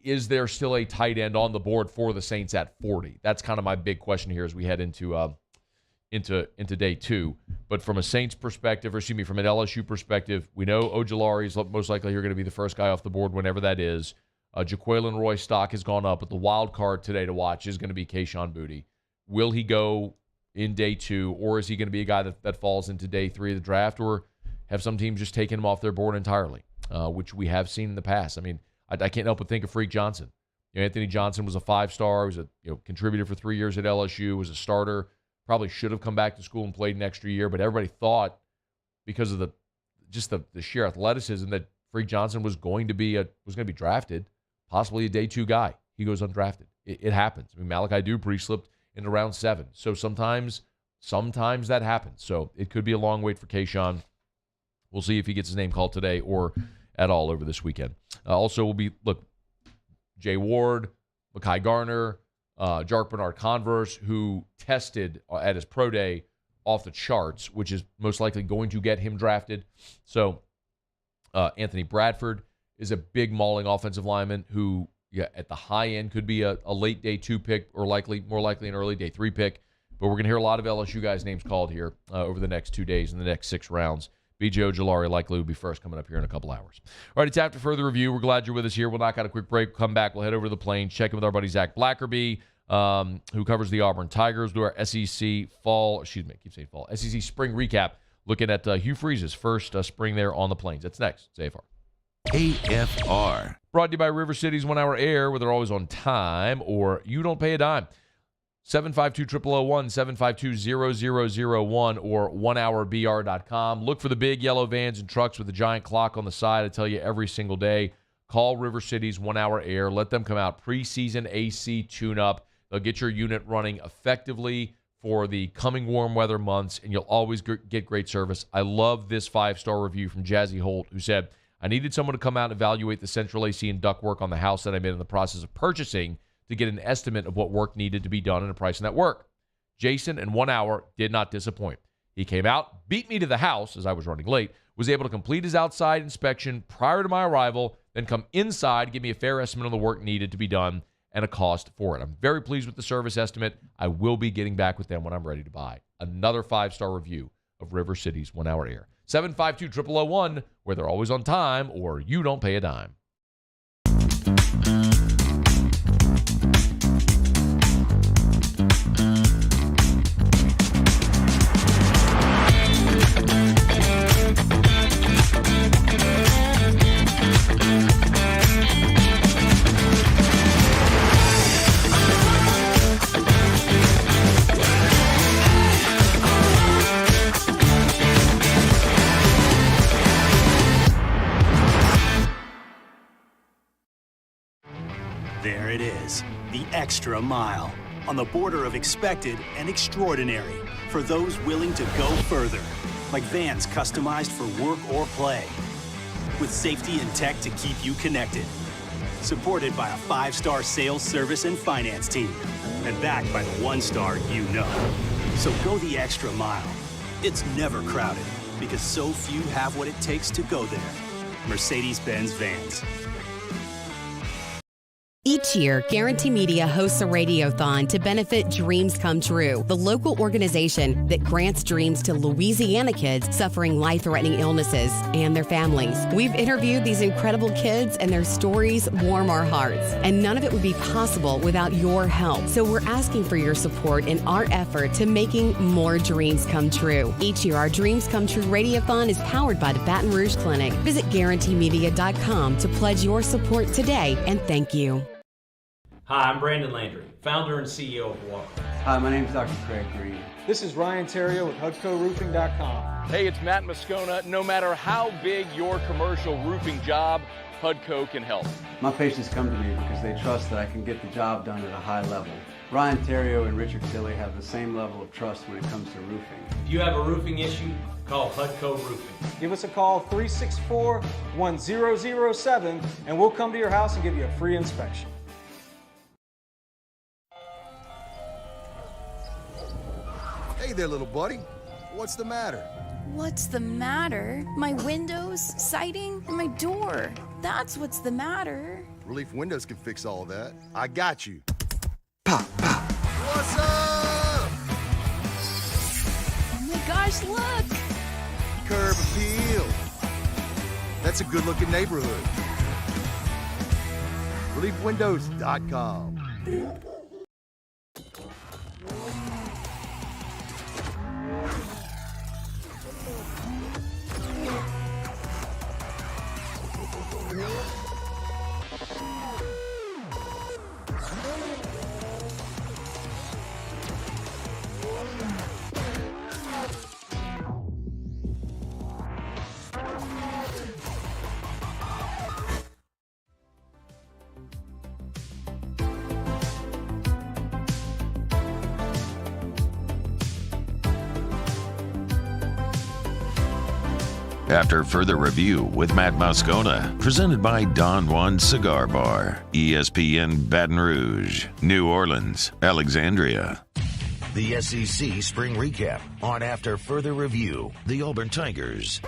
is there still a tight end on the board for the Saints at 40? That's kind of my big question here as we head into day 2. But from a Saints perspective, or from an LSU perspective, we know Ojulari is most likely going to be the first guy off the board whenever that is. Jaquelin Roy's stock has gone up, but the wild card today to watch is going to be Kayshon Boutte. Will he go in day 2, or is he going to be a guy that falls into day 3 of the draft, or have some teams just taken him off their board entirely, which we have seen in the past? I mean, I can't help but think of Freak Johnson. Anthony Johnson was a 5-star. He was a contributor for 3 years at LSU, was a starter. Probably should have come back to school and played an extra year, but everybody thought because of the sheer athleticism that Freak Johnson was going to be drafted, possibly a day 2 guy. He goes undrafted. It happens. I mean, Malachi Dupree slipped into round 7. So sometimes that happens. So it could be a long wait for Kayshon. We'll see if he gets his name called today or at all over this weekend. Also will be, Jay Ward, Mekhi Garner, Jark Bernard Converse, who tested at his pro day off the charts, which is most likely going to get him drafted. So Anthony Bradford is a big mauling offensive lineman who, at the high end could be a late day 2 pick or more likely an early day 3 pick. But we're going to hear a lot of LSU guys' names called here over the next 2 days in the next 6 rounds. B.J. Ojulari likely will be first coming up here in a couple hours. All right, it's After Further Review. We're glad you're with us here. We'll knock out a quick break. Come back. We'll head over to the Plains, check in with our buddy Zach Blackerby, who covers the Auburn Tigers. Do our SEC spring recap, looking at Hugh Freeze's first spring there on the Plains. That's next. It's AFR. AFR. Brought to you by River City's 1 Hour Air, where they're always on time, or you don't pay a dime. 752-0001, 752-0001, or 1hourbr.com. Look for the big yellow vans and trucks with the giant clock on the side. I tell you every single day, call River City's 1 Hour Air. Let them come out. Preseason AC tune-up. They'll get your unit running effectively for the coming warm weather months, and you'll always get great service. I love this 5-star review from Jazzy Holt, who said, I needed someone to come out and evaluate the central AC and ductwork on the house that I'm in the process of purchasing to get an estimate of what work needed to be done and a price on that work. Jason, in 1 hour, did not disappoint. He came out, beat me to the house as I was running late, was able to complete his outside inspection prior to my arrival, then come inside, give me a fair estimate on the work needed to be done and a cost for it. I'm very pleased with the service estimate. I will be getting back with them when I'm ready to buy. Another 5-star review of River City's 1 Hour Air. 752-0001, where they're always on time, or you don't pay a dime. the extra mile, on the border of expected and extraordinary, for those willing to go further, like vans customized for work or play, with safety and tech to keep you connected. Supported by a 5-star sales, service, and finance team, and backed by the 1-star you know. So go the extra mile. It's never crowded, because so few have what it takes to go there. Mercedes-Benz Vans. Each year, Guarantee Media hosts a radiothon to benefit Dreams Come True, the local organization that grants dreams to Louisiana kids suffering life-threatening illnesses and their families. We've interviewed these incredible kids, and their stories warm our hearts. And none of it would be possible without your help. So we're asking for your support in our effort to making more dreams come true. Each year, our Dreams Come True radiothon is powered by the Baton Rouge Clinic. Visit GuaranteeMedia.com to pledge your support today, and thank you. Hi, I'm Brandon Landry, founder and CEO of Walker. Hi, my name is Dr. Craig Green. This is Ryan Terrio with HUDCORoofing.com. Hey, it's Matt Moscona. No matter how big your commercial roofing job, HUDCO can help. My patients come to me because they trust that I can get the job done at a high level. Ryan Terrio and Richard Tilley have the same level of trust when it comes to roofing. If you have a roofing issue, call HUDCO Roofing. Give us a call, 364-1007, and we'll come to your house and give you a free inspection. Hey there, little buddy. What's the matter? What's the matter? My windows, siding, and my door. That's what's the matter. Relief Windows can fix all of that. I got you. Pop, pop. What's up? Oh my gosh, look! Curb appeal. That's a good-looking neighborhood. ReliefWindows.com. After further review with Matt Moscona, presented by Don Juan Cigar Bar, ESPN Baton Rouge, New Orleans, Alexandria. The SEC Spring Recap on After Further Review, the Auburn Tigers.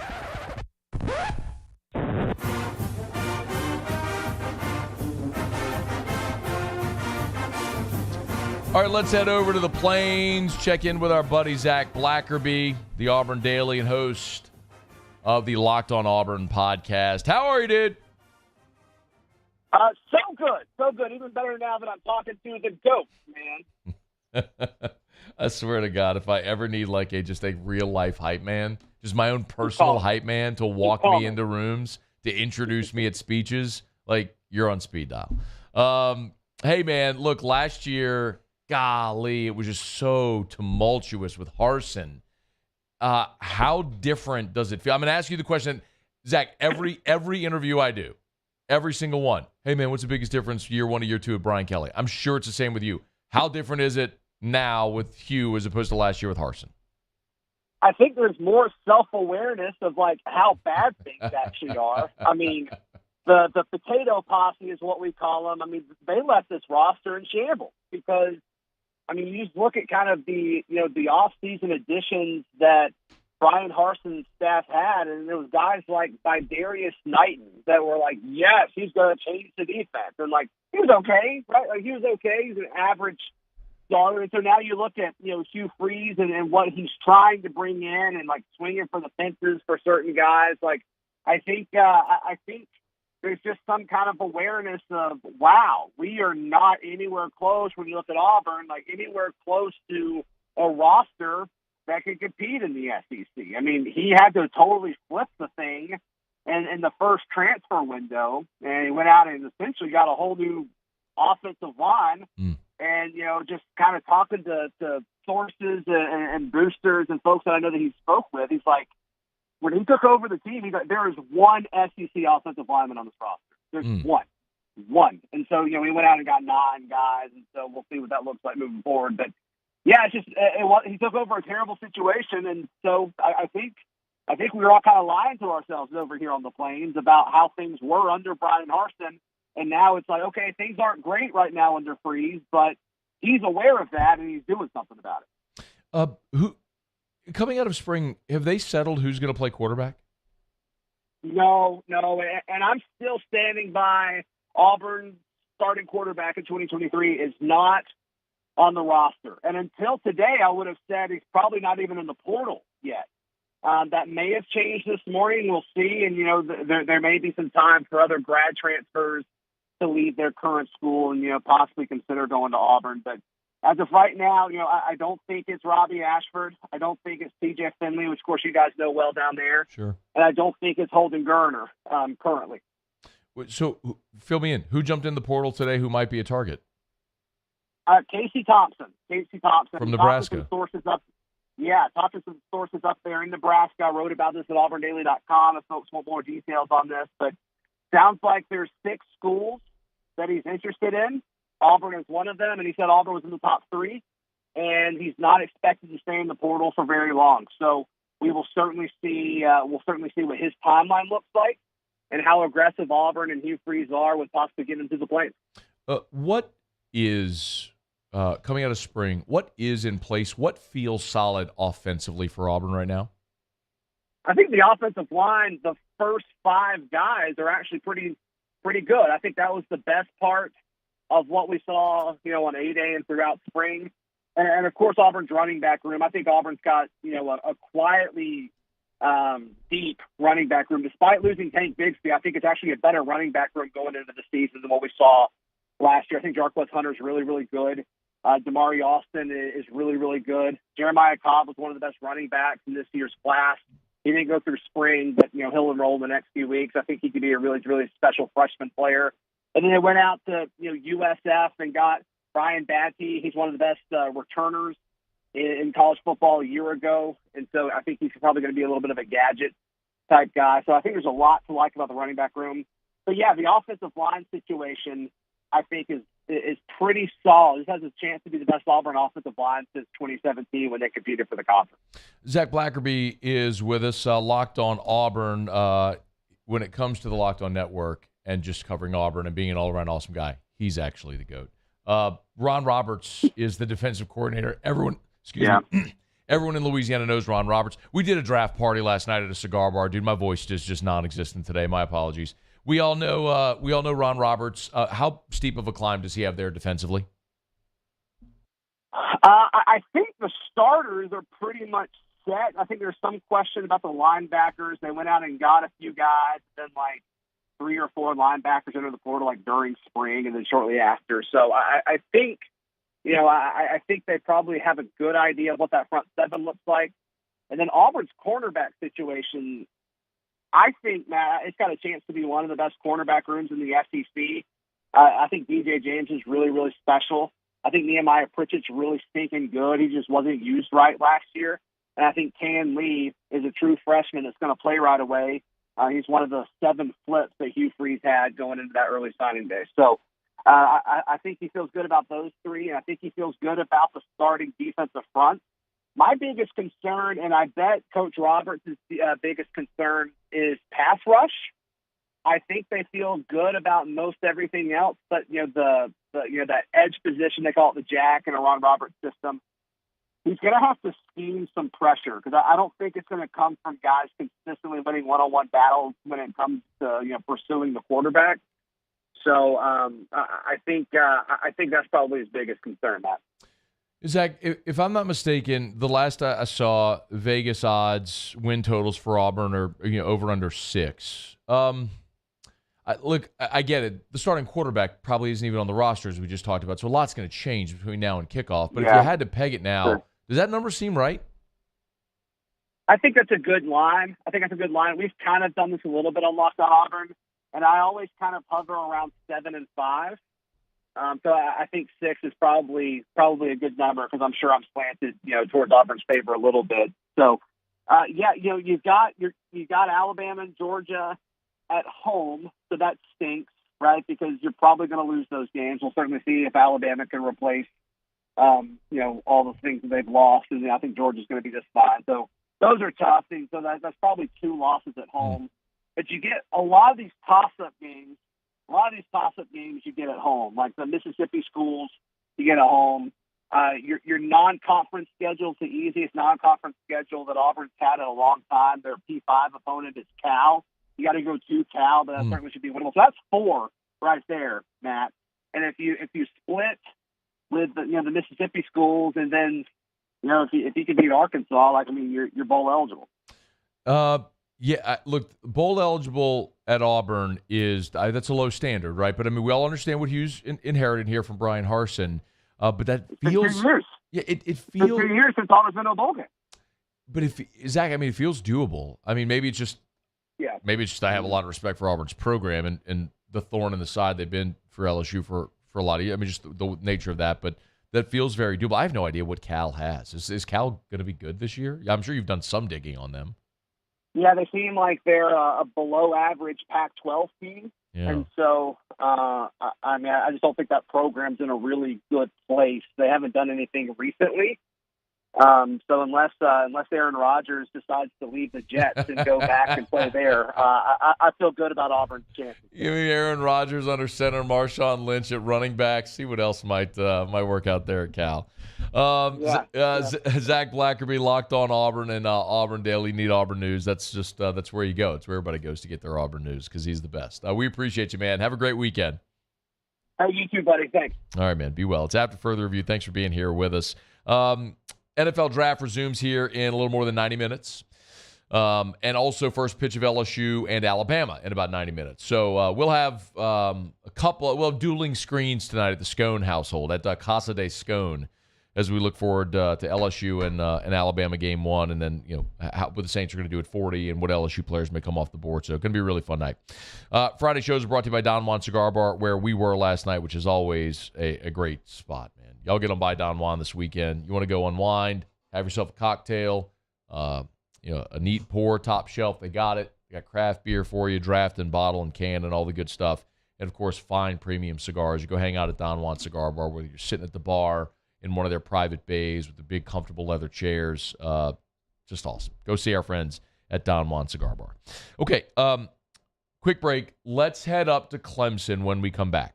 All right, let's head over to the Plains, check in with our buddy Zach Blackerby, the Auburn Daily and host of the Locked on Auburn podcast. How are you, dude? So good. Even better now that I'm talking to the GOAT, man. I swear to God, if I ever need just a real life hype man, just my own personal hype man to walk me into rooms, to introduce me at speeches, you're on speed dial. Hey, man, look, last year, golly, it was just so tumultuous with Harsin. How different does it feel? I'm going to ask you the question, Zach, every interview I do, every single one. Hey, man, what's the biggest difference year one to year two of Brian Kelly? I'm sure it's the same with you. How different is it now with Hugh as opposed to last year with Harsin? I think there's more self-awareness of, how bad things actually are. I mean, the potato posse is what we call them. I mean, they left this roster in shambles because you just look at kind of the off-season additions that Brian Harsin's staff had, and there was guys like Darius Knighton that were like, yes, he's going to change the defense. And, he was okay, right? He was okay. He's an average starter. And so now you look at, Hugh Freeze and what he's trying to bring in and, swinging for the fences for certain guys. I think there's just some kind of awareness of, wow, we are not anywhere close when you look at Auburn, anywhere close to a roster that could compete in the SEC. I mean, he had to totally flip the thing in the first transfer window, and he went out and essentially got a whole new offensive line. And, just kind of talking to sources and boosters and folks that I know that he spoke with, he's like, when he took over the team, he's like, there is one SEC offensive lineman on this roster. There's one. one. And so, we went out and got 9 guys, and so we'll see what that looks like moving forward. But, yeah, it's just he took over a terrible situation, and so I think we were all kind of lying to ourselves over here on the Plains about how things were under Brian Harsin, and now it's like, okay, things aren't great right now under Freeze, but he's aware of that, and he's doing something about it. Who coming out of spring, have they settled who's going to play quarterback? No, and I'm still standing by Auburn starting quarterback in 2023 is not on the roster. And until today, I would have said he's probably not even in the portal yet. That may have changed this morning. We'll see. And, there may be some time for other grad transfers to leave their current school and, possibly consider going to Auburn. But as of right now, I don't think it's Robbie Ashford. I don't think it's TJ Finley, which, of course, you guys know well down there. Sure. And I don't think it's Holden Gerner currently. So fill me in. Who jumped in the portal today who might be a target? Casey Thompson. From Nebraska. Talked to some sources up there in Nebraska. I wrote about this at auburndaily.com if folks want more details on this. But sounds like there's 6 schools that he's interested in. Auburn is one of them, and he said Auburn was in the top 3. And he's not expected to stay in the portal for very long. So we will certainly see. What his timeline looks like and how aggressive Auburn and Hugh Freeze are with possibly getting to the plate. What is coming out of spring? What is in place? What feels solid offensively for Auburn right now? I think the offensive line, the first 5 guys are actually pretty good. I think that was the best part of what we saw, on A-Day and throughout spring. And of course, Auburn's running back room. I think Auburn's got, a quietly deep running back room. Despite losing Tank Bigsby, I think it's actually a better running back room going into the season than what we saw last year. I think Jarquez Hunter's really, really good. Damari Austin is really, really good. Jeremiah Cobb was one of the best running backs in this year's class. He didn't go through spring, but, he'll enroll in the next few weeks. I think he could be a really, really special freshman player. And then they went out to, USF and got Brian Batty. He's one of the best returners in college football a year ago. And so I think he's probably going to be a little bit of a gadget type guy. So I think there's a lot to like about the running back room. But yeah, the offensive line situation, I think, is pretty solid. This has a chance to be the best Auburn offensive line since 2017 when they competed for the conference. Zach Blackerby is with us, Locked On Auburn. When it comes to the Locked On Network and just covering Auburn and being an all-around awesome guy, he's actually the GOAT. Ron Roberts is the defensive coordinator. Everyone in Louisiana knows Ron Roberts. We did a draft party last night at a cigar bar. Dude, my voice is just non-existent today. My apologies. We all know Ron Roberts. How steep of a climb does he have there defensively? I think the starters are pretty much set. I think there's some question about the linebackers. They went out and got a few guys, then 3 or 4 linebackers into the portal during spring and then shortly after. So I think, I think they probably have a good idea of what that front 7 looks like. And then Auburn's cornerback situation, I think, Matt, it's got a chance to be one of the best cornerback rooms in the SEC. I think DJ James is really, really special. I think Nehemiah Pritchett's really stinking good. He just wasn't used right last year. And I think Can Lee is a true freshman that's going to play right away. He's one of the 7 flips that Hugh Freeze had going into that early signing day. So I think he feels good about those 3, and I think he feels good about the starting defensive front. My biggest concern, and I bet Coach Roberts' biggest concern, is pass rush. I think they feel good about most everything else, but that edge position, they call it the jack in a Ron Roberts system. He's going to have to scheme some pressure because I don't think it's going to come from guys consistently winning one-on-one battles when it comes to pursuing the quarterback. So I think that's probably his biggest concern, Matt. Zach, if I'm not mistaken, the last I saw, Vegas odds win totals for Auburn are over under 6. I get it. The starting quarterback probably isn't even on the roster, as we just talked about, so a lot's going to change between now and kickoff. But if you had to peg it now, does that number seem right? I think that's a good line. We've kind of done this a little bit on Locked On Auburn, and I always kind of hover around 7 and 5. So I think 6 is probably a good number because I'm sure I'm slanted, towards Auburn's favor a little bit. So, you've got Alabama and Georgia at home, so that stinks. right? Because you're probably going to lose those games. We'll certainly see if Alabama can replace, all the things that they've lost. And I think Georgia's going to be just fine. So those are tough things. So that's probably 2 losses at home. But you get a lot of these toss-up games. You get at home, like the Mississippi schools. You get at home. Your non-conference schedule is the easiest non-conference schedule that Auburn's had in a long time. Their P5 opponent is Cal. You got to go to Cal, but that certainly should be winnable. So that's 4 right there, Matt. And if you split with the Mississippi schools, and then if you can beat Arkansas, you're bowl eligible. Look, bowl eligible at Auburn that's a low standard, right? But we all understand what Hughes inherited here from Brian Harsin. But that feels, it's 2 years. Yeah, it feels. It's 2 years since Auburn's been to a bowl game. But Zach, it feels doable. Maybe it's just, I have a lot of respect for Auburn's program and the thorn in the side they've been for LSU for a lot of years. Just the nature of that. But that feels very doable. I have no idea what Cal has. Is Cal going to be good this year? I'm sure you've done some digging on them. Yeah, they seem like they're a below-average Pac-12 team. Yeah. And so, I just don't think that program's in a really good place. They haven't done anything recently. So unless Aaron Rodgers decides to leave the Jets and go back and play there, I feel good about Auburn's chances. You mean Aaron Rodgers under center, Marshawn Lynch at running back? See what else might work out there at Cal. Zach Blackerby, Locked On Auburn, and Auburn Daily Need Auburn News. That's just that's where you go. It's where everybody goes to get their Auburn news because he's the best. We appreciate you, man. Have a great weekend. Hey, you too, buddy. Thanks. All right, man. Be well. It's After Further Review. Thanks for being here with us. NFL Draft resumes here in a little more than 90 minutes. And also first pitch of LSU and Alabama in about 90 minutes. So we'll have we'll have dueling screens tonight at the Scone household, at Casa de Scone, as we look forward to LSU and Alabama game 1, and then what the Saints are going to do at 40 and what LSU players may come off the board. So it's going to be a really fun night. Friday shows are brought to you by Don Juan Cigar Bar, where we were last night, which is always a great spot, man. Y'all get on by Don Juan this weekend. You want to go unwind, have yourself a cocktail, a neat pour, top shelf. They got it. They got craft beer for you, draft and bottle and can and all the good stuff. And, of course, fine premium cigars. You go hang out at Don Juan Cigar Bar, whether you're sitting at the bar in one of their private bays with the big, comfortable leather chairs. Just awesome. Go see our friends at Don Juan Cigar Bar. Okay, quick break. Let's head up to Clemson when we come back.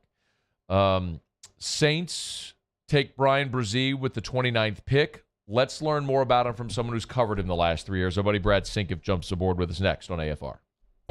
Saints take Bryan Bresee with the 29th pick. Let's learn more about him from someone who's covered him the last 3 years. Our buddy Brad Senkiw jumps aboard with us next on AFR.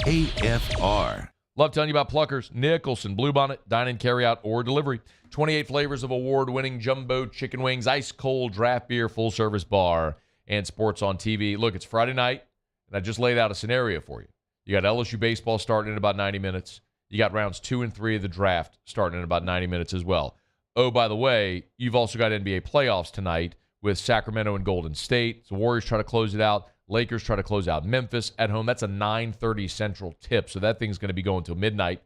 AFR. Love telling you about Pluckers, Nicholson, Bluebonnet, dine-in, carry-out, or delivery. 28 flavors of award-winning jumbo chicken wings, ice-cold draft beer, full-service bar, and sports on TV. Look, it's Friday night, and I just laid out a scenario for you. You got LSU baseball starting in about 90 minutes. You got rounds 2 and 3 of the draft starting in about 90 minutes as well. Oh, by the way, you've also got NBA playoffs tonight with Sacramento and Golden State. So Warriors try to close it out. Lakers try to close out Memphis at home. That's a 9:30 Central tip, so that thing's going to be going till midnight.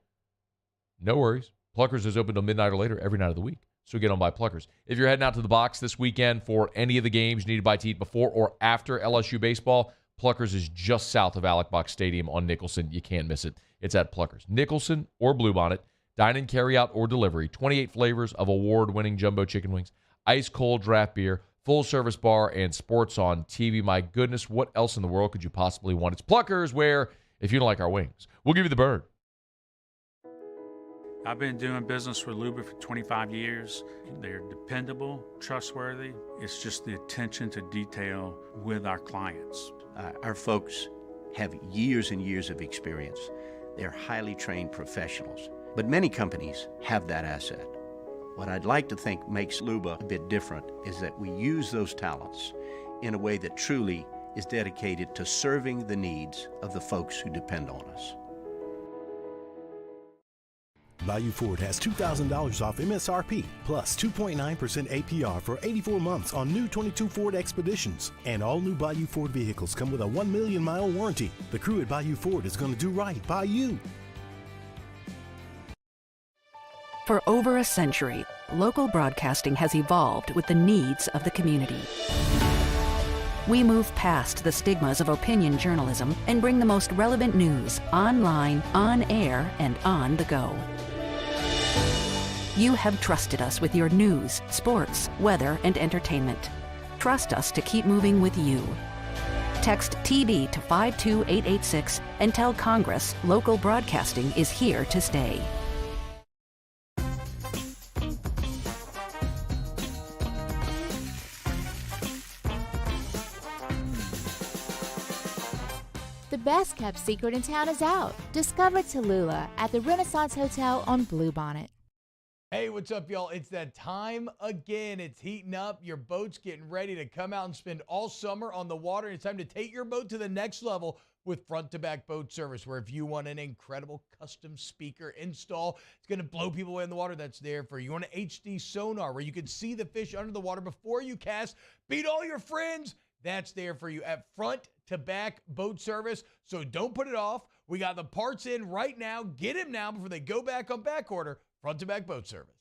No worries. Pluckers is open till midnight or later every night of the week, so get on by Pluckers. If you're heading out to the box this weekend for any of the games you need to buy to eat before or after LSU baseball, Pluckers is just south of Alec Box Stadium on Nicholson. You can't miss it. It's at Pluckers. Nicholson or Bluebonnet, dine-in, carry-out, or delivery. 28 flavors of award-winning jumbo chicken wings, ice-cold draft beer, full-service bar, and sports on TV. My goodness, what else in the world could you possibly want? It's Pluckers, where, if you don't like our wings, we'll give you the bird. I've been doing business with Luba for 25 years. They're dependable, trustworthy. It's just the attention to detail with our clients. Our folks have years and years of experience. They're highly trained professionals. But many companies have that asset. What I'd like to think makes Luba a bit different is that we use those talents in a way that truly is dedicated to serving the needs of the folks who depend on us. Bayou Ford has $2,000 off MSRP, plus 2.9% APR for 84 months on new 22 Ford Expeditions. And all new Bayou Ford vehicles come with a 1 million-mile warranty. The crew at Bayou Ford is going to do right by you. For over a century, local broadcasting has evolved with the needs of the community. We move past the stigmas of opinion journalism and bring the most relevant news online, on air, and on the go. You have trusted us with your news, sports, weather, and entertainment. Trust us to keep moving with you. Text TB to 52886 and tell Congress local broadcasting is here to stay. The best kept secret in town is out. Discover Tallulah at the Renaissance Hotel on Bluebonnet. Hey, what's up, y'all? It's that time again. It's heating up. Your boat's getting ready to come out and spend all summer on the water. It's time to take your boat to the next level with front-to-back boat service, where if you want an incredible custom speaker install, it's going to blow people away in the water, that's there for you. You want an HD sonar where you can see the fish under the water before you cast, beat all your friends, that's there for you at front-to-back boat service. So don't put it off. We got the parts in right now. Get them now before they go back on back order. Front-to-back boat service.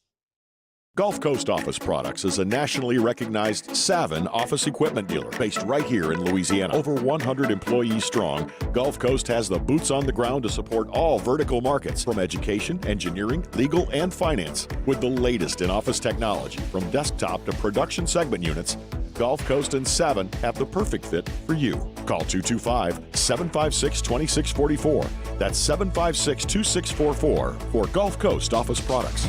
Gulf Coast Office Products is a nationally recognized Savin office equipment dealer based right here in Louisiana. Over 100 employees strong, Gulf Coast has the boots on the ground to support all vertical markets, from education, engineering, legal, and finance. With the latest in office technology, from desktop to production segment units, Gulf Coast and Savin have the perfect fit for you. Call 225-756-2644. That's 756-2644 for Gulf Coast Office Products.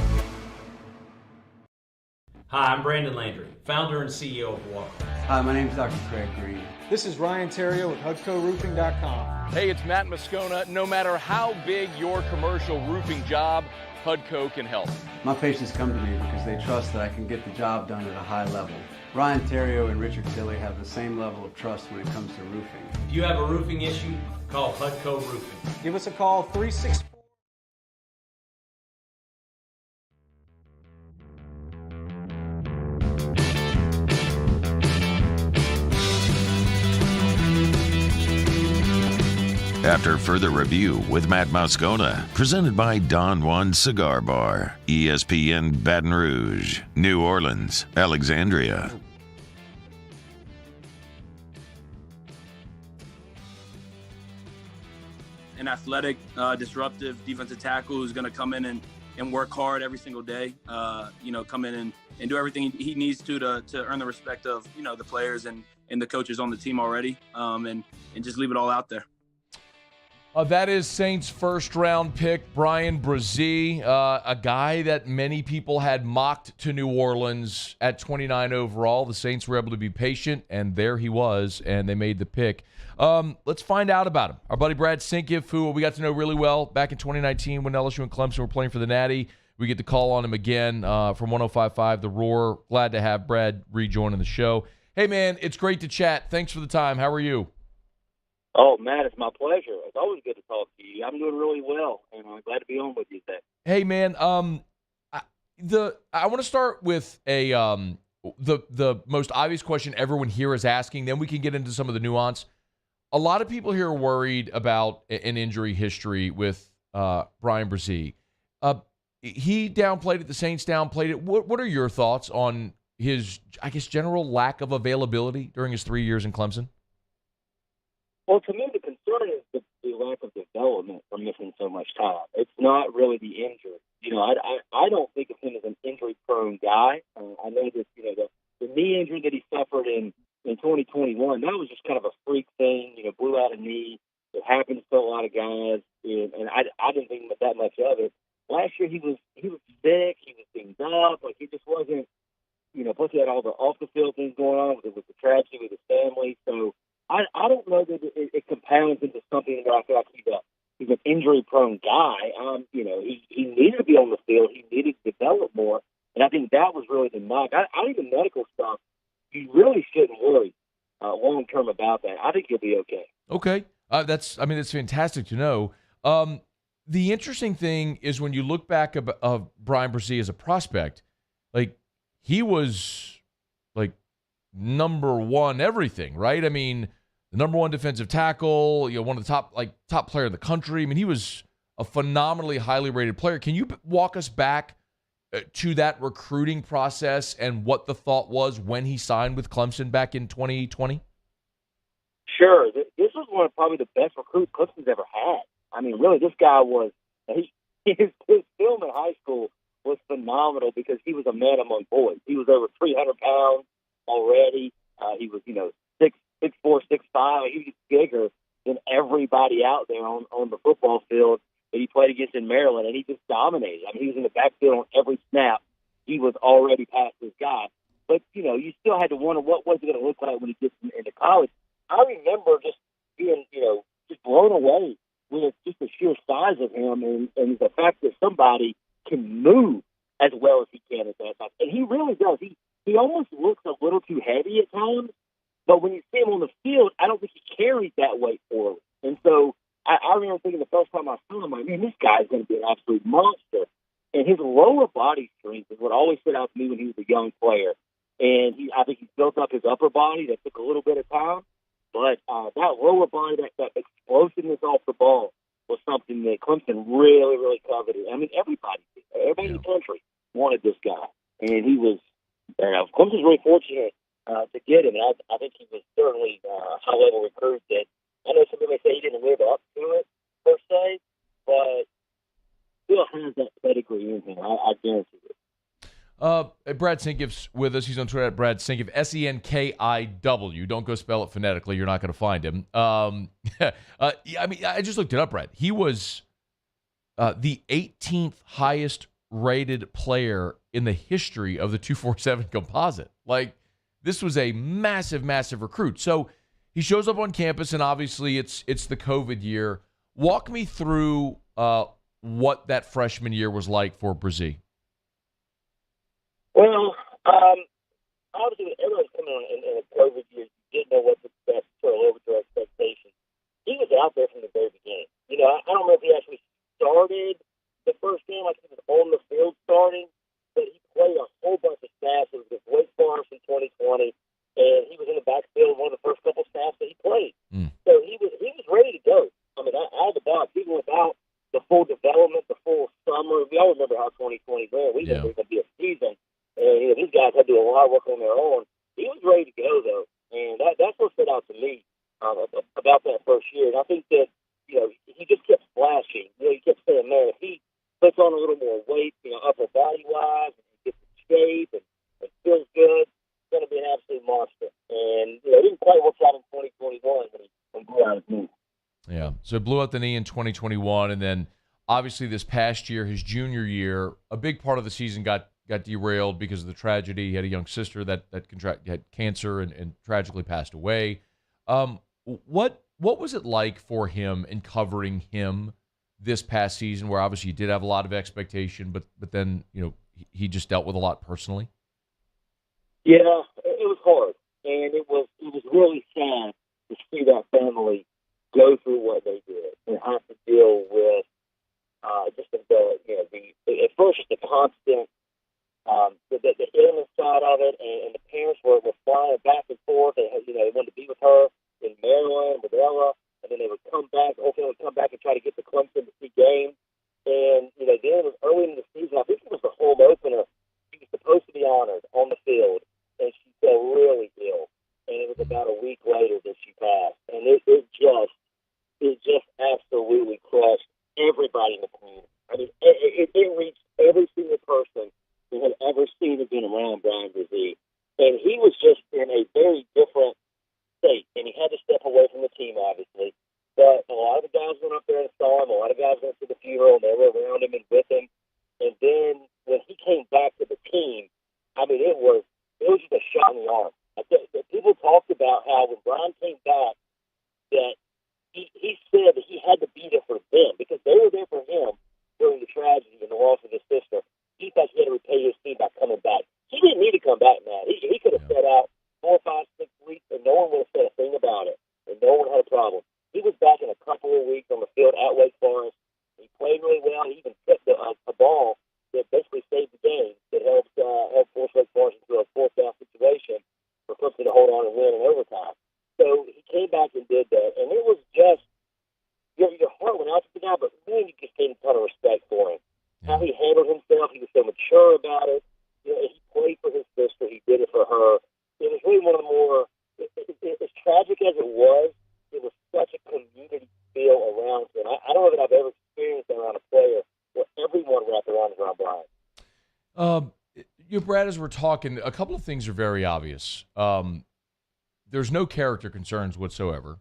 Hi, I'm Brandon Landry, founder and CEO of Walker. Hi, my name is Dr. Craig Green. This is Ryan Terrio with HUDCORoofing.com. Hey, it's Matt Moscona. No matter how big your commercial roofing job, HUDCO can help. My patients come to me because they trust that I can get the job done at a high level. Ryan Terrio and Richard Tilley have the same level of trust when it comes to roofing. If you have a roofing issue, call HUDCO Roofing. Give us a call, 364. After further review with Matt Moscona, presented by Don Juan Cigar Bar, ESPN Baton Rouge, New Orleans, Alexandria. An athletic, disruptive defensive tackle who's going to come in and work hard every single day. Come in and do everything he needs to earn the respect of the players and the coaches on the team already, and just leave it all out there. That is Saints' first-round pick, Bryan Bresee, a guy that many people had mocked to New Orleans at 29 overall. The Saints were able to be patient, and there he was, and they made the pick. Let's find out about him. Our buddy Brad Senkiw, who we got to know really well back in 2019 when LSU and Clemson were playing for the Natty. We get to call on him again from 105.5 The Roar. Glad to have Brad rejoining the show. Hey, man, it's great to chat. Thanks for the time. How are you? Oh, Matt, it's my pleasure. It's always good to talk to you. I'm doing really well, and I'm glad to be on with you today. Hey, man, I want to start with the most obvious question everyone here is asking. Then we can get into some of the nuance. A lot of people here are worried about an injury history with Bryan Bresee. He downplayed it. The Saints downplayed it. What are your thoughts on his, I guess, general lack of availability during his 3 years in Clemson? Well, to me, the concern is the lack of development from missing so much time. It's not really the injury. I don't think of him as an injury-prone guy. I know that, the knee injury that he suffered in 2021, that was just kind of a freak thing, blew out a knee. It happens to a lot of guys, and I didn't think that much of it. Last year, he was sick. He was dinged up. Like, he just wasn't, plus he had all the off-the-field things going on with the tragedy with his family. So, I don't know that it compounds into something where I feel like he's an injury-prone guy. He needed to be on the field. He needed to develop more, and I think that was really the knock. I think the medical stuff, you really shouldn't worry long-term about that. I think he'll be okay. Okay. That's fantastic to know. The interesting thing is when you look back of Bryan Bresee as a prospect, like, he was, like, number one everything, right? I mean, the number one defensive tackle, one of the top player in the country. I mean, he was a phenomenally highly rated player. Can you walk us back to that recruiting process and what the thought was when he signed with Clemson back in 2020? Sure. This was one of probably the best recruits Clemson's ever had. I mean, really, this guy was his film in high school was phenomenal because he was a man among boys. He was over 300 pounds already. He was, 6'4", 6'5". He was bigger than everybody out there on the football field that he played against in Maryland, and he just dominated. I mean, he was in the backfield on every snap. He was already past his guy. But, you still had to wonder what was it going to look like when he gets into college. I remember just being, just blown away with just the sheer size of him and the fact that somebody can move as well as he can at that time. And he really does. He almost looks a little too heavy at times, but when you see him on the field, I don't think he carries that weight forward. And so I remember thinking the first time I saw him, man, this guy's going to be an absolute monster. And his lower body strength is what always stood out to me when he was a young player. And I think he's built up his upper body. That took a little bit of time. But that lower body, that explosiveness off the ball was something that Clemson really, really coveted. I mean, everybody in the country wanted this guy. And he was, Clemson's really fortunate to get him. And I think he was certainly a high-level recruit that, I know some people may say he didn't live up to it, per se, but still has that pedigree in him. I guarantee it. Brad Senkiw's with us. He's on Twitter at Brad Senkiw, Senkiw. Don't go spell it phonetically. You're not going to find him. I just looked it up, Brad. He was the 18th highest rated player in the history of the 247 composite. Like, this was a massive, massive recruit. So he shows up on campus, and obviously it's the COVID year. Walk me through what that freshman year was like for Bresee. Well, obviously, everyone's coming on in a COVID year. You didn't know what to expect, sort of over to expectations. He was out there from the very beginning. I don't know if he actually started the first game, like he was on the field starting, but he played a whole bunch of snaps. It was with Wake Forest in 2020, and he was in the backfield one of the first couple snaps that he played. So he was ready to go. I mean, out of the box, even without the full development, the full summer. We all remember how 2020 went. We knew there was going to be a season. And, these guys had to do a lot of work on their own. He was ready to go, though. And that's what stood out to me about that first year. And I think that, he just kept flashing. He kept saying, man, if he puts on a little more weight, upper body-wise, and gets in shape and feels good, he's going to be an absolute monster. And, it didn't quite work out in 2021 when he blew out his knee. Yeah, so blew out the knee in 2021, and then obviously this past year, his junior year, a big part of the season got derailed because of the tragedy. He had a young sister that had cancer and tragically passed away. What was it like for him in covering him this past season, where obviously you did have a lot of expectation, but then he just dealt with a lot personally? Yeah, it was hard, and it was really sad to see that family go through what they did and have to deal with just at first just the constant. The illness side of it, and the parents were flying back and forth. They wanted to be with her in Maryland with Ella, and then they would come back. Hopefully, they would come back and try to get to Clemson to see games. And then it was early in the season. I think it was the home opener. She was supposed to be honored on the field, and she fell really ill. And it was about a week later that she passed, and it just absolutely crushed everybody in the community. I mean, it reached every single person who had ever seen or been around Bryan Bresee. And he was just in a very different state, and he had to step away from the team, obviously. But a lot of the guys went up there and saw him. A lot of guys went to the funeral, and they were around him and with him. And then when he came back to the team, I mean, it was just a shot in the arm. People talked about how when Bryan came back, that he said that he had to be there for them because they were there for him during the tragedy and the loss of his sister. He thought he had to repay his team by coming back. He didn't need to come back, man. He could have set out 4, 5, 6 weeks, and no one would have said a thing about it, and no one had a problem. He was back in a couple of weeks on the field at Wake Forest. He played really well. He even tipped a ball that basically saved the game that helped force Wake Forest into a fourth-down situation for Clemson to hold on and win in overtime. So he came back and did that, and it was just your heart went out to the guy, but man, you just gained a ton of respect for him. How he handled himself, he was so mature about it. He played for his sister. He did it for Brad, as we're talking, a couple of things are very obvious. There's no character concerns whatsoever.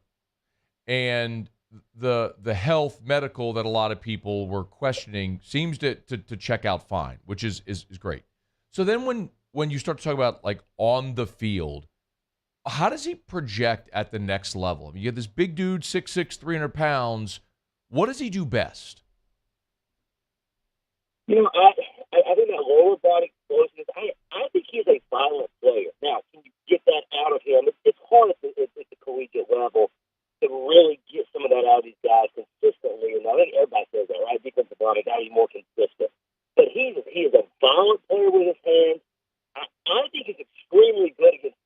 And the health, medical that a lot of people were questioning seems to check out fine, which is great. So then when you start to talk about, like, on the field, how does he project at the next level? I mean, you have this big dude, 6'6", 300 pounds. What does he do best? You know, I think that lower body explosiveness, I think he's a violent player. Now, can you get that out of him? It's hard at the collegiate level to really get some of that out of these guys consistently. And I think everybody says that, right? Defensive line, got to be more consistent. But he is a violent player with his hands. I think he's extremely good against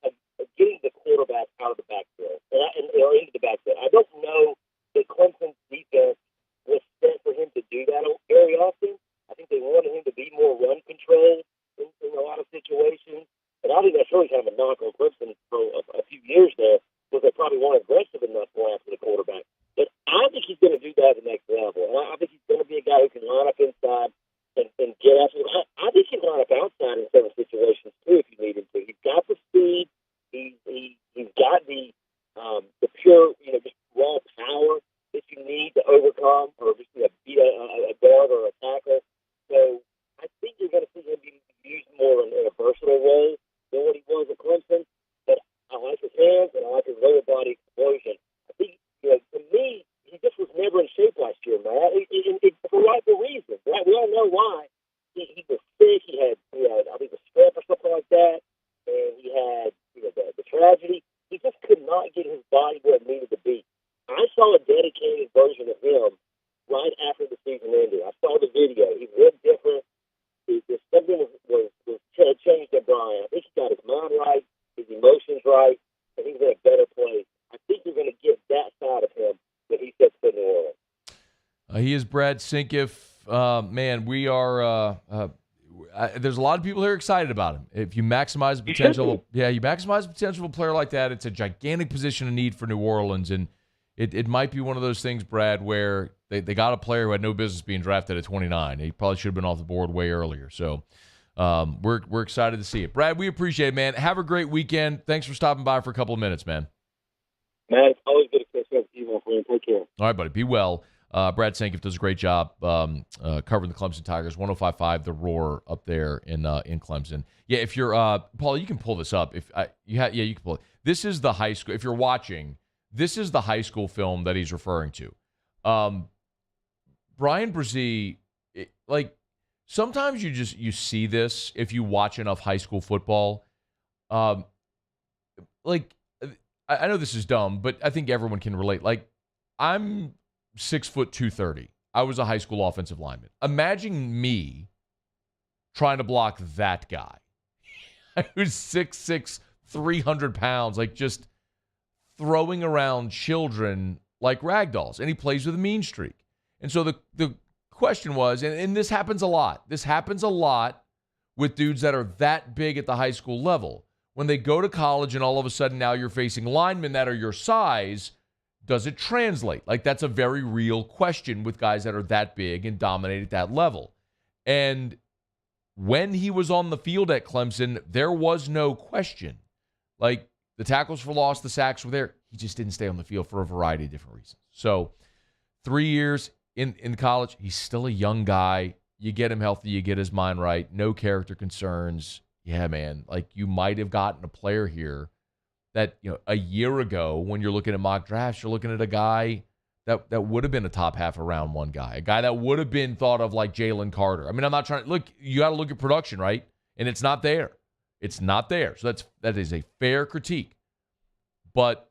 getting the quarterback out of the backfield or into the backfield. I don't know that Clemson's defense was set for him to do that very often. I think they wanted him to be more run control in a lot of situations. And I think that's really kind of a knock on Clemson for a few years there, because they probably weren't aggressive enough going after the quarterback. But I think he's going to do that at the next level. And I think he's going to be a guy who can line up inside and get after him. I think he can line up outside in certain situations too if you need him to. He's got the speed. He's got the pure, just raw power that you need to overcome or just beat a guard or a tackle. So I think you're going to see him be used more in a versatile role than what he was at Clemson. But I like his hands and I like his lower body explosion. I think, to me, he just was never in shape last year, man. For rightful reasons. Right? We all know why. He was sick. He had I think, a strep or something like that. And he had the tragedy. He just could not get his body where it needed to be. I saw a dedicated version of him right after the season ended. I saw the video. He looked different. Something was changed at Brian. I think he got his mind right, his emotions right, and he's in a better place. I think you're going to get that side of him when he sets foot in New Orleans. He is Brad Senkiw. Man, we are there's a lot of people here excited about him. If you maximize the potential, you maximize the potential of a player like that, it's a gigantic position of need for New Orleans. And it might be one of those things, Brad, where they got a player who had no business being drafted at 29. He probably should have been off the board way earlier. So we're excited to see it. Brad, we appreciate it, man. Have a great weekend. Thanks for stopping by for a couple of minutes, man. Man, it's always good to catch up with you, my friend. Take care. All right, buddy. Be well. Brad Senkiw does a great job covering the Clemson Tigers. 105.5 The Roar up there in Clemson. Yeah, if you're Paul, you can pull this up. If you can pull it. This is the high school. If you're watching, this is the high school film that he's referring to. Bryan Bresee, sometimes you see this if you watch enough high school football. I know this is dumb, but I think everyone can relate. I'm 6'2", 230. I was a high school offensive lineman. Imagine me trying to block that guy who's 6'6", 300 pounds, just throwing around children like rag dolls. And he plays with a mean streak. And so the question was, and this happens a lot. This happens a lot with dudes that are that big at the high school level. When they go to college and all of a sudden now you're facing linemen that are your size, does it translate? That's a very real question with guys that are that big and dominate at that level. And when he was on the field at Clemson, there was no question. The tackles for loss, the sacks were there. He just didn't stay on the field for a variety of different reasons. So 3 years in college, he's still a young guy. You get him healthy, you get his mind right, no character concerns. Yeah, man, you might have gotten a player here that, a year ago when you're looking at mock drafts, you're looking at a guy that would have been a top half of round one guy, a guy that would have been thought of like Jalen Carter. I mean, I'm not trying to look, you got to look at production, right? And it's not there. It's not there. So that is a fair critique. But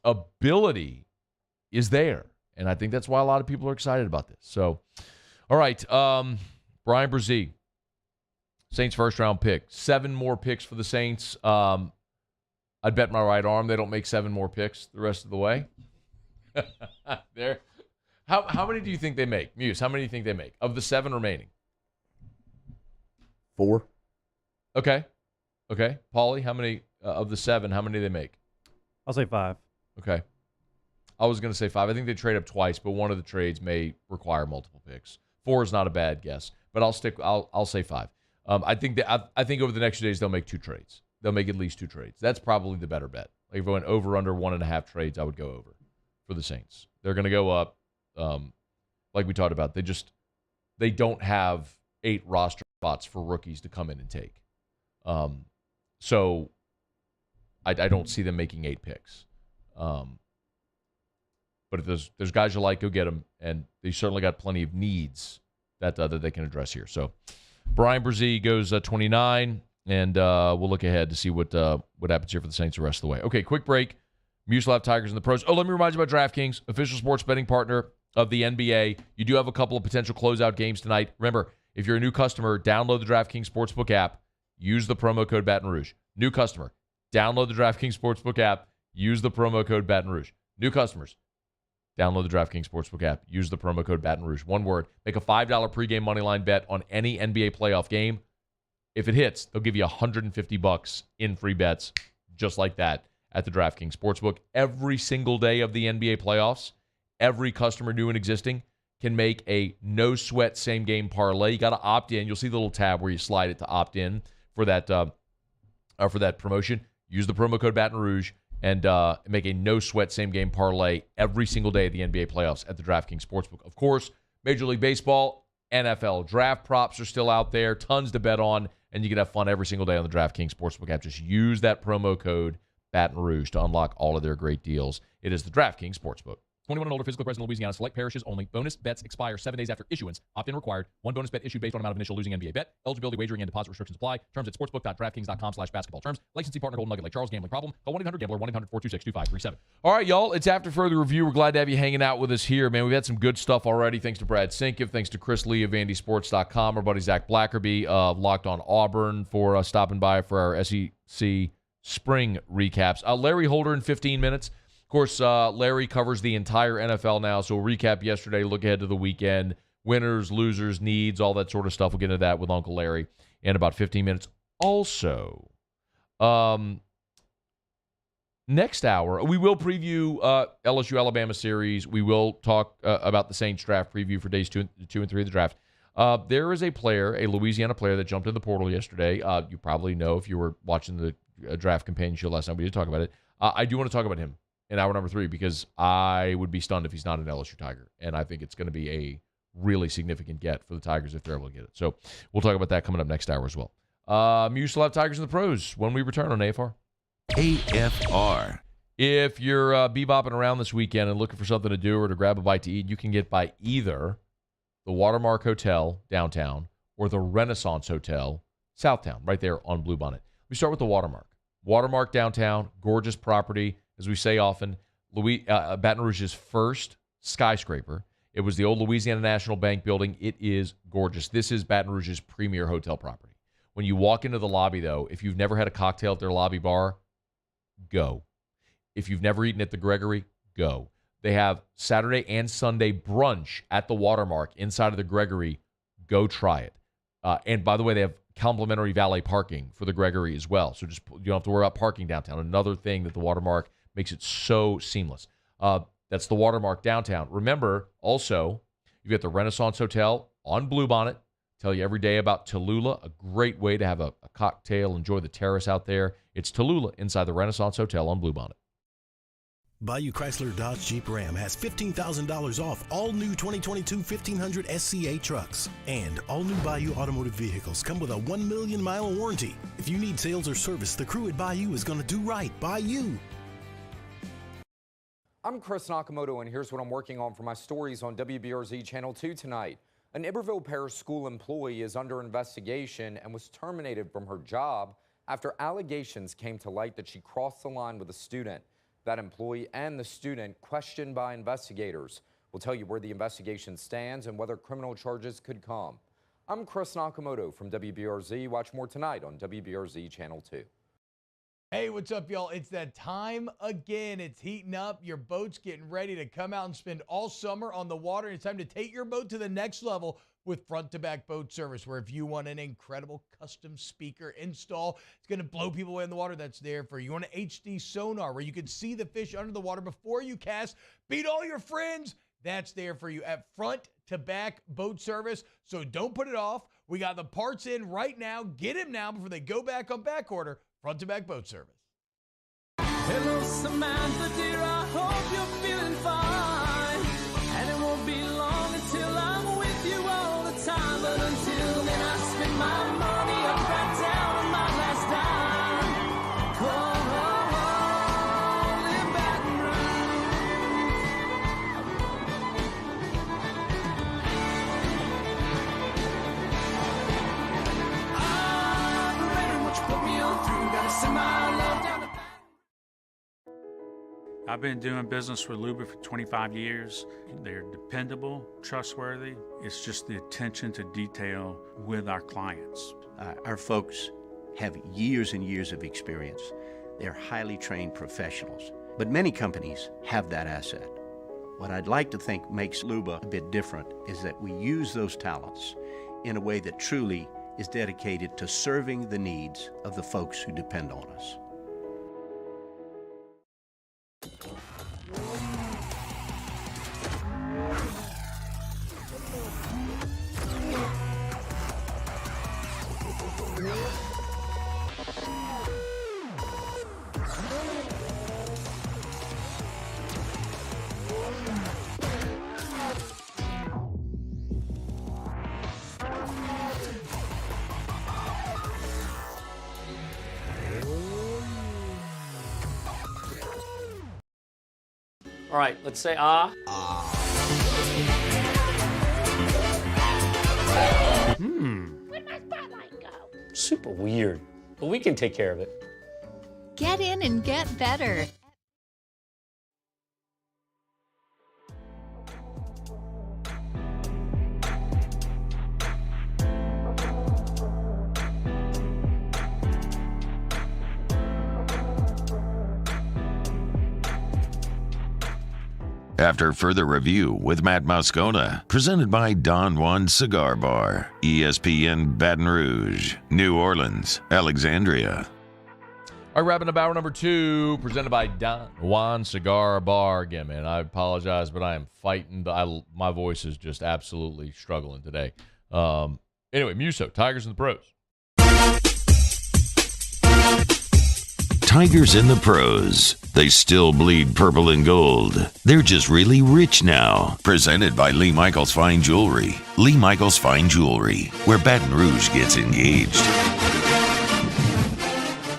ability is there. And I think that's why a lot of people are excited about this. So, all right, Bryan Bresee, Saints first round pick. 7 more picks for the Saints. I'd bet my right arm they don't make 7 more picks the rest of the way. There. How many do you think they make? Muse, how many do you think they make? Of the 7 remaining? 4. Okay. Paulie, how many of the 7, how many do they make? I'll say 5. Okay. I was going to say 5. I think they trade up twice, but one of the trades may require multiple picks. 4 is not a bad guess, but I'll say 5. I think over the next 2 days they'll make 2 trades. They'll make at least 2 trades. That's probably the better bet. Like if I went over under 1.5 trades, I would go over for the Saints. They're going to go up, like we talked about. They don't have 8 roster spots for rookies to come in and take. So I don't see them making 8 picks. But if there's guys you like, go get them. And they certainly got plenty of needs that they can address here. So Bryan Bresee goes 29, and we'll look ahead to see what happens here for the Saints the rest of the way. Okay, quick break. LSU Tigers and the pros. Oh, let me remind you about DraftKings, official sports betting partner of the NBA. You do have a couple of potential closeout games tonight. Remember, if you're a new customer, download the DraftKings Sportsbook app. Use the promo code Baton Rouge. New customer, download the DraftKings Sportsbook app. Use the promo code Baton Rouge. New customers, download the DraftKings Sportsbook app. Use the promo code Baton Rouge. One word. Make a $5 pregame moneyline bet on any NBA playoff game. If it hits, they'll give you $150 in free bets, just like that, at the DraftKings Sportsbook. Every single day of the NBA playoffs, every customer, new and existing, can make a no-sweat same-game parlay. You got to opt in. You'll see the little tab where you slide it to opt in for that promotion. Use the promo code Baton Rouge and make a no-sweat same-game parlay every single day of the NBA playoffs at the DraftKings Sportsbook. Of course, Major League Baseball, NFL draft props are still out there, tons to bet on, and you can have fun every single day on the DraftKings Sportsbook app. Just use that promo code Baton Rouge to unlock all of their great deals. It is the DraftKings Sportsbook. 21 and older, physical present in Louisiana. Select parishes only. Bonus bets expire 7 days after issuance. Opt-in required. One bonus bet issued based on amount of initial losing NBA bet. Eligibility, wagering, and deposit restrictions apply. Terms at sportsbook.draftkings.com/basketball. Terms. Licensee partner Golden Nugget like Charles. Gambling problem? Call 1-800-GAMBLER. 1-800-426-2537. All right, y'all. It's After Further Review. We're glad to have you hanging out with us here, man. We've had some good stuff already. Thanks to Brad Senkiw. Thanks to Chris Lee of VandySports.com. Our buddy Zach Blackerby of Locked on Auburn for stopping by for our SEC spring recaps. Larry Holder in 15 minutes. Of course, Larry covers the entire NFL now, so we'll recap yesterday, look ahead to the weekend, winners, losers, needs, all that sort of stuff. We'll get into that with Uncle Larry in about 15 minutes. Also, next hour, we will preview LSU-Alabama series. We will talk about the Saints draft preview for days 2 and 3 of the draft. There is a player, a Louisiana player, that jumped in the portal yesterday. You probably know if you were watching the draft companion show last night. We did talk about it. I do want to talk about him in hour number 3 because I would be stunned if he's not an LSU Tiger, and I think it's going to be a really significant get for the Tigers if they're able to get it. So we'll talk about that coming up next hour as well. You still have Tigers and the Pros when we return on AFR. AFR. If you're bebopping around this weekend and looking for something to do or to grab a bite to eat, you can get by either the Watermark Hotel downtown or the Renaissance Hotel Southtown, right there on Bluebonnet. We start with the Watermark. Watermark downtown, gorgeous property. As we say often, Baton Rouge's first skyscraper. It was the old Louisiana National Bank building. It is gorgeous. This is Baton Rouge's premier hotel property. When you walk into the lobby, though, if you've never had a cocktail at their lobby bar, go. If you've never eaten at the Gregory, go. They have Saturday and Sunday brunch at the Watermark inside of the Gregory. Go try it. And by the way, they have complimentary valet parking for the Gregory as well. So just you don't have to worry about parking downtown. Another thing that the Watermark makes it so seamless. That's the Watermark downtown. Remember, also, you've got the Renaissance Hotel on Bluebonnet. Tell you every day about Tallulah, a great way to have a cocktail, enjoy the terrace out there. It's Tallulah inside the Renaissance Hotel on Bluebonnet. Bayou Chrysler Dodge Jeep Ram has $15,000 off all new 2022 1500 SCA trucks. And all new Bayou automotive vehicles come with a 1 million mile warranty. If you need sales or service, the crew at Bayou is going to do right by you. I'm Chris Nakamoto, and here's what I'm working on for my stories on WBRZ Channel 2 tonight. An Iberville Parish school employee is under investigation and was terminated from her job after allegations came to light that she crossed the line with a student. That employee and the student questioned by investigators. We'll tell you where the investigation stands and whether criminal charges could come. I'm Chris Nakamoto from WBRZ. Watch more tonight on WBRZ Channel 2. Hey, what's up, y'all? It's that time again. It's heating up. Your boat's getting ready to come out and spend all summer on the water. It's time to take your boat to the next level with front-to-back boat service, where if you want an incredible custom speaker install, it's going to blow people away in the water, that's there for you. You want an HD sonar where you can see the fish under the water before you cast, beat all your friends, that's there for you at front-to-back boat service. So don't put it off. We got the parts in right now. Get him now before they go back on back order. Front to back boat service. Hello, Samantha, dear, I hope you're feeling fine. And it won't be long until I'm with you all the time. But until then, I spend my money up right down on my last dime. Come on, live Baton Rouge. Operator, what you put me on through? Gotta send my love down to I've been doing business with Luba for 25 years. They're dependable, trustworthy. It's just the attention to detail with our clients. Our folks have years and years of experience. They're highly trained professionals. But many companies have that asset. What I'd like to think makes Luba a bit different is that we use those talents in a way that truly is dedicated to serving the needs of the folks who depend on us. All right, let's say ah. Where'd my spotlight go? Super weird, but we can take care of it. Get in and get better. After further review with Matt Moscona, presented by Don Juan Cigar Bar, ESPN Baton Rouge, New Orleans, Alexandria. All right, wrapping up hour number 2, presented by Don Juan Cigar Bar. Again, man, I apologize, but I am fighting. My voice is just absolutely struggling today. Anyway, Muso, Tigers and the Pros. Tigers in the Pros. They still bleed purple and gold. They're just really rich now. Presented by Lee Michaels Fine Jewelry. Lee Michaels Fine Jewelry, where Baton Rouge gets engaged.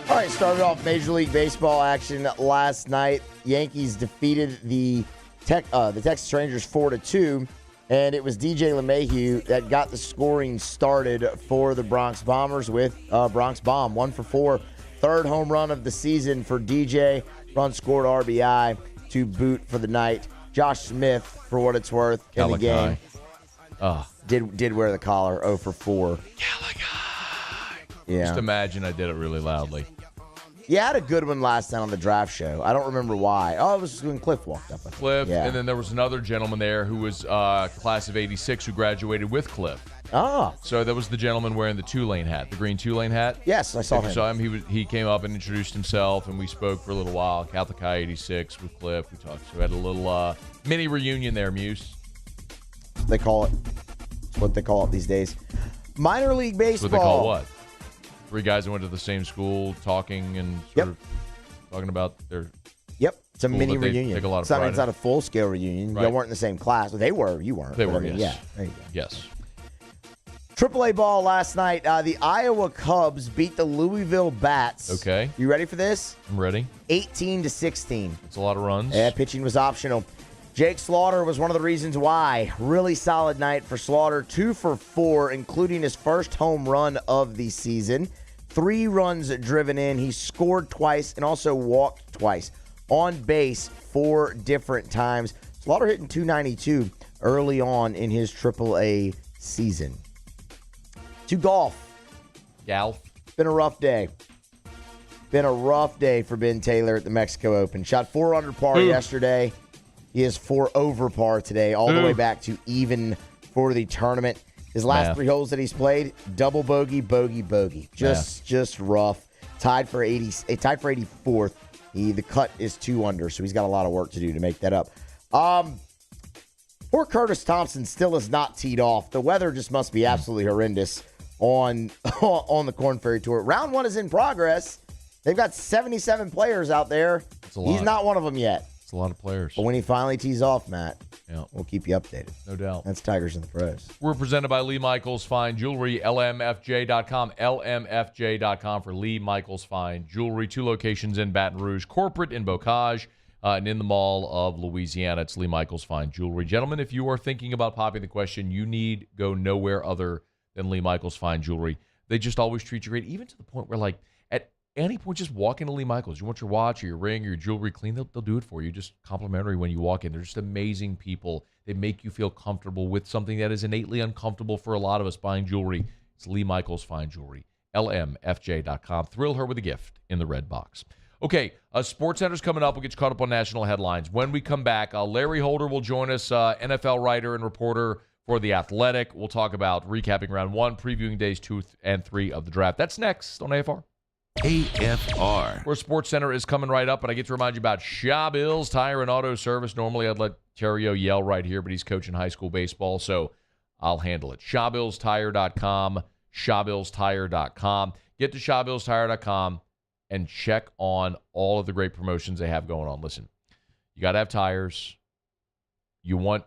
All right, started off Major League Baseball action last night. Yankees defeated the Texas Rangers 4-2, and it was DJ LeMahieu that got the scoring started for the Bronx Bombers with Bronx Bomb, 1 for 4. Third home run of the season for DJ. Run scored, RBI to boot for the night. Josh Smith, for what it's worth, in the game, did wear the collar, 0 for 4. Yeah. Just imagine I did it really loudly. You had a good one last night on the draft show. I don't remember why. Oh, it was when Cliff walked up. Cliff, yeah. And then there was another gentleman there who was class of 86 who graduated with Cliff. Oh. So that was the gentleman wearing the Tulane hat, the green Tulane hat. Yes, I saw him. You saw him. He came up and introduced himself, and we spoke for a little while. Catholic High 86 with Cliff. We talked. So we had a little mini reunion there, Muse. They call it. It's what they call it these days. Minor League Baseball. What they call what? 3 guys that went to the same school talking and sort of talking about their. Yep, it's a mini reunion. Take a lot of it's not, pride it's not a full-scale reunion. Right. Y'all weren't in the same class. They were. You weren't. They were, yes. yes. Yeah, there you go. Yes. AAA ball last night. The Iowa Cubs beat the Louisville Bats. Okay. You ready for this? I'm ready. 18-16. It's a lot of runs. Yeah, pitching was optional. Jake Slaughter was one of the reasons why. Really solid night for Slaughter. 2 for 4, including his first home run of the season. 3 runs driven in. He scored twice and also walked twice. On base 4 different times. Slaughter hitting .292 early on in his AAA season. To golf. Golf. Been a rough day. Been a rough day for Ben Taylor at the Mexico Open. Shot 4 under par yesterday. He is 4 over par today, all the way back to even for the tournament. His last 3 holes that he's played, double bogey, bogey, bogey. Just rough. Tied for 84th. The cut is 2 under, so he's got a lot of work to do to make that up. Poor Curtis Thompson still is not teed off. The weather just must be absolutely horrendous on the Korn Ferry Tour. Round 1 is in progress. They've got 77 players out there. That's a lot. He's not one of them yet. It's a lot of players. But when he finally tees off, Matt, yeah, we'll keep you updated. No doubt. That's Tigers in the Pros. We're presented by Lee Michaels Fine Jewelry, LMFJ.com, LMFJ.com for Lee Michaels Fine Jewelry. 2 locations in Baton Rouge, corporate in Bocage, and in the Mall of Louisiana. It's Lee Michaels Fine Jewelry. Gentlemen, if you are thinking about popping the question, you need go nowhere other than Lee Michaels Fine Jewelry. They just always treat you great, even to the point where, like, at any point, just walk into Lee Michaels. You want your watch or your ring or your jewelry clean, they'll do it for you. Just complimentary when you walk in. They're just amazing people. They make you feel comfortable with something that is innately uncomfortable for a lot of us buying jewelry. It's Lee Michaels Fine Jewelry, LMFJ.com. Thrill her with a gift in the red box. Okay, SportsCenter's coming up. We'll get you caught up on national headlines. When we come back, Larry Holder will join us, NFL writer and reporter for The Athletic. We'll talk about recapping round 1, previewing days 2 and 3 of the draft. That's next on AFR. AFR. Where SportsCenter is coming right up, but I get to remind you about Shaw Bills Tire and Auto Service. Normally, I'd let Terrio yell right here, but he's coaching high school baseball, so I'll handle it. ShawBillsTire.com, ShawBillsTire.com. Get to ShawBillsTire.com and check on all of the great promotions they have going on. Listen, you got to have tires. You want,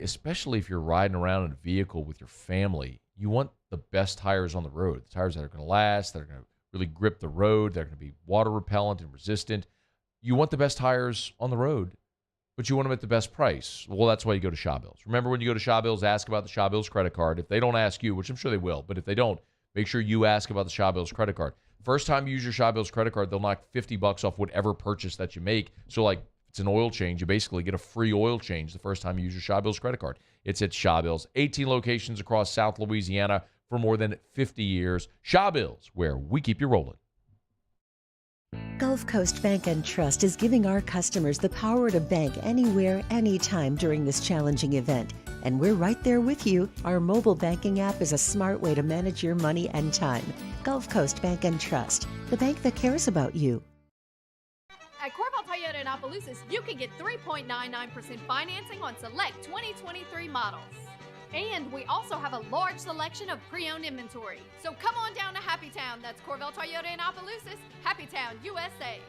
especially if you're riding around in a vehicle with your family, you want the best tires on the road, the tires that are going to last, that are going to really grip the road, that are going to be water repellent and resistant. You want the best tires on the road, but you want them at the best price. Well, that's why you go to Shaw Bills. Remember, when you go to Shaw Bills, ask about the Shaw Bills credit card. If they don't ask you, which I'm sure they will, but if they don't, make sure you ask about the Shaw Bills credit card. First time you use your Shaw Bills credit card, they'll knock $50 off whatever purchase that you make. So, like, it's an oil change. You basically get a free oil change the first time you use your Shaw Bills credit card. It's at Shaw Bills. 18 locations across South Louisiana for more than 50 years. Shaw Bills, where we keep you rolling. Gulf Coast Bank and Trust is giving our customers the power to bank anywhere, anytime during this challenging event. And we're right there with you. Our mobile banking app is a smart way to manage your money and time. Gulf Coast Bank and Trust, the bank that cares about you. At Corval Toyota in Opelousas, you can get 3.99% financing on select 2023 models. And we also have a large selection of pre-owned inventory. So come on down to Happy Town. That's Corval Toyota in Opelousas, Happy Town, USA.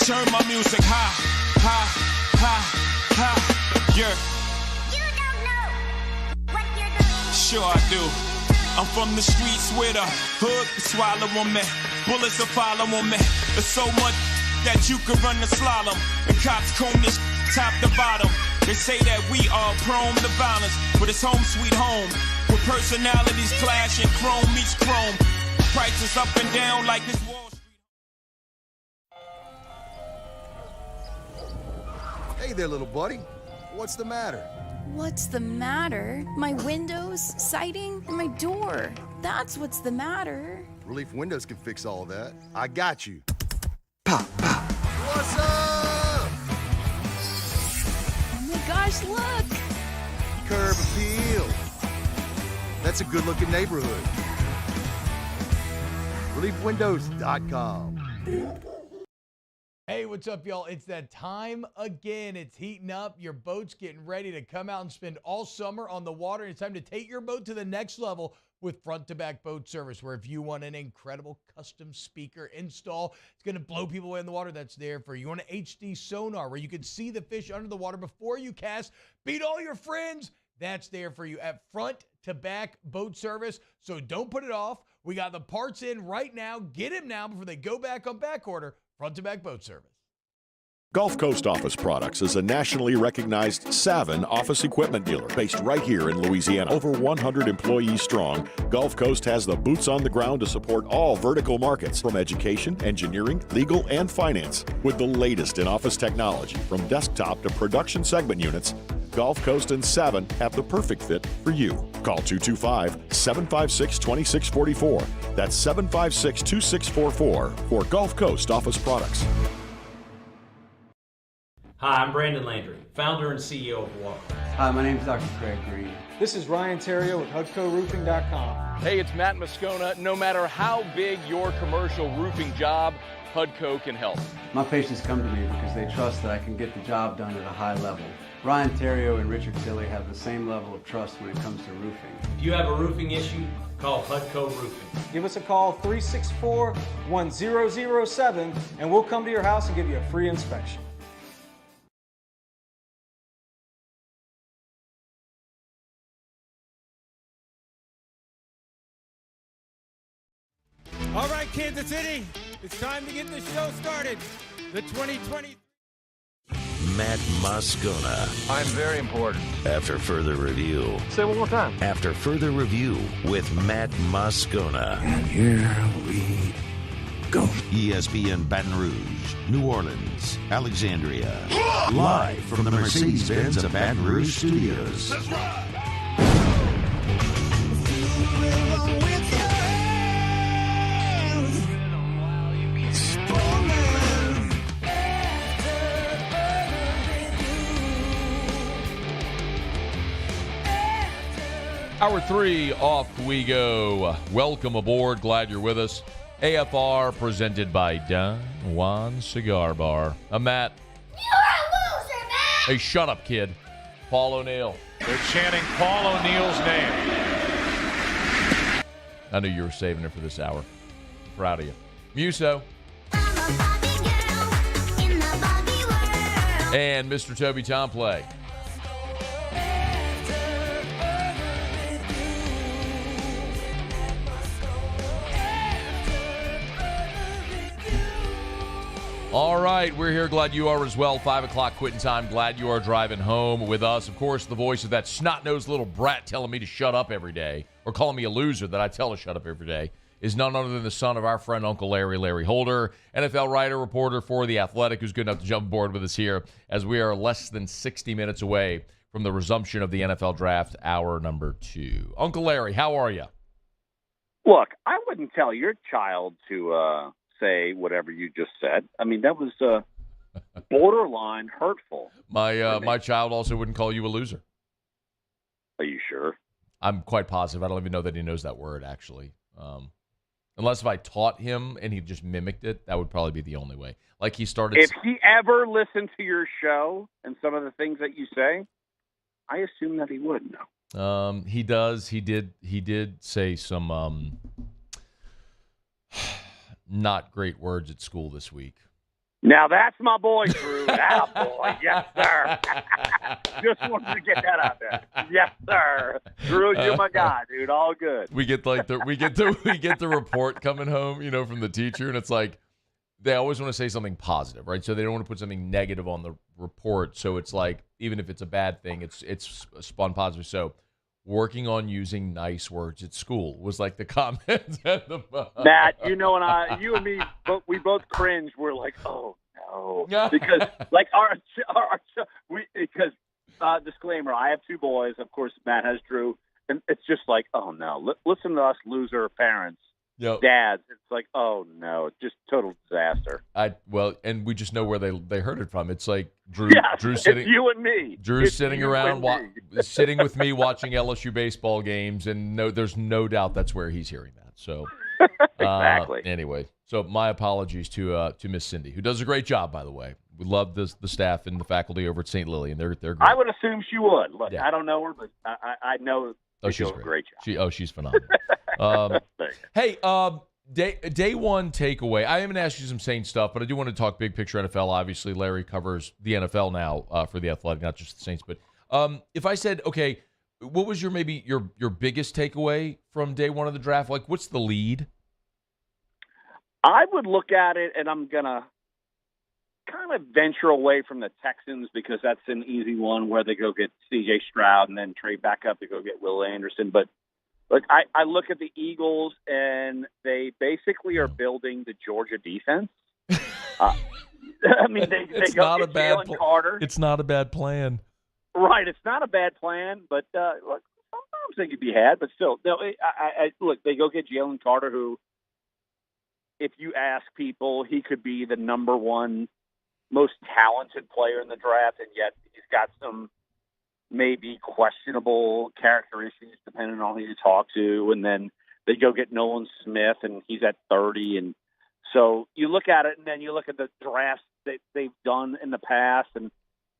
Turn my music high, high, high, high, yeah. You don't know what you're doing. Sure I do. I'm from the streets with a hood to swallow on me. Bullets will follow on me. There's so much that you could run the slalom. The cops comb this top to bottom. They say that we are prone to violence, but it's home sweet home. With personalities clashing, chrome meets chrome. Prices up and down like this Wall Street. Hey there, little buddy. What's the matter? What's the matter? My windows, siding, and my door. That's what's the matter. Relief Windows can fix all that. I got you. Pop, pop. What's up? Oh my gosh, look! Curb appeal. That's a good-looking neighborhood. ReliefWindows.com. Hey, what's up, y'all? It's that time again. It's heating up. Your boat's getting ready to come out and spend all summer on the water. It's time to take your boat to the next level with front-to-back boat service, where if you want an incredible custom speaker install, it's going to blow people away in the water, that's there for you. You want an HD sonar where you can see the fish under the water before you cast, beat all your friends, that's there for you at front-to-back boat service. So don't put it off. We got the parts in right now. Get them now before they go back on back order. Front-to-back boat service. Gulf Coast Office Products is a nationally recognized Savin office equipment dealer based right here in Louisiana. Over 100 employees strong, Gulf Coast has the boots on the ground to support all vertical markets, from education, engineering, legal, and finance. With the latest in office technology, from desktop to production segment units, Gulf Coast and Savin have the perfect fit for you. Call 225-756-2644. That's 756-2644 for Gulf Coast Office Products. Hi, I'm Brandon Landry, founder and CEO of Walker. Hi, my name is Dr. Craig Green. This is Ryan Terrio with HUDCORoofing.com. Hey, it's Matt Moscona. No matter how big your commercial roofing job, HUDCO can help. My patients come to me because they trust that I can get the job done at a high level. Ryan Terrio and Richard Tilley have the same level of trust when it comes to roofing. If you have a roofing issue, call Hudco Roofing. Give us a call, 364-1007, and we'll come to your house and give you a free inspection. All right, Kansas City, it's time to get the show started. The 2020. Matt Moscona. I'm very important. After further review. Say it one more time. After further review with Matt Moscona. And here we go. ESPN Baton Rouge, New Orleans, Alexandria. Live from the Mercedes-Benz of Baton Rouge studios. That's right. Hour 3, off we go. Welcome aboard. Glad you're with us. AFR presented by Don Juan Cigar Bar. I'm Matt. You're a loser, Matt! Hey, shut up, kid. Paul O'Neill. They're chanting Paul O'Neill's name. I knew you were saving it for this hour. Proud of you. Muso. And Mr. Toby Tomplay. All right, we're here. Glad you are as well. 5 o'clock quitting time. Glad you are driving home with us. Of course, the voice of that snot-nosed little brat telling me to shut up every day, or calling me a loser that I tell to shut up every day, is none other than the son of our friend Uncle Larry Holder, NFL writer, reporter for The Athletic, who's good enough to jump aboard with us here as we are less than 60 minutes away from the resumption of the NFL Draft, hour number 2. Uncle Larry, how are you? Look, I wouldn't tell your child to say whatever you just said. I mean, that was borderline hurtful. My child also wouldn't call you a loser. Are you sure? I'm quite positive. I don't even know that he knows that word, actually. Unless if I taught him and he just mimicked it, that would probably be the only way. Like he started. If he ever listened to your show and some of the things that you say, I assume that he would know. He does. He did say some not great words at school this week. Now that's my boy, Drew. That boy, yes, sir. Just wanted to get that out there. Yes, sir. Drew, you're my guy, dude. All good. We get the report coming home, from the teacher, and it's like they always want to say something positive, right? So they don't want to put something negative on the report. So it's like even if it's a bad thing, it's spun positive. So working on using nice words at school was like the comment at the bottom. Matt, you and me, we both cringed. We're like, oh no, because like disclaimer, I have 2 boys. Of course, Matt has Drew, and it's just like, oh no, listen to us loser parents. Yep. Dads, it's like, oh no, just total disaster. And we just know where they heard it from. It's like Drew sitting, it's you and me. Drew's sitting around, sitting with me watching LSU baseball games, and there's no doubt that's where he's hearing that. So, exactly. Anyway, so my apologies to Miss Cindy, who does a great job, by the way. We love the staff and the faculty over at St. Lily, and they're great. I would assume she would. Look, yeah. I don't know her, but I know. She's a great job. She's phenomenal. Hey, day one takeaway. I am going to ask you some Saints stuff, but I do want to talk big picture NFL. Obviously, Larry covers the NFL now for the Athletic, not just the Saints. But if I said, okay, what was your biggest takeaway from day one of the draft? Like, what's the lead? I would look at it, and I'm going to kind of venture away from the Texans because that's an easy one where they go get C.J. Stroud and then trade back up to go get Will Anderson. But look, I look at the Eagles, and they basically are building the Georgia defense. I mean, they go get Jalen Carter. It's not a bad plan. Right, it's not a bad plan, but look, sometimes they could be had, but still. No, look, they go get Jalen Carter, who, if you ask people, he could be the number 1 most talented player in the draft, and yet he's got some maybe questionable character issues depending on who you talk to. And then they go get Nolan Smith, and he's at 30. And so you look at it, and then you look at the drafts that they've done in the past, and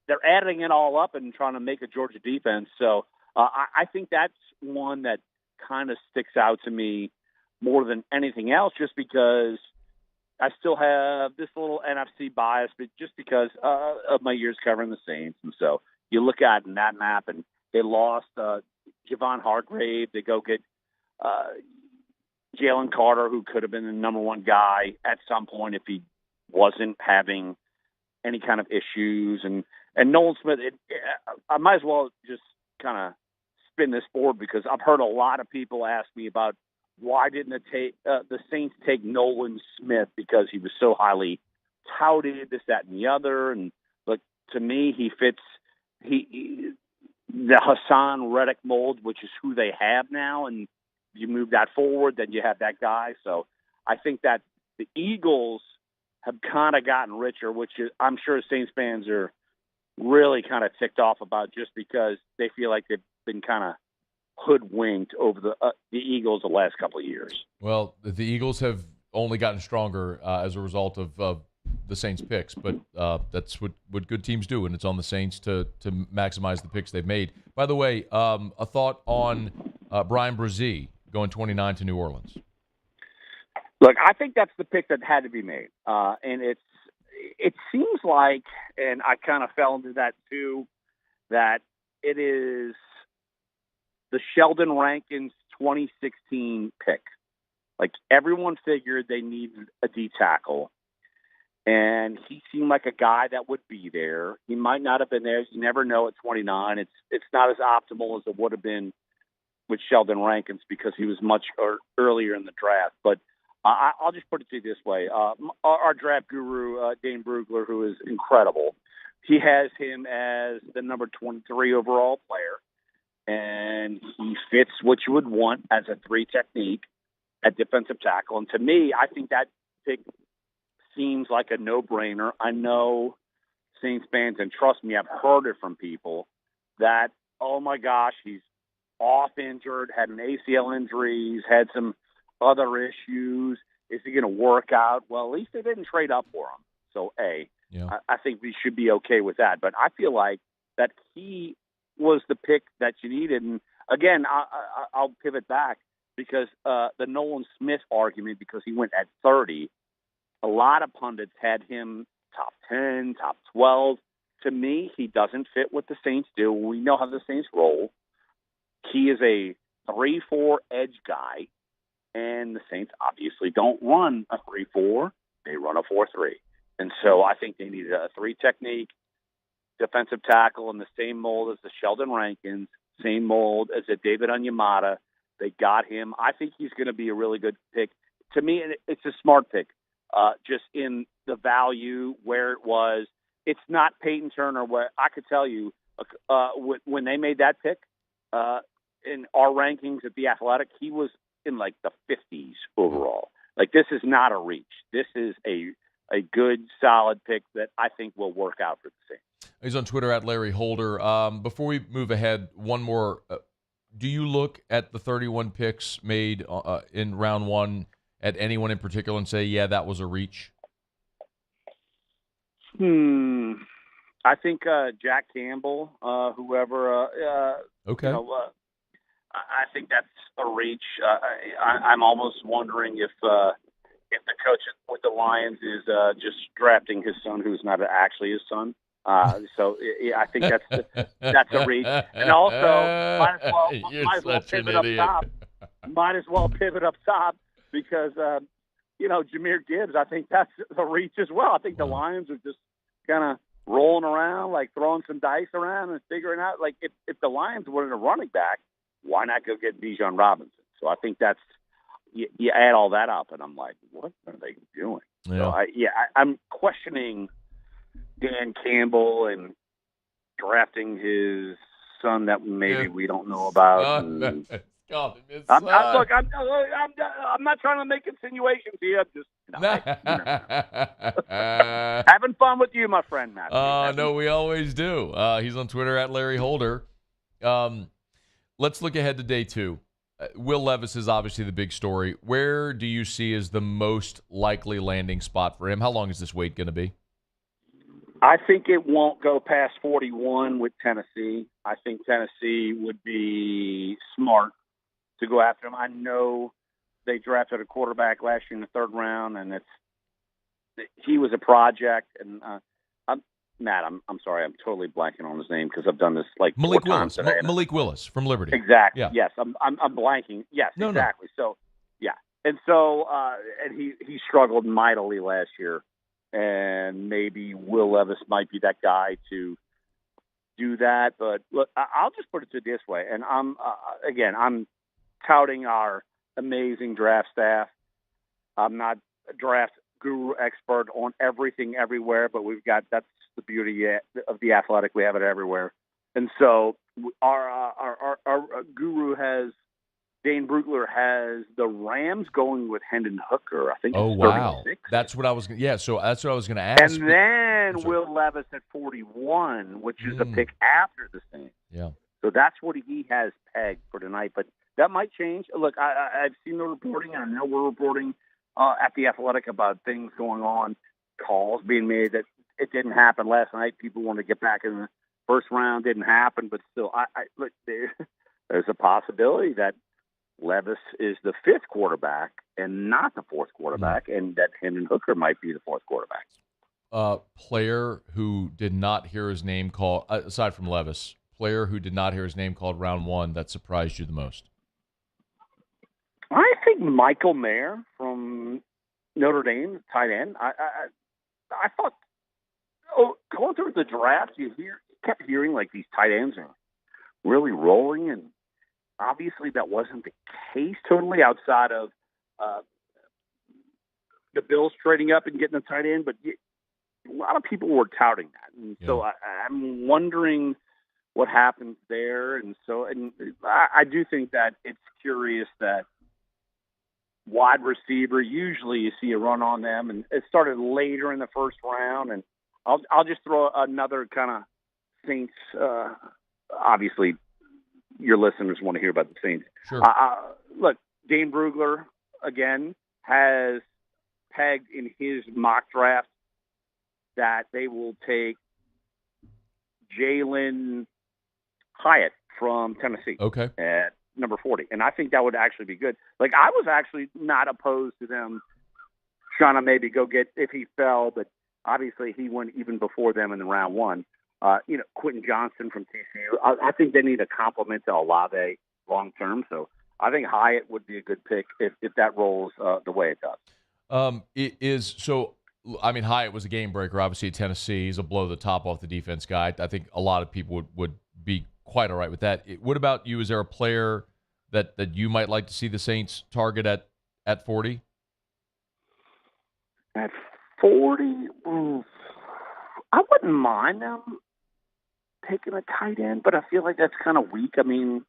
they're adding it all up and trying to make a Georgia defense. So I think that's one that kind of sticks out to me more than anything else, just because I still have this little NFC bias, but just because of my years covering the Saints. And so you look at in that map, and they lost Javon Hargrave. They go get Jalen Carter, who could have been the number one guy at some point if he wasn't having any kind of issues. And Nolan Smith, I might as well just kind of spin this forward, because I've heard a lot of people ask me about why didn't the Saints take Nolan Smith, because he was so highly touted, this, that, and the other. And but to me, he fits the Hassan Reddick mold, which is who they have now. And you move that forward, then you have that guy. So I think that the Eagles have kind of gotten richer, which is, I'm sure Saints fans are really kind of ticked off about, just because they feel like they've been kind of hoodwinked over the Eagles the last couple of years. Well, the Eagles have only gotten stronger as a result of the Saints' picks, but that's what good teams do, and it's on the Saints to maximize the picks they've made. By the way, a thought on Bryan Bresee going 29 to New Orleans. Look, I think that's the pick that had to be made, and it seems like, and I kind of fell into that too, that it is the Sheldon Rankins 2016 pick. Like, everyone figured they needed a D tackle, and he seemed like a guy that would be there. He might not have been there. You never know at 29. It's not as optimal as it would have been with Sheldon Rankins, because he was much earlier in the draft. But I'll just put it to you this way. Our draft guru, Dane Brugler, who is incredible, he has him as the number 23 overall player. And he fits what you would want as a 3 technique at defensive tackle. And to me, I think that pick seems like a no-brainer. I know Saints fans, and trust me, I've heard it from people, that, oh my gosh, he's off injured, had an ACL injury, he's had some other issues. Is he going to work out? Well, at least they didn't trade up for him. So, I think we should be okay with that. But I feel like that he was the pick that you needed. And again, I'll pivot back, because the Nolan Smith argument, because he went at 30, a lot of pundits had him top 10, top 12. To me, he doesn't fit what the Saints do. We know how the Saints roll. He is a 3-4 edge guy, and the Saints obviously don't run a 3-4. They run a 4-3. And so I think they needed a 3 technique defensive tackle in the same mold as the Sheldon Rankins, same mold as a David Onyemata. They got him. I think he's going to be a really good pick. To me, it's a smart pick, just in the value where it was. It's not Peyton Turner, where I could tell you when they made that pick in our rankings at The Athletic, he was in like the 50s overall. Like, this is not a reach. This is a good, solid pick that I think will work out for the Saints. He's on Twitter at Larry Holder. Before we move ahead, one more. Do you look at the 31 picks made in round one at anyone in particular and say, yeah, that was a reach? I think Jack Campbell, whoever. Okay. I think that's a reach. I'm almost wondering if the coach with the Lions is just drafting his son, who's not actually his son. So I think that's a reach. And also, might as well pivot up top. Might as well pivot up top, because Jahmyr Gibbs, I think that's a reach as well. I think the Lions are just kind of rolling around, like throwing some dice around and figuring out, like, if the Lions wanted a running back, why not go get Bijan Robinson? So I think that's, you add all that up, and I'm like, what are they doing? Yeah. So I'm questioning Dan Campbell and drafting his son that maybe we don't know about. I'm not trying to make insinuations here. I'm just having fun with you, my friend, Matt. No, we always do. He's on Twitter at Larry Holder. Let's look ahead to day 2. Will Levis is obviously the big story. Where do you see as the most likely landing spot for him? How long is this wait going to be? I think it won't go past 41 with Tennessee. I think Tennessee would be smart to go after him. I know they drafted a quarterback last year in the third round, and he was a project. And Matt, I'm sorry, I'm totally blanking on his name because I've done this like Malik 4 times Willis. today. Malik Willis from Liberty. Exactly. Yeah. Yes, I'm blanking. Yes, No. exactly. So yeah, and so and he struggled mightily last year, and maybe Will Levis might be that guy to do that. But look, I'll just put it to this way, and I'm touting our amazing draft staff. I'm not a draft guru expert on everything everywhere, but that's the beauty of the Athletic. We have it everywhere. And so our guru Dane Brugler has the Rams going with Hendon Hooker. I think. Oh, it's wow. 36. That's what I was going to. Yeah, so that's what I was going to ask. And then Will Levis at 41, which is a pick after the Saints. Yeah. So that's what he has pegged for tonight. But that might change. Look, I've seen the reporting, and I know we're reporting at the Athletic about things going on, calls being made that it didn't happen last night. People want to get back in the first round. Didn't happen, but still, look, there's a possibility that Levis is the fifth quarterback and not the fourth quarterback, and that Hendon Hooker might be the fourth quarterback. Player who did not hear his name called, aside from Levis, player who did not hear his name called round one that surprised you the most? I think Michael Mayer from Notre Dame, tight end. I thought, going through the draft, you kept hearing like these tight ends are really rolling, and obviously that wasn't the case totally outside of the Bills trading up and getting a tight end, but a lot of people were touting that. And so I'm wondering what happens there. And I do think that it's curious that wide receiver, usually you see a run on them, and it started later in the first round. And I'll just throw another kind of Saints. Obviously, your listeners want to hear about the Saints. Sure. Look, Dane Brugler again has pegged in his mock draft that they will take Jalen Hyatt from Tennessee. Okay. At number 40. And I think that would actually be good. Like, I was actually not opposed to them trying to maybe go get, if he fell, but obviously he went even before them in the round one. Quentin Johnson from TCU. I think they need a complement to Olave long term. So I think Hyatt would be a good pick if that rolls the way it does. Hyatt was a game breaker, obviously, at Tennessee. He's a blow the top off the defense guy. I think a lot of people would be quite all right with that. What about you? Is there a player that you might like to see the Saints target at 40? At 40, I wouldn't mind them taking a tight end, but I feel like that's kind of weak. I mean,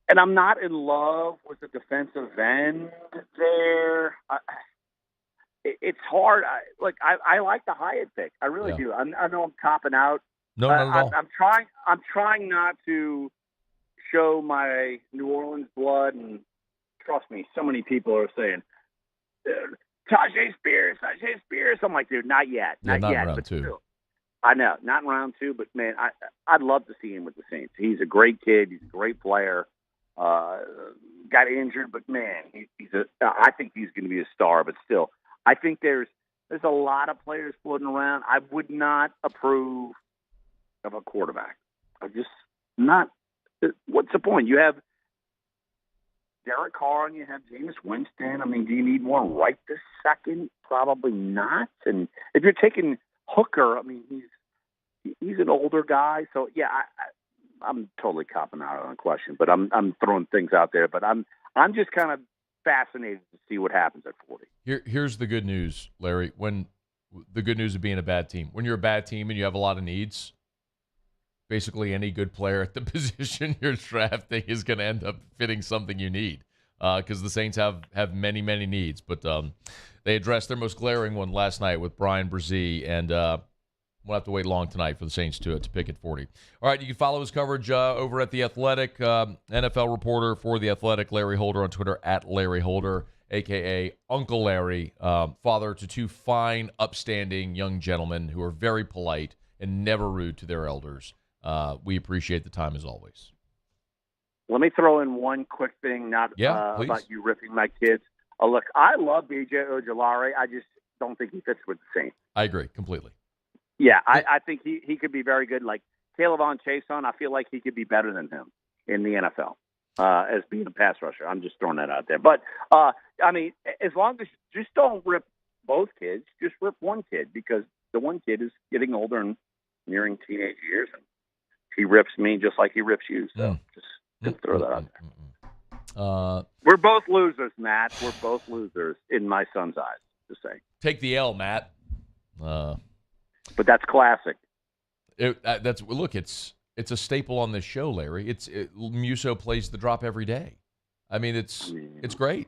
and I'm not in love with the defensive end there. It's hard. I like the Hyatt pick. I really do. I know I'm copping out. No, not at all. I'm trying not to show my New Orleans blood, and trust me, so many people are saying Tajay Spears. I'm like, dude, not yet, not yet. In round two. Still, I know, not in round two, but man, I'd love to see him with the Saints. He's a great kid. He's a great player. Got injured, but man, I think he's going to be a star. But still, I think there's a lot of players floating around. I would not approve of a quarterback. I'm just not. What's the point? You have Derek Carr and you have Jameis Winston. I mean, do you need more right this second? Probably not. And if you're taking Hooker, I mean, he's an older guy. So yeah, I'm totally copping out on the question, but I'm throwing things out there. But I'm just kind of fascinated to see what happens at 40. Here's the good news, Larry. When the good news of being a bad team, when you're a bad team and you have a lot of needs, basically any good player at the position you're drafting is going to end up fitting something you need, because the Saints have many, many needs. But they addressed their most glaring one last night with Bryan Bresee, and we'll have to wait long tonight for the Saints to pick at 40. All right, you can follow his coverage over at The Athletic, NFL reporter for The Athletic, Larry Holder on Twitter, at Larry Holder. a.k.a. Uncle Larry, father to two fine, upstanding young gentlemen who are very polite and never rude to their elders. We appreciate the time as always. Let me throw in one quick thing, about you ripping my kids. Look, I love B.J. Ojulari. I just don't think he fits with the Saints. I agree completely. Yeah, I think he could be very good. Like Caleb Chason, I feel like he could be better than him in the NFL as being a pass rusher. I'm just throwing that out there. But, I mean, as long as you just don't rip both kids, just rip one kid, because the one kid is getting older and nearing teenage years, and he rips me just like he rips you. So just throw that out there. We're both losers, Matt. We're both losers in my son's eyes, to say. Take the L, Matt. But that's classic. Look, it's a staple on this show, Larry. Musso plays the drop every day. I mean, it's great.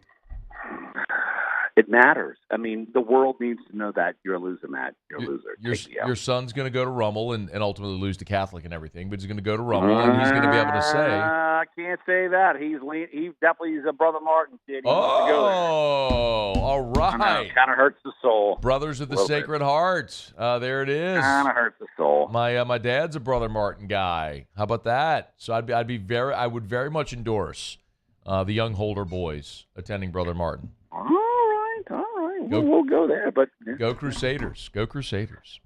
It matters. I mean, the world needs to know that you're a loser, Matt. You're a loser. Your son's going to go to Rummel and ultimately lose to Catholic and everything, but he's going to go to Rummel and he's going to be able to say. I can't say that. He definitely is a Brother Martin kid. He wants to go there. All right. Kind of hurts the soul. Brothers of the Sacred Heart. There it is. Kind of hurts the soul. My dad's a Brother Martin guy. How about that? So I would very much endorse the young Holder boys attending Brother Martin. All right. We'll go there, but go Crusaders. Go Crusaders.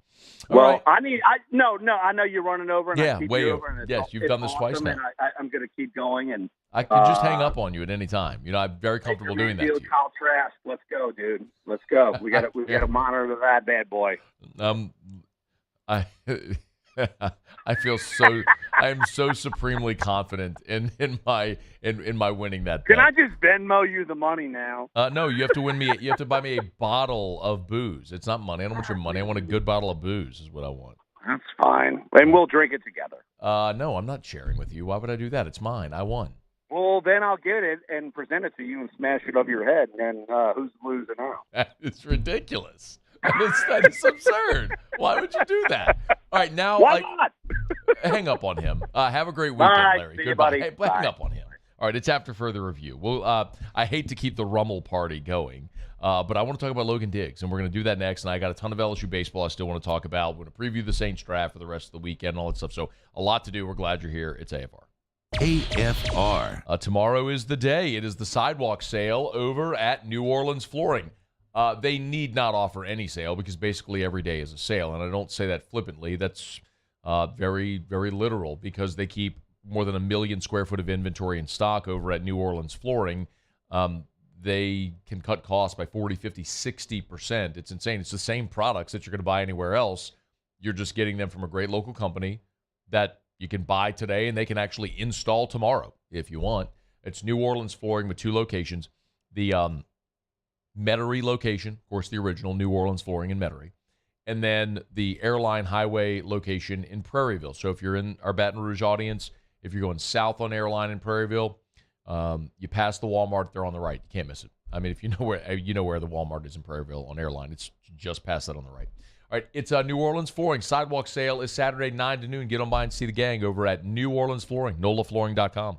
Well, right. I know you're running over. And I keep way you over. And yes, you've done this twice now. I'm going to keep going, and I can just hang up on you at any time. You know, I'm very comfortable doing that. To you. Kyle Trask, let's go, dude. Let's go. We got to monitor that bad boy. I feel so. I am so supremely confident in my winning that bet. Can I just Venmo you the money now? No, you have to win me. You have to buy me a bottle of booze. It's not money. I don't want your money. I want a good bottle of booze. Is what I want. That's fine, and we'll drink it together. No, I'm not sharing with you. Why would I do that? It's mine. I won. Well, then I'll get it and present it to you and smash it over your head, and then who's losing now? It's ridiculous. That is absurd. Why would you do that? All right, now why not? Hang up on him. Have a great weekend, Larry. See Goodbye. You, buddy. Hang up on him. All right, it's after further review. Well, I hate to keep the Rummel party going, but I want to talk about Logan Diggs, and we're going to do that next. And I got a ton of LSU baseball I still want to talk about. We're going to preview the Saints draft for the rest of the weekend and all that stuff. So a lot to do. We're glad you're here. It's AFR. AFR. Tomorrow is the day. It is the sidewalk sale over at New Orleans Flooring. They need not offer any sale because basically every day is a sale. And I don't say that flippantly. That's very, very literal because they keep more than 1 million square foot of inventory in stock over at New Orleans Flooring. They can cut costs by 40, 50, 60%. It's insane. It's the same products that you're going to buy anywhere else. You're just getting them from a great local company that you can buy today and they can actually install tomorrow if you want. It's New Orleans Flooring with 2 locations. The Metairie location, of course, the original New Orleans Flooring in Metairie, and then the Airline Highway location in Prairieville. So if you're in our Baton Rouge audience, if you're going south on Airline in Prairieville, you pass the Walmart, they're on the right. You can't miss it. I mean, if you know where the Walmart is in Prairieville on Airline, it's just past that on the right. All right, it's New Orleans Flooring. Sidewalk sale is Saturday 9 to noon. Get on by and see the gang over at New Orleans Flooring, NOLAflooring.com.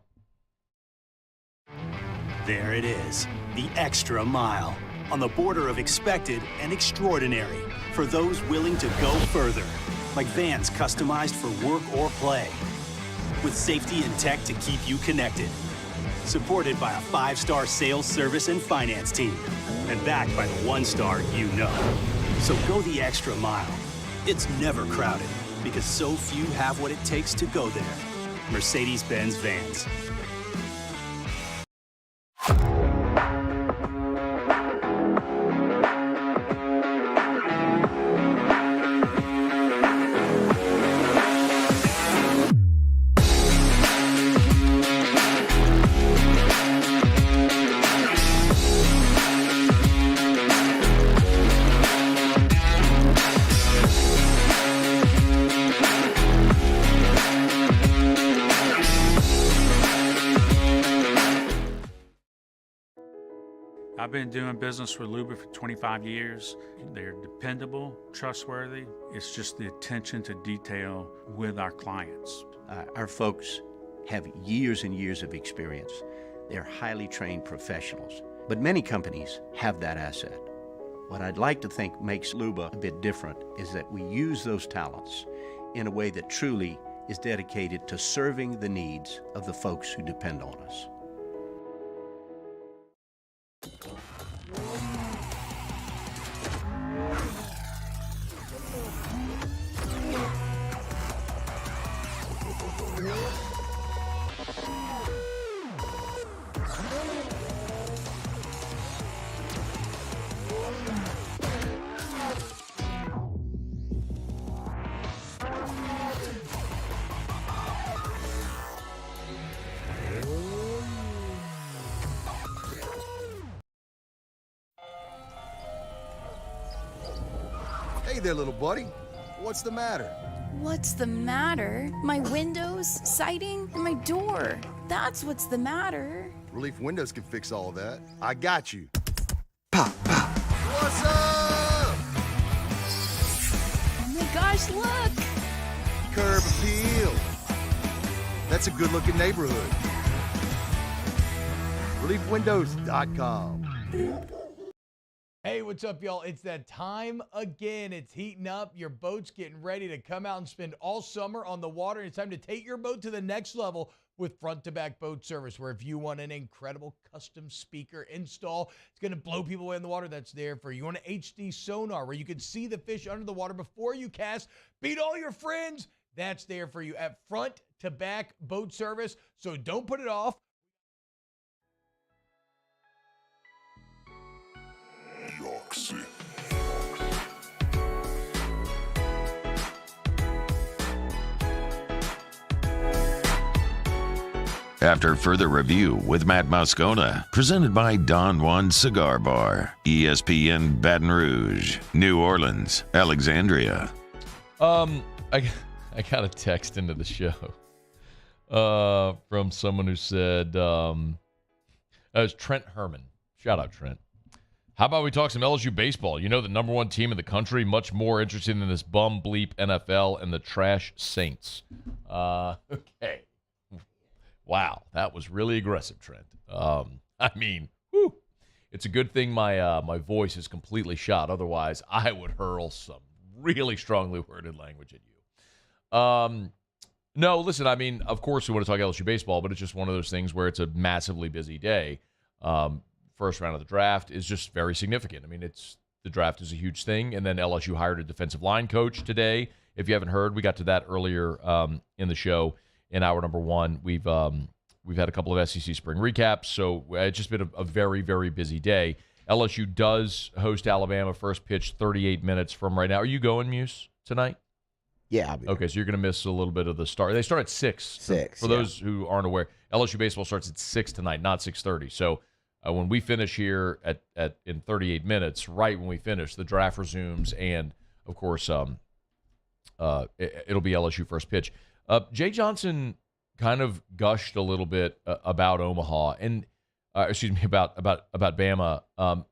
There it is, the extra mile, on the border of expected and extraordinary for those willing to go further, like vans customized for work or play, with safety and tech to keep you connected, supported by a 5-star sales, service, and finance team, and backed by the 1-star you know. So go the extra mile. It's never crowded because so few have what it takes to go there. Mercedes-Benz Vans. I've been doing business with Luba for 25 years. They're dependable, trustworthy. It's just the attention to detail with our clients. Our folks have years and years of experience. They're highly trained professionals. But many companies have that asset. What I'd like to think makes Luba a bit different is that we use those talents in a way that truly is dedicated to serving the needs of the folks who depend on us. Hey there, little buddy. What's the matter? What's the matter? My windows, siding, and my door. That's what's the matter. Relief Windows can fix all of that. I got you. Pop, pop. What's up? Oh my gosh, look! Curb appeal. That's a good-looking neighborhood. ReliefWindows.com. Hey, what's up, y'all? It's that time again. It's heating up. Your boat's getting ready to come out and spend all summer on the water. It's time to take your boat to the next level with front-to-back boat service, where if you want an incredible custom speaker install, it's going to blow people away in the water, that's there for you. You want an HD sonar where you can see the fish under the water before you cast, beat all your friends, that's there for you at front-to-back boat service. So don't put it off. After further review with Matt Moscona, presented by Don Juan Cigar Bar, ESPN Baton Rouge, New Orleans, Alexandria. I got a text into the show from someone who said, that was Trent Herman. Shout out, Trent. How about we talk some LSU baseball? You know, the number one team in the country, much more interested in this bum bleep NFL and the trash Saints. Okay. Wow, that was really aggressive, Trent. I mean, whew, it's a good thing my voice is completely shot. Otherwise, I would hurl some really strongly worded language at you. No, listen, I mean, of course we want to talk LSU baseball, but it's just one of those things where it's a massively busy day. First round of the draft is just very significant. I mean, the draft is a huge thing, and then LSU hired a defensive line coach today. If you haven't heard, we got to that earlier in the show. In hour number one, we've had a couple of SEC spring recaps, so it's just been a very, very busy day. LSU does host Alabama, first pitch 38 minutes from right now. Are you going, Muse, tonight? Yeah, I'll be okay, so you're going to miss a little bit of the start. They start at 6. For those who aren't aware, LSU baseball starts at 6 tonight, not 6:30. So when we finish here in 38 minutes, right when we finish, the draft resumes, and, of course, it'll be LSU first pitch. Jay Johnson kind of gushed a little bit about Omaha and, about Bama,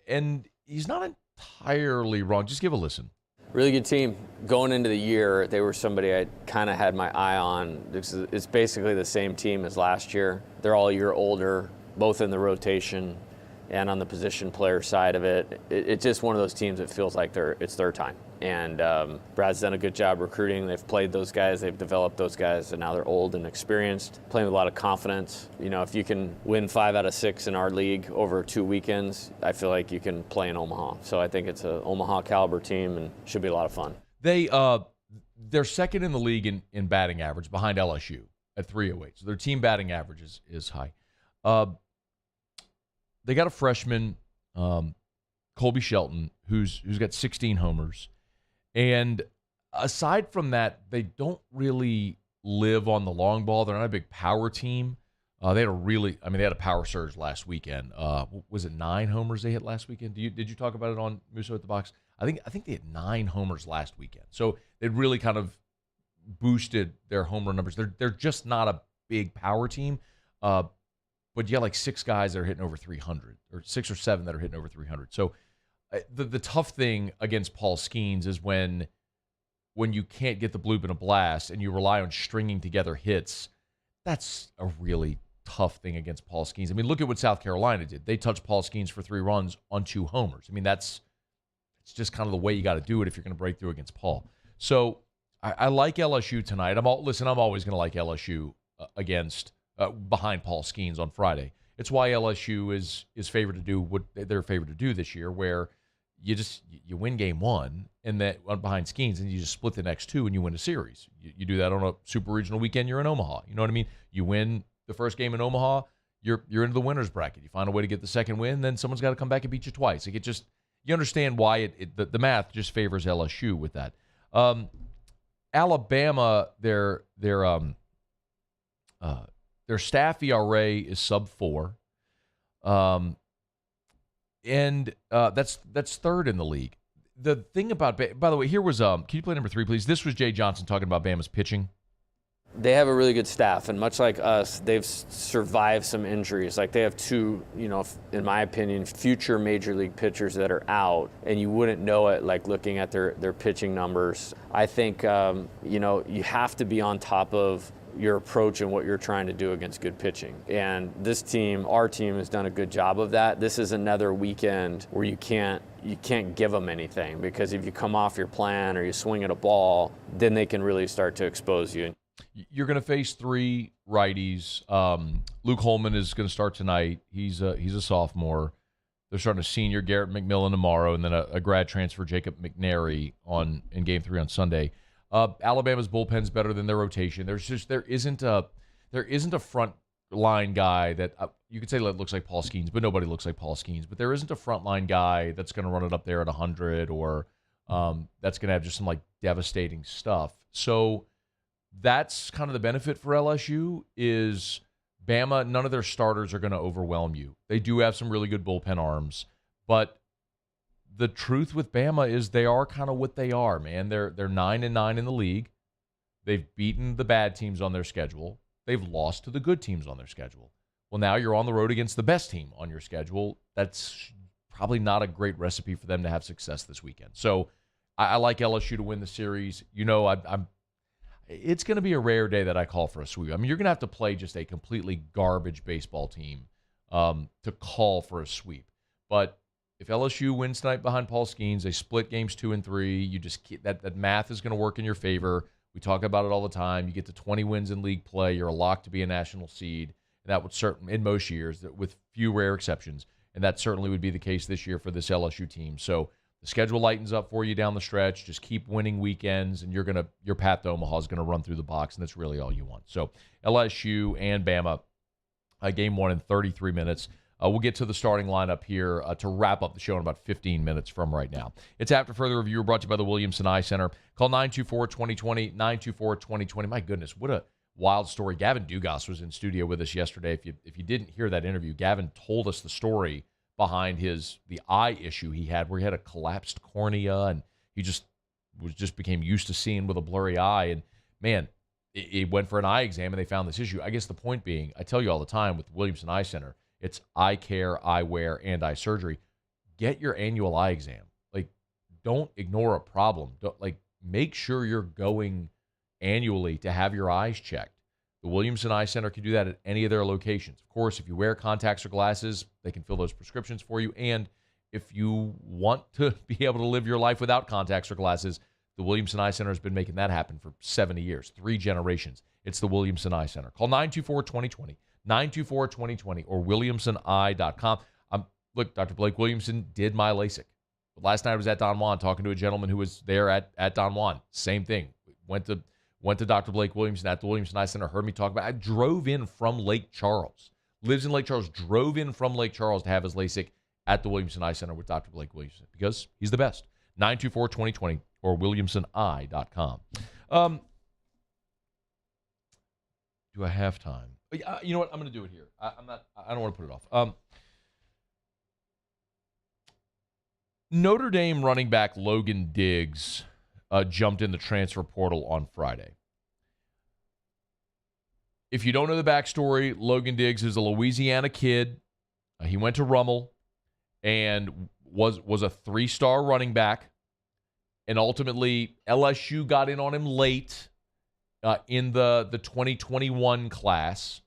and he's not entirely wrong. Just give a listen. Really good team. Going into the year, they were somebody I kind of had my eye on. It's basically the same team as last year. They're all a year older, both in the rotation and on the position player side of it. It's just one of those teams that feels like it's their time. And Brad's done a good job recruiting. They've played those guys. They've developed those guys, and now they're old and experienced, playing with a lot of confidence. You know, if you can win 5 out of 6 in our league over 2 weekends, I feel like you can play in Omaha. So I think it's an Omaha caliber team and should be a lot of fun. They're second in the league in batting average behind LSU at 308. So their team batting average is high. They got a freshman, Colby Shelton, who's got 16 homers. And aside from that, they don't really live on the long ball. They're not a big power team. They had a power surge last weekend. Was it 9 homers they hit last weekend? Did you talk about it on Musso at the Box? I think they had 9 homers last weekend. So it really kind of boosted their home run numbers. They're just not a big power team. But you got like 6 guys that are hitting over 300, or 6 or 7 that are hitting over 300. So the tough thing against Paul Skeens is when you can't get the bloop in a blast and you rely on stringing together hits. That's a really tough thing against Paul Skeens. I mean, look at what South Carolina did. They touched Paul Skeens for 3 runs on 2 homers. I mean, it's just kind of the way you got to do it if you're going to break through against Paul. So I like LSU tonight. I'm always going to like LSU against behind Paul Skeens on Friday. It's why LSU is favored to do what they're favored to do this year, where you win game 1 and that behind Skeens, and you just split the next 2 and you win a series. You do that on a super regional weekend. You're in Omaha. You know what I mean? You win the first game in Omaha, you're into the winner's bracket. You find a way to get the second win, then someone's got to come back and beat you twice. Like you understand why the math just favors LSU with that. Alabama, their staff ERA is sub 4, and that's 3rd in the league. The thing about, by the way, here was can you play number 3, please? This was Jay Johnson talking about Bama's pitching. They have a really good staff, and much like us, they've survived some injuries. Like they have 2, in my opinion, future major league pitchers that are out, and you wouldn't know it like looking at their pitching numbers. I think, you have to be on top of your approach and what you're trying to do against good pitching. And this team, our team, has done a good job of that. This is another weekend where you can't give them anything, because if you come off your plan or you swing at a ball, then they can really start to expose you. You're going to face 3 righties. Luke Holman is going to start tonight. He's a sophomore. They're starting a senior, Garrett McMillan, tomorrow, and then a grad transfer, Jacob McNary, in Game 3 on Sunday. Alabama's bullpen's better than their rotation. There isn't a front line guy that you could say that looks like Paul Skeens, but nobody looks like Paul Skeens. But there isn't a front line guy that's going to run it up there at 100 or that's going to have just some like devastating stuff. So that's kind of the benefit for LSU is Bama, none of their starters are going to overwhelm you. They do have some really good bullpen arms, but the truth with Bama is they are kind of what they are, man. They're 9-9 in the league. They've beaten the bad teams on their schedule. They've lost to the good teams on their schedule. Well, now you're on the road against the best team on your schedule. That's probably not a great recipe for them to have success this weekend. So I like LSU to win the series. It's going to be a rare day that I call for a sweep. I mean, you're going to have to play just a completely garbage baseball team to call for a sweep. But if LSU wins tonight behind Paul Skeens, they split games 2 and 3. You just that math is going to work in your favor. We talk about it all the time. You get to 20 wins in league play. You're a lock to be a national seed. And that would certainly, in most years, with few rare exceptions, and that certainly would be the case this year for this LSU team. So the schedule lightens up for you down the stretch. Just keep winning weekends, and your path to Omaha is going to run through the box, and that's really all you want. So LSU and Bama, game 1 in 33 minutes. We'll get to the starting lineup here to wrap up the show in about 15 minutes from right now. It's After Further Review, brought to you by the Williamson Eye Center. Call 924-2020, 924-2020. My goodness, what a wild story. Gavin Dugas was in studio with us yesterday. If you didn't hear that interview, Gavin told us the story behind the eye issue he had, where he had a collapsed cornea, and he just became used to seeing with a blurry eye. And man, it went for an eye exam, and they found this issue. I guess the point being, I tell you all the time with Williamson Eye Center, it's eye care, eyewear, and eye surgery. Get your annual eye exam. Like, don't ignore a problem. Make sure you're going annually to have your eyes checked. The Williamson Eye Center can do that at any of their locations. Of course, if you wear contacts or glasses, they can fill those prescriptions for you. And if you want to be able to live your life without contacts or glasses, the Williamson Eye Center has been making that happen for 70 years, 3 generations. It's the Williamson Eye Center. Call 924-2020, 924-2020, or WilliamsonEye.com. Look, Dr. Blake Williamson did my LASIK. But last night I was at Don Juan talking to a gentleman who was there at Don Juan. Same thing. Went to Dr. Blake Williamson at the Williamson Eye Center, heard me talk about it. I drove in from Lake Charles. Lives in Lake Charles. Drove in from Lake Charles to have his LASIK at the Williamson Eye Center with Dr. Blake Williamson because he's the best. 924-2020 or WilliamsonEye.com. Do I have time? You know what? I'm going to do it here. I don't want to put it off. Notre Dame running back Logan Diggs jumped in the transfer portal on Friday. If you don't know the backstory, Logan Diggs is a Louisiana kid. He went to Rummel and was a 3-star running back. And ultimately, LSU got in on him late in the 2021 class.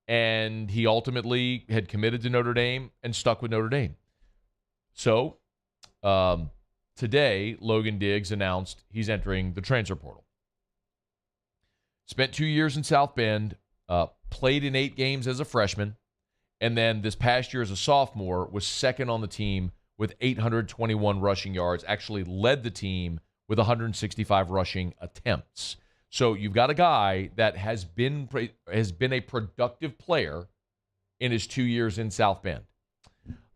and he ultimately had committed to Notre Dame and stuck with Notre Dame. So today, Logan Diggs announced he's entering the transfer portal. Spent 2 years in South Bend, played in 8 games as a freshman, and then this past year as a sophomore was second on the team with 821 rushing yards, actually led the team with 165 rushing attempts. So you've got a guy that has been a productive player in his 2 years in South Bend.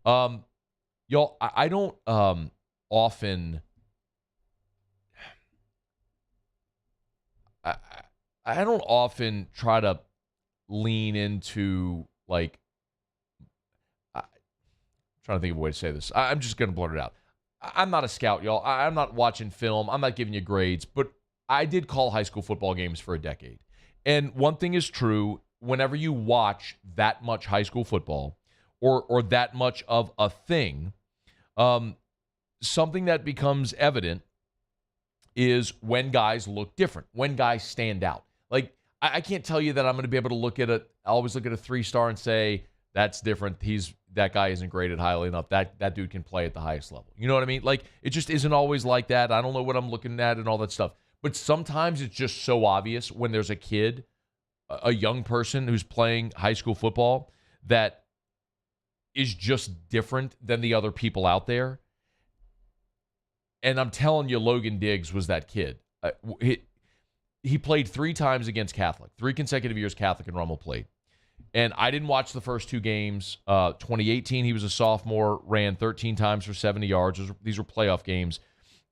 Y'all, I don't often I don't often try to lean into, like, I'm trying to think of a way to say this. I'm just going to blurt it out. I'm not a scout, y'all. I'm not watching film. I'm not giving you grades, but I did call high school football games for a decade. And one thing is true, whenever you watch that much high school football or that much of a thing, something that becomes evident is when guys look different, when guys stand out. Like, I can't tell you that I'm going to be able to look at I always look at a 3-star and say, that's different. That guy isn't graded highly enough. That dude can play at the highest level. You know what I mean? Like, it just isn't always like that. I don't know what I'm looking at and all that stuff. But sometimes it's just so obvious when there's a kid, a young person who's playing high school football that is just different than the other people out there. And I'm telling you, Logan Diggs was that kid. He played 3 times against Catholic. 3 consecutive years Catholic and Rummel played. And I didn't watch the first 2 games. 2018, he was a sophomore, ran 13 times for 70 yards. These were playoff games.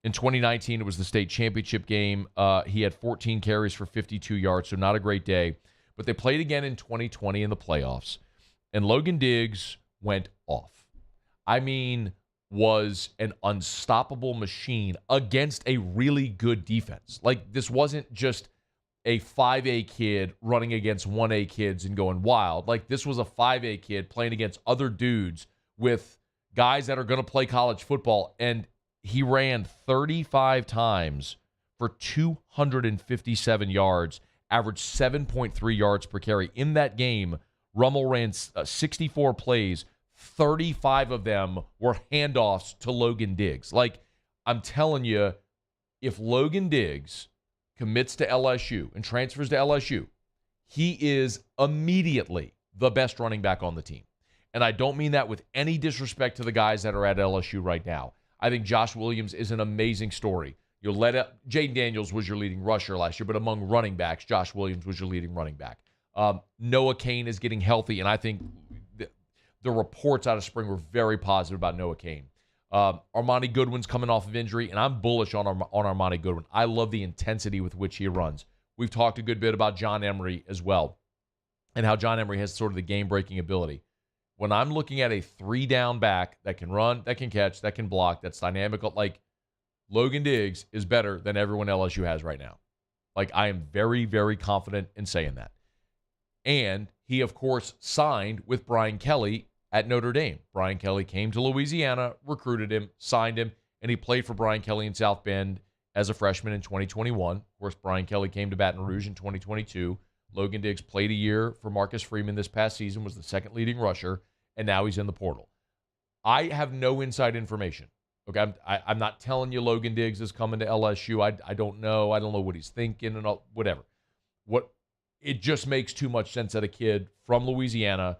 In 2019, it was the state championship game. He had 14 carries for 52 yards, so not a great day. But they played again in 2020 in the playoffs. And Logan Diggs went off. I mean, was an unstoppable machine against a really good defense. Like, this wasn't just a 5A kid running against 1A kids and going wild. Like, this was a 5A kid playing against other dudes with guys that are going to play college football. And he ran 35 times for 257 yards, averaged 7.3 yards per carry. In that game, Rummel ran 64 plays. 35 of them were handoffs to Logan Diggs. Like, I'm telling you, if Logan Diggs commits to LSU and transfers to LSU, he is immediately the best running back on the team. And I don't mean that with any disrespect to the guys that are at LSU right now. I think Josh Williams is an amazing story. You'll let up. Jaden Daniels was your leading rusher last year, but among running backs, Josh Williams was your leading running back. Noah Cain is getting healthy, and I think the reports out of spring were very positive about Noah Cain. Armani Goodwin's coming off of injury, and I'm bullish on Armani Goodwin. I love the intensity with which he runs. We've talked a good bit about John Emery as well, and how John Emery has sort of the game-breaking ability. When I'm looking at a 3-down back that can run, that can catch, that can block, that's dynamic, like, Logan Diggs is better than everyone LSU has right now. Like, I am very, very confident in saying that. And he, of course, signed with Brian Kelly at Notre Dame. Brian Kelly came to Louisiana, recruited him, signed him, and he played for Brian Kelly in South Bend as a freshman in 2021. Of course, Brian Kelly came to Baton Rouge in 2022. Logan Diggs played a year for Marcus Freeman this past season, was the second leading rusher, and now he's in the portal. I have no inside information. Okay, I'm not telling you Logan Diggs is coming to LSU. I don't know. I don't know what he's thinking and all, whatever. It just makes too much sense that a kid from Louisiana,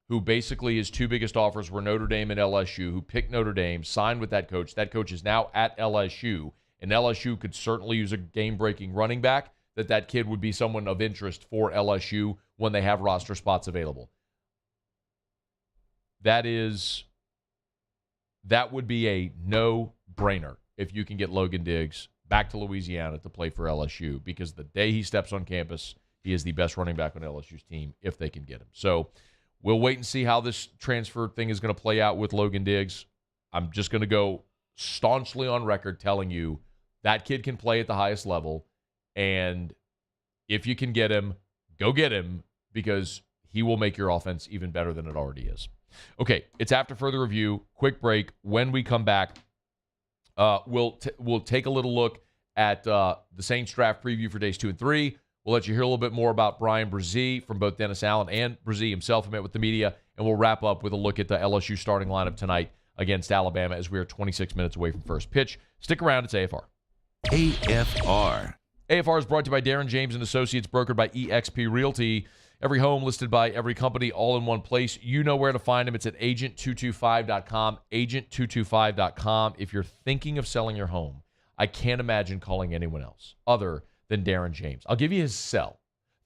who basically his 2 biggest offers were Notre Dame and LSU, who picked Notre Dame, signed with that coach. That coach is now at LSU, and LSU could certainly use a game-breaking running back, that kid would be someone of interest for LSU when they have roster spots available. That would be a no-brainer if you can get Logan Diggs back to Louisiana to play for LSU, because the day he steps on campus, he is the best running back on LSU's team if they can get him. So we'll wait and see how this transfer thing is going to play out with Logan Diggs. I'm just going to go staunchly on record telling you that kid can play at the highest level, and if you can get him, go get him, because he will make your offense even better than it already is. Okay, it's after further review. Quick break. When we come back, we'll take a little look at the Saints draft preview for days 2 and 3. We'll let you hear a little bit more about Bryan Bresee from both Dennis Allen and Bresee himself who met with the media, and we'll wrap up with a look at the LSU starting lineup tonight against Alabama as we are 26 minutes away from first pitch. Stick around. It's AFR. AFR. AFR is brought to you by Darren James and Associates, brokered by eXp Realty. Every home listed by every company, all in one place. You know where to find them. It's at agent225.com, agent225.com. If you're thinking of selling your home, I can't imagine calling anyone else other than Darren James. I'll give you his cell,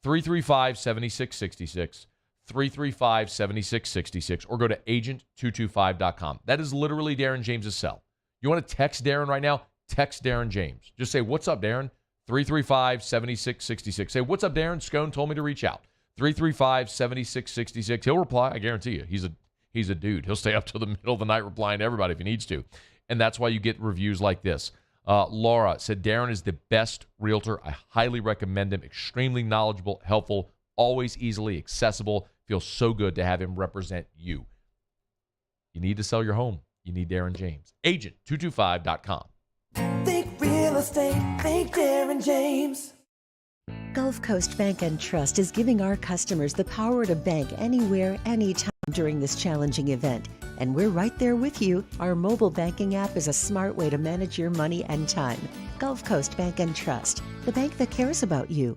335-7666, 335-7666, or go to agent225.com. That is literally Darren James's cell. You want to text Darren right now? Text Darren James. Just say, what's up, Darren? 335-7666. Say, what's up, Darren? Scone told me to reach out. 335-7666. He'll reply. I guarantee you. He's a dude. He'll stay up till the middle of the night replying to everybody if he needs to. And that's why you get reviews like this. Laura said, Darren is the best realtor. I highly recommend him. Extremely knowledgeable, helpful, always easily accessible. Feels so good to have him represent you. You need to sell your home. You need Darren James. Agent225.com. Think real estate. Think Darren James. Gulf Coast Bank and Trust is giving our customers the power to bank anywhere, anytime during this challenging event. And we're right there with you. Our mobile banking app is a smart way to manage your money and time. Gulf Coast Bank and Trust, the bank that cares about you.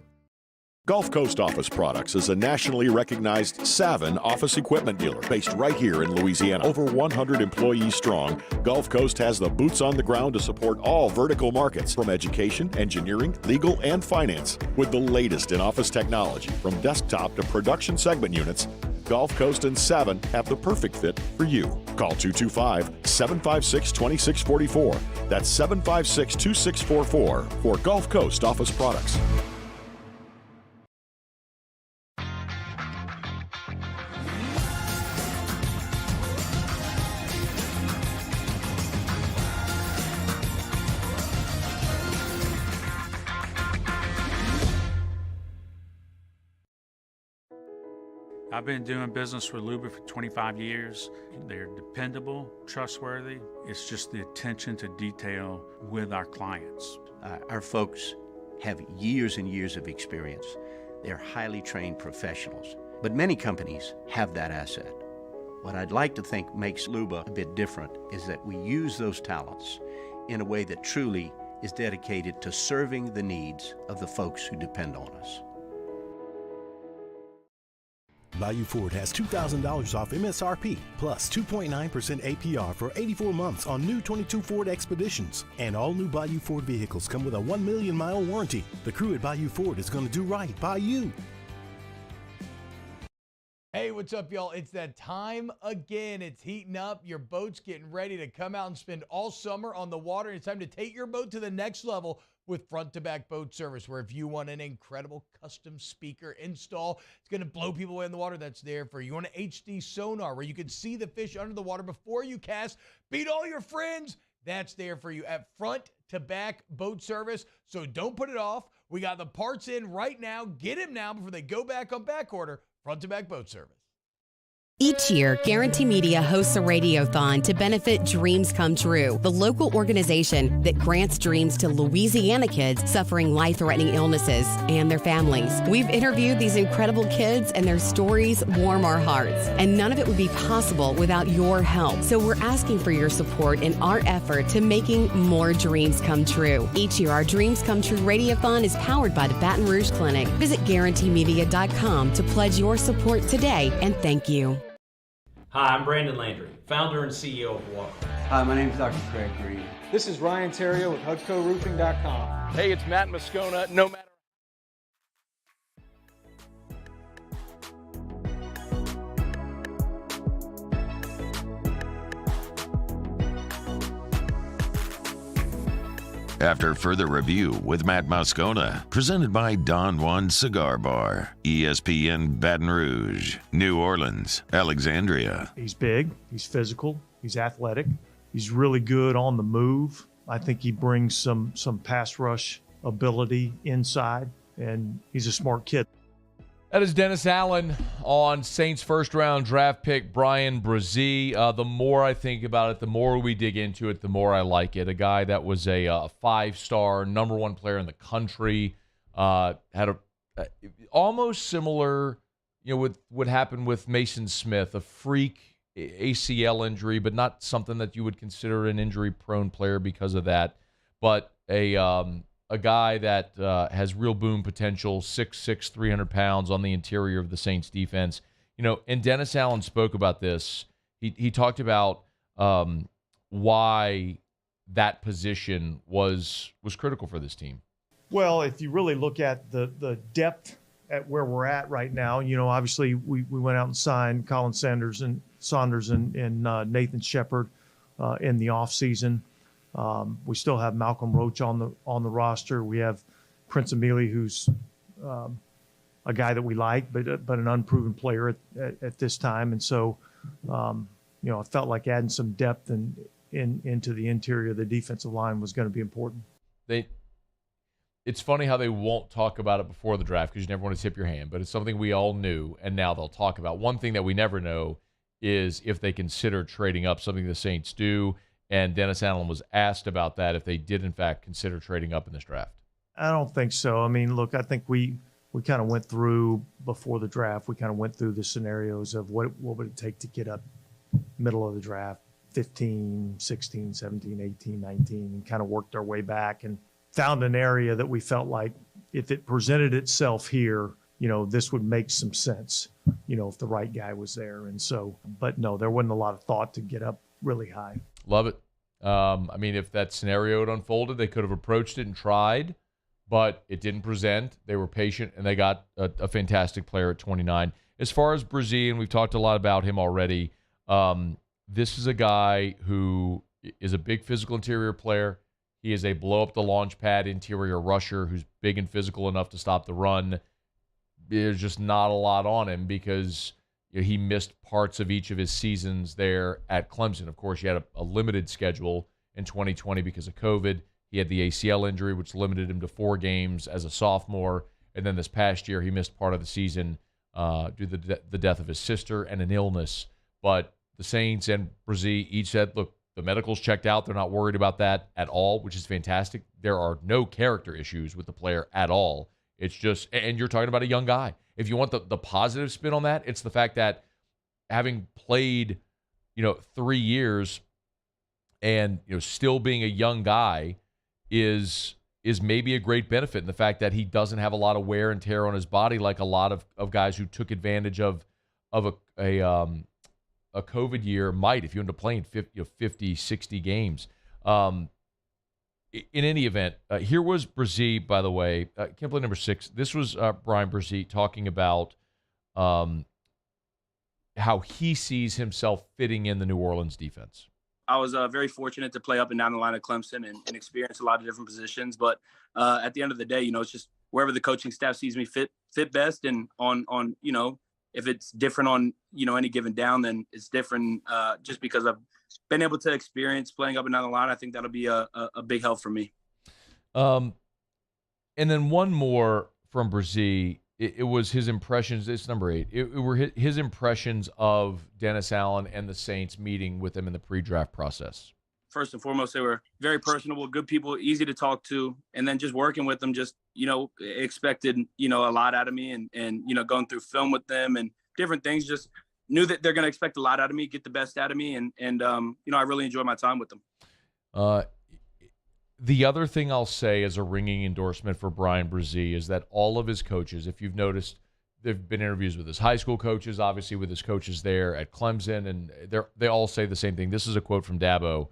Gulf Coast Office Products is a nationally recognized Savin office equipment dealer based right here in Louisiana. Over 100 employees strong, Gulf Coast has the boots on the ground to support all vertical markets, from education, engineering, legal, and finance. With the latest in office technology, from desktop to production segment units, Gulf Coast and Savin have the perfect fit for you. Call 225-756-2644. That's 756-2644 for Gulf Coast Office Products. I've been doing business with Luba for 25 years. They're dependable, trustworthy. It's just the attention to detail with our clients. Our folks have years and years of experience. They're highly trained professionals. But many companies have that asset. What I'd like to think makes Luba a bit different is that we use those talents in a way that truly is dedicated to serving the needs of the folks who depend on us. Bayou Ford has $2,000 off MSRP, plus 2.9% APR for 84 months on new 22 Ford Expeditions. And all new Bayou Ford vehicles come with a 1 million mile warranty. The crew at Bayou Ford is going to do right by you. Hey, what's up, y'all? It's that time again. It's heating up. Your boat's getting ready to come out and spend all summer on the water. It's time to take your boat to the next level with front-to-back boat service, where if you want an incredible custom speaker install, it's going to blow people away in the water, that's there for you. You want an HD sonar where you can see the fish under the water before you cast, beat all your friends, that's there for you at front-to-back boat service. So don't put it off. We got the parts in right now. Get them now before they go back on back order. Front-to-back boat service. Each year, Guarantee Media hosts a radiothon to benefit Dreams Come True, the local organization that grants dreams to Louisiana kids suffering life-threatening illnesses and their families. We've interviewed these incredible kids, and their stories warm our hearts. And none of it would be possible without your help. So we're asking for your support in our effort to making more dreams come true. Each year, our Dreams Come True radiothon is powered by the Baton Rouge Clinic. Visit GuaranteeMedia.com to pledge your support today, and thank you. Hi, I'm Brandon Landry, founder and CEO of Walker. Hi, my name is Dr. Craig Green. This is Ryan Terrio with HUDCORoofing.com. Hey, it's Matt Moscona. No matter. After further review with Matt Moscona, presented by Don Juan Cigar Bar, ESPN Baton Rouge, New Orleans, Alexandria. He's big, he's physical, he's athletic, he's really good on the move. I think he brings some pass rush ability inside, and he's a smart kid. That is Dennis Allen on Saints first-round draft pick Bryan Bresee. The more I think about it, the more we dig into it, the more I like it. A guy that was a five-star, number one player in the country, had a almost similar, with what happened with Mason Smith, a freak ACL injury, but not something that you would consider an injury-prone player because of that. But a guy that has real boom potential, 6'6", 300 pounds on the interior of the Saints defense. And Dennis Allen spoke about this. He talked about why that position was critical for this team. Well, if you really look at the depth at where we're at right now, obviously we went out and signed Colin Saunders and Nathan Shepard in the offseason. We still have Malcolm Roach on the roster. We have Prince Emili, who's a guy that we like, but an unproven player at this time. And so, I felt like adding some depth into the interior of the defensive line was going to be important. It's funny how they won't talk about it before the draft because you never want to tip your hand, but it's something we all knew, and now they'll talk about. One thing that we never know is if they consider trading up, something the Saints do, and Dennis Allen was asked about that, if they did, in fact, consider trading up in this draft. I don't think so. I mean, look, I think we kind of went through, before the draft, we kind of went through the scenarios of what would it take to get up middle of the draft, 15, 16, 17, 18, 19, and kind of worked our way back and found an area that we felt like if it presented itself here, this would make some sense, if the right guy was there. And so, but no, there wasn't a lot of thought to get up really high. Love it. If that scenario had unfolded, they could have approached it and tried, but it didn't present. They were patient, and they got a fantastic player at 29. As far as Bresee, and we've talked a lot about him already, this is a guy who is a big physical interior player. He is a blow-up-the-launch-pad interior rusher who's big and physical enough to stop the run. There's just not a lot on him because he missed parts of each of his seasons there at Clemson. Of course, he had a limited schedule in 2020 because of COVID. He had the ACL injury, which limited him to 4 games as a sophomore. And then this past year, he missed part of the season due to the death of his sister and an illness. But the Saints and Bresee each said, look, the medical's checked out. They're not worried about that at all, which is fantastic. There are no character issues with the player at all. It's just, and you're talking about a young guy. If you want the positive spin on that, it's the fact that having played, 3 years and, still being a young guy is maybe a great benefit in the fact that he doesn't have a lot of wear and tear on his body like a lot of guys who took advantage of a COVID year might if you end up playing 50, 60 games. In any event, here was Bresee, by the way, can't play number 6. This was Bryan Bresee talking about how he sees himself fitting in the New Orleans defense. I was very fortunate to play up and down the line of Clemson and experience a lot of different positions. But at the end of the day, it's just wherever the coaching staff sees me fit best, and on if it's different on, any given down, then it's different just because I've been able to experience playing up and down the line. I think that'll be a big help for me. And then one more from Bresee. It was his impressions. It's number 8. It were his impressions of Dennis Allen and the Saints meeting with him in the pre-draft process. First and foremost, they were very personable, good people, easy to talk to. And then just working with them, just, expected, a lot out of me and going through film with them and different things, just knew that they're going to expect a lot out of me, get the best out of me. And I really enjoyed my time with them. The other thing I'll say as a ringing endorsement for Bryan Bresee is that all of his coaches, if you've noticed, there have been interviews with his high school coaches, obviously with his coaches there at Clemson, and they all say the same thing. This is a quote from Dabo,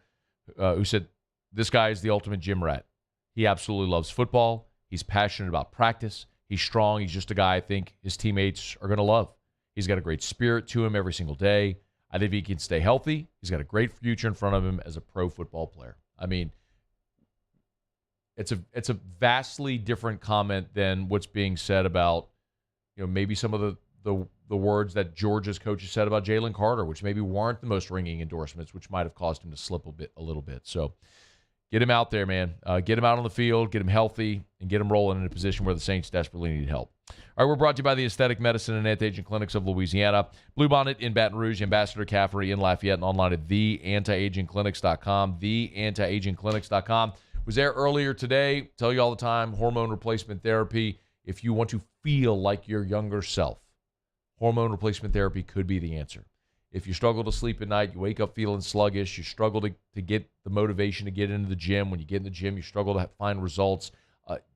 who said, "This guy is the ultimate gym rat. He absolutely loves football. He's passionate about practice. He's strong. He's just a guy I think his teammates are going to love. He's got a great spirit to him every single day. I think if he can stay healthy, he's got a great future in front of him as a pro football player." I mean, it's a vastly different comment than what's being said about, maybe some of the words that Georgia's coaches said about Jalen Carter, which maybe weren't the most ringing endorsements, which might have caused him to slip a little bit. So get him out there, man. Get him out on the field, get him healthy, and get him rolling in a position where the Saints desperately need help. All right, we're brought to you by the Aesthetic Medicine and Anti-Aging Clinics of Louisiana. Bluebonnet in Baton Rouge, Ambassador Caffrey in Lafayette, and online at theantiagingclinics.com, theantiagingclinics.com. Was there earlier today. Tell you all the time, hormone replacement therapy If you want to feel like your younger self, hormone replacement therapy could be the answer. If you struggle to sleep at night, you wake up feeling sluggish, you struggle to get the motivation to get into the gym. When you get in the gym, you struggle to find results.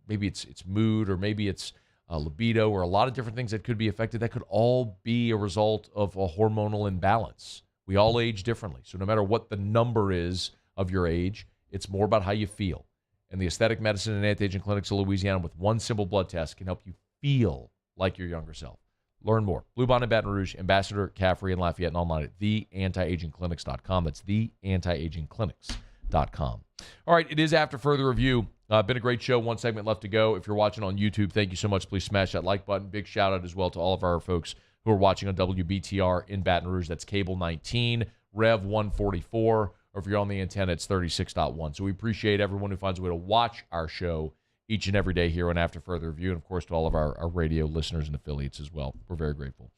Maybe it's mood, or maybe it's libido, or a lot of different things that could be affected. That could all be a result of a hormonal imbalance. We all age differently. So no matter what the number is of your age, it's more about how you feel. And the Aesthetic Medicine and Anti-Aging Clinics of Louisiana, with one simple blood test, can help you feel like your younger self. Learn more. Blue Bond in Baton Rouge, Ambassador, Caffrey, and Lafayette, and online at theantiagingclinics.com. That's theantiagingclinics.com. All right, it is After Further Review. Been a great show. One segment left to go. If you're watching on YouTube, thank you so much. Please smash that like button. Big shout out as well to all of our folks who are watching on WBTR in Baton Rouge. That's Cable 19, Rev 144. Or if you're on the antenna, it's 36.1. So we appreciate everyone who finds a way to watch our show each and every day here on After Further Review, and, of course, to all of our radio listeners and affiliates as well. We're very grateful.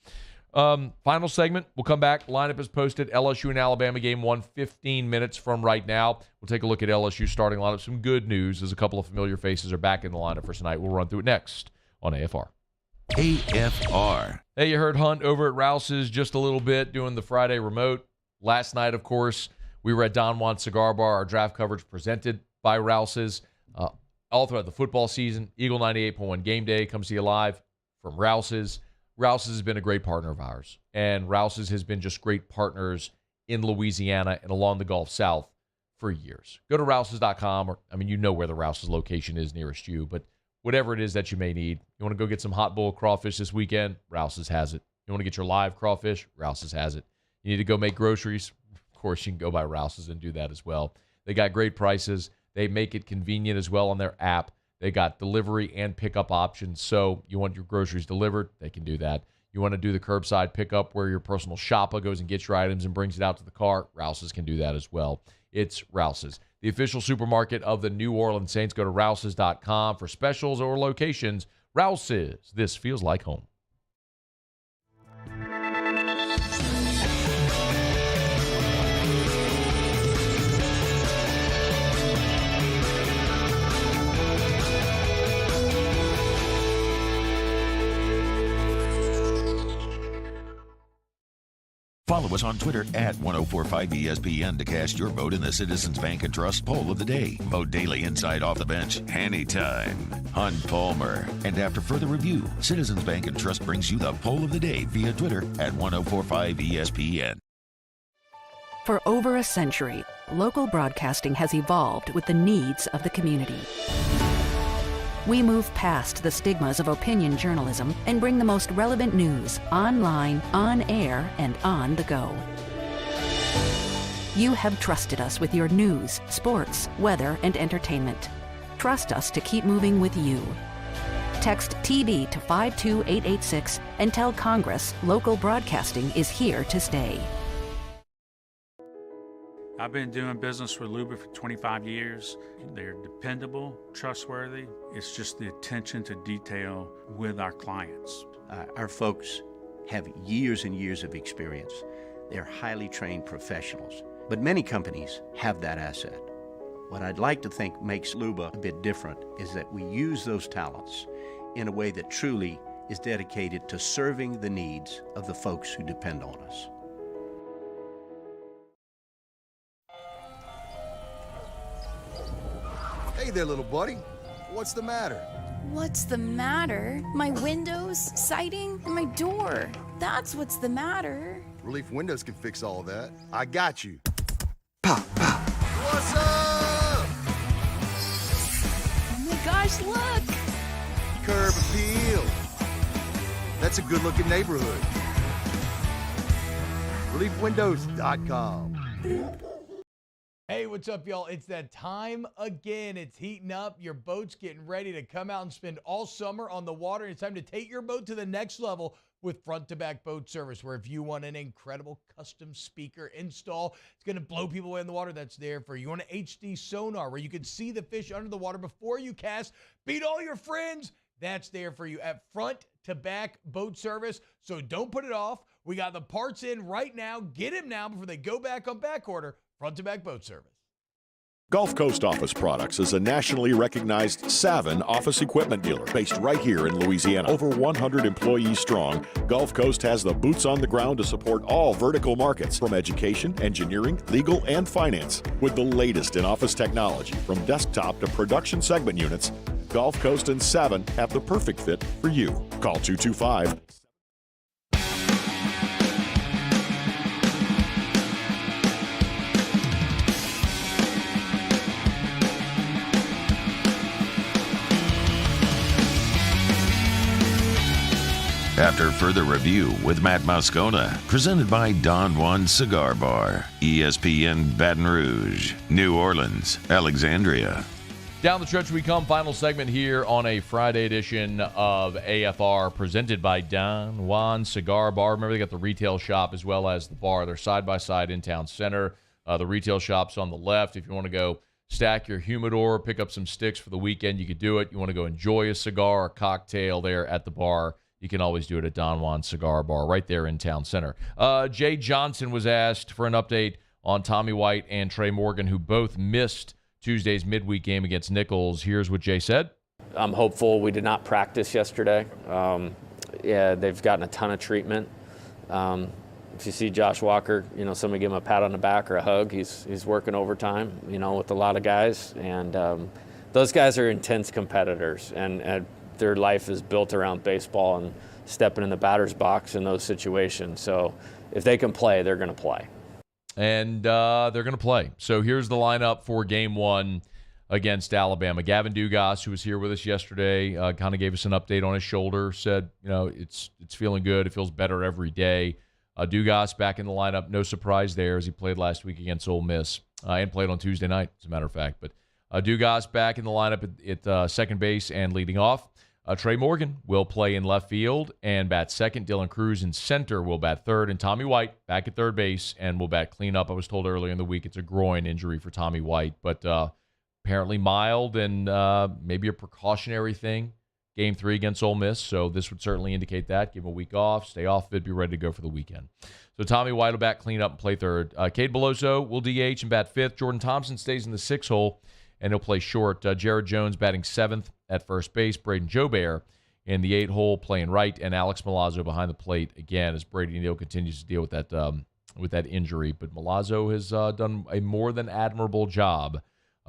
Final segment. We'll come back. Lineup is posted. LSU and Alabama game 1, 15 minutes from right now. We'll take a look at LSU starting lineup. Some good news as a couple of familiar faces are back in the lineup for tonight. We'll run through it next on AFR. AFR. Hey, you heard Hunt over at Rouse's just a little bit doing the Friday remote. Last night, of course, we were at Don Juan Cigar Bar, our draft coverage presented by Rouse's. All throughout the football season, Eagle 98.1 Game Day comes to you live from Rouse's. Rouse's has been a great partner of ours, and Rouse's has been just great partners in Louisiana and along the Gulf South for years. Go to Rouse's.com, or, you know where the Rouse's location is nearest you, but whatever it is that you may need. You want to go get some hot boiled crawfish this weekend? Rouse's has it. You want to get your live crawfish? Rouse's has it. You need to go make groceries? Of course, you can go by Rouse's and do that as well. They got great prices. They make it convenient as well on their app. They got delivery and pickup options. So you want your groceries delivered, they can do that. You want to do the curbside pickup where your personal shopper goes and gets your items and brings it out to the car, Rouse's can do that as well. It's Rouse's, the official supermarket of the New Orleans Saints. Go to Rouse's.com for specials or locations. Rouse's, this feels like home. Follow us on Twitter at 1045ESPN to cast your vote in the Citizens Bank and Trust Poll of the Day. Vote daily inside Off the Bench anytime. Hunt Palmer. And After Further Review, Citizens Bank and Trust brings you the Poll of the Day via Twitter at 1045ESPN. For over a century, local broadcasting has evolved with the needs of the community. We move past the stigmas of opinion journalism and bring the most relevant news online, on air, and on the go. You have trusted us with your news, sports, weather, and entertainment. Trust us to keep moving with you. Text TB to 52886 and tell Congress local broadcasting is here to stay. I've been doing business with Luba for 25 years. They're dependable, trustworthy. It's just the attention to detail with our clients. Our folks have years and years of experience. They're highly trained professionals, but many companies have that asset. What I'd like to think makes Luba a bit different is that we use those talents in a way that truly is dedicated to serving the needs of the folks who depend on us. Hey there, little buddy. What's the matter? What's the matter? My windows, siding, and my door. That's what's the matter. Relief Windows can fix all that. I got you. Pop, pop. What's up? Oh my gosh, look! Curb appeal. That's a good-looking neighborhood. ReliefWindows.com. Hey, what's up, y'all? It's that time again. It's heating up. Your boat's getting ready to come out and spend all summer on the water. It's time to take your boat to the next level with front-to-back boat service, where if you want an incredible custom speaker install, it's going to blow people away in the water, that's there for you. You want an HD sonar where you can see the fish under the water before you cast, beat all your friends, that's there for you at front-to-back boat service. So don't put it off. We got the parts in right now. Get them now before they go back on back order. Front-to-back boat service. Gulf Coast Office Products is a nationally recognized Savin office equipment dealer based right here in Louisiana. Over 100 employees strong, Gulf Coast has the boots on the ground to support all vertical markets, from education, engineering, legal, and finance. With the latest in office technology, from desktop to production segment units, Gulf Coast and Savin have the perfect fit for you. Call 225. After further review with Matt Moscona, presented by Don Juan Cigar Bar, ESPN Baton Rouge, New Orleans, Alexandria. Down the stretch we come. Final segment here on a Friday edition of AFR, presented by Don Juan Cigar Bar. Remember, they got the retail shop as well as the bar. They're side by side in town center. The retail shop's on the left. If you want to go stack your humidor, pick up some sticks for the weekend, you could do it. You want to go enjoy a cigar or cocktail there at the bar, you can always do it at Don Juan Cigar Bar right there in town center. Jay Johnson was asked for an update on Tommy White and Trey Morgan, who both missed Tuesday's midweek game against Nichols. Here's what Jay said. I'm hopeful. We did not practice yesterday. They've gotten a ton of treatment. If you see Josh Walker, somebody give him a pat on the back or a hug. He's working overtime, with a lot of guys. And those guys are intense competitors. And their life is built around baseball and stepping in the batter's box in those situations. So if they can play, they're going to play. And they're going to play. So here's the lineup for game one against Alabama. Gavin Dugas, who was here with us yesterday, kind of gave us an update on his shoulder, said, it's feeling good. It feels better every day. Dugas back in the lineup. No surprise there, as he played last week against Ole Miss and played on Tuesday night, as a matter of fact. But Dugas back in the lineup at second base and leading off. Trey Morgan will play in left field and bat second. Dylan Cruz in center will bat third. And Tommy White back at third base and will bat cleanup. I was told earlier in the week it's a groin injury for Tommy White, but apparently mild and maybe a precautionary thing. Game 3 against Ole Miss, so this would certainly indicate that. Give him a week off, stay off of it, be ready to go for the weekend. So Tommy White will bat cleanup and play third. Cade Beloso will DH and bat fifth. Jordan Thompson stays in the 6 hole, and he'll play short. Jared Jones batting 7th at first base. Braden Jobert in the 8 hole playing right, and Alex Milazzo behind the plate again as Brady Neal continues to deal with that injury. But Milazzo has done a more than admirable job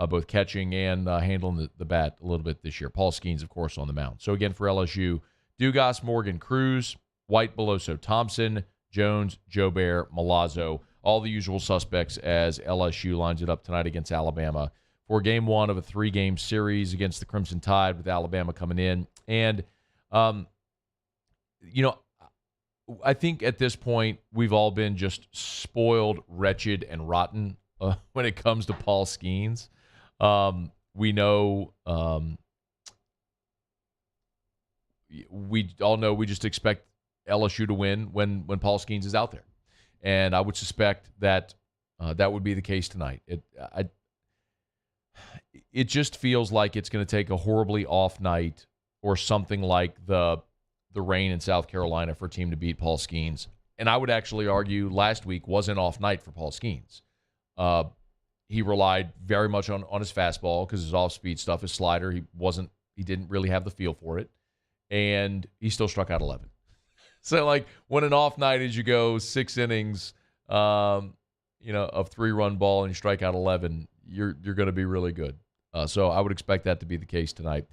both catching and handling the bat a little bit this year. Paul Skeens, of course, on the mound. So again for LSU, Dugas, Morgan, Cruz, White, Beloso, Thompson, Jones, Jobert, Milazzo, all the usual suspects as LSU lines it up tonight against Alabama for game 1 of a 3-game series against the Crimson Tide, with Alabama coming in. And, I think at this point we've all been just spoiled, wretched, and rotten when it comes to Paul Skeens. We know, we all know we just expect LSU to win when Paul Skeens is out there. And I would suspect that that would be the case tonight. It just feels like it's going to take a horribly off night or something like the rain in South Carolina for a team to beat Paul Skeens. And I would actually argue last week was an off night for Paul Skeens. He relied very much on his fastball because his off-speed stuff, his slider, he didn't really have the feel for it. And he still struck out 11. So, when an off night is you go 6 innings, of 3-run ball and you strike out 11, you're going to be really good. So I would expect that to be the case tonight.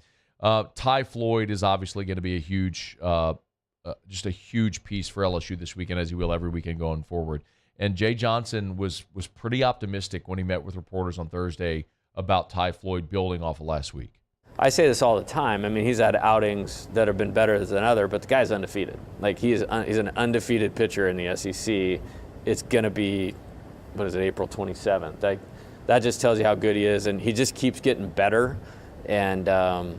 Ty Floyd is obviously going to be a huge piece for LSU this weekend, as he will every weekend going forward. And Jay Johnson was pretty optimistic when he met with reporters on Thursday about Ty Floyd building off of last week. I say this all the time. I mean, he's had outings that have been better than other, but the guy's undefeated. He's an undefeated pitcher in the SEC. It's going to be, April 27th. That just tells you how good he is, and he just keeps getting better. And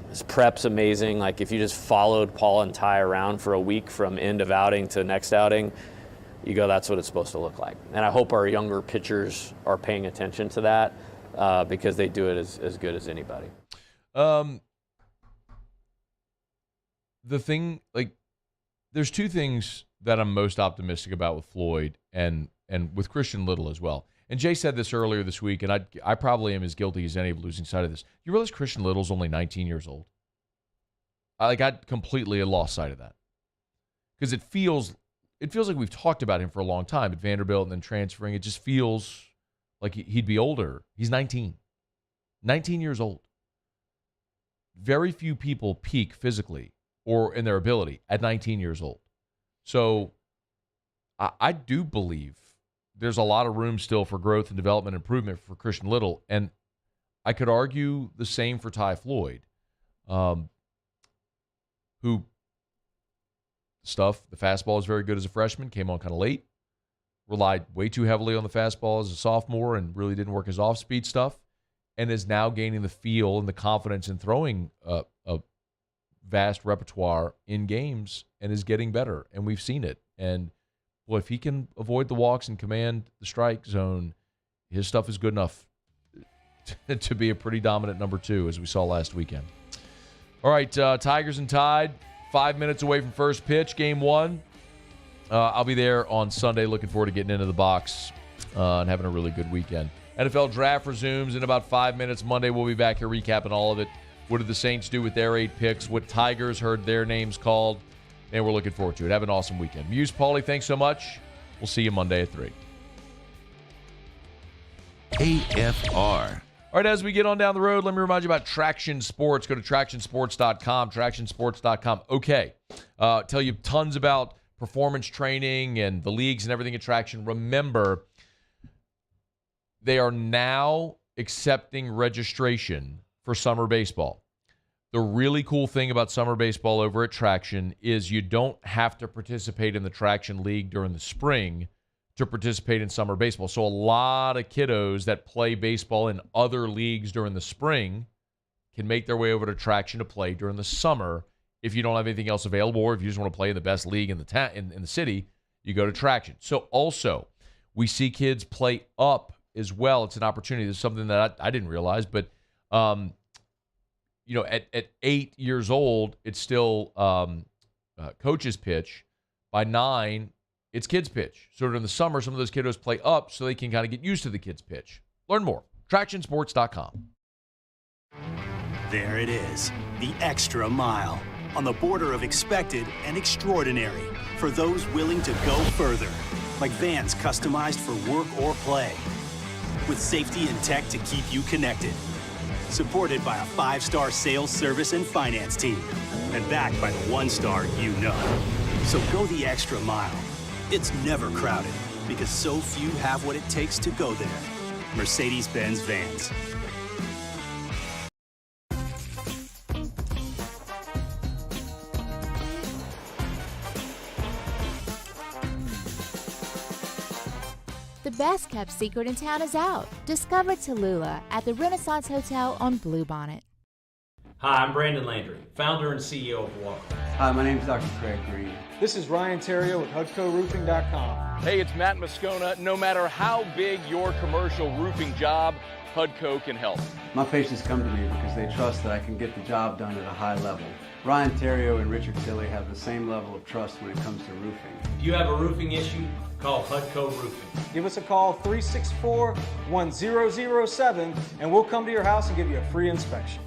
his prep's amazing. If you just followed Paul and Ty around for a week from end of outing to next outing, you go, that's what it's supposed to look like. And I hope our younger pitchers are paying attention to that because they do it as good as anybody. There's 2 things that I'm most optimistic about with Floyd and with Christian Little as well. And Jay said this earlier this week, and I probably am as guilty as any of losing sight of this. You realize Christian Little's only 19 years old? I completely lost sight of that. Because it feels like we've talked about him for a long time at Vanderbilt and then transferring. It just feels like he'd be older. He's 19. 19 years old. Very few people peak physically or in their ability at 19 years old. So I do believe there's a lot of room still for growth and development and improvement for Christian Little. And I could argue the same for Ty Floyd, who the fastball is very good as a freshman, came on kind of late, relied way too heavily on the fastball as a sophomore and really didn't work his off-speed stuff, and is now gaining the feel and the confidence in throwing a vast repertoire in games and is getting better. And we've seen it. And well, if he can avoid the walks and command the strike zone, his stuff is good enough to be a pretty dominant number 2, as we saw last weekend. All right, Tigers and Tide, 5 minutes away from first pitch, game 1. I'll be there on Sunday. Looking forward to getting into the box and having a really good weekend. NFL Draft resumes in about 5 minutes. Monday, we'll be back here recapping all of it. What did the Saints do with their 8 picks? What Tigers heard their names called? And we're looking forward to it. Have an awesome weekend. Muse, Paulie, thanks so much. We'll see you Monday at 3. AFR. All right, as we get on down the road, let me remind you about Traction Sports. Go to TractionSports.com, TractionSports.com. Okay. Tell you tons about performance training and the leagues and everything at Traction. Remember, they are now accepting registration for summer baseball. The really cool thing about summer baseball over at Traction is you don't have to participate in the Traction League during the spring to participate in summer baseball. So a lot of kiddos that play baseball in other leagues during the spring can make their way over to Traction to play during the summer. If you don't have anything else available, or if you just want to play in the best league in the in the city, you go to Traction. So also, we see kids play up as well. It's an opportunity. There's something that I didn't realize, but at 8 years old, it's still coach's pitch. By 9, it's kids' pitch. So during the summer, some of those kiddos play up so they can kind of get used to the kids' pitch. Learn more. TractionSports.com. There it is, the extra mile, on the border of expected and extraordinary for those willing to go further, like vans customized for work or play, with safety and tech to keep you connected. Supported by a 5-star sales, service, and finance team. And backed by the 1-star you know. So go the extra mile. It's never crowded because so few have what it takes to go there. Mercedes-Benz Vans. The best kept secret in town is out. Discover Tallulah at the Renaissance Hotel on Bluebonnet. Hi, I'm Brandon Landry, founder and CEO of Walker. Hi, my name is Dr. Craig Green. This is Ryan Terrio with HUDCORoofing.com. Hey, it's Matt Moscona. No matter how big your commercial roofing job, HUDCO can help. My patients come to me because they trust that I can get the job done at a high level. Ryan Terrio and Richard Tilley have the same level of trust when it comes to roofing. If you have a roofing issue, call HUDCO Roofing. Give us a call, 364-1007, and we'll come to your house and give you a free inspection.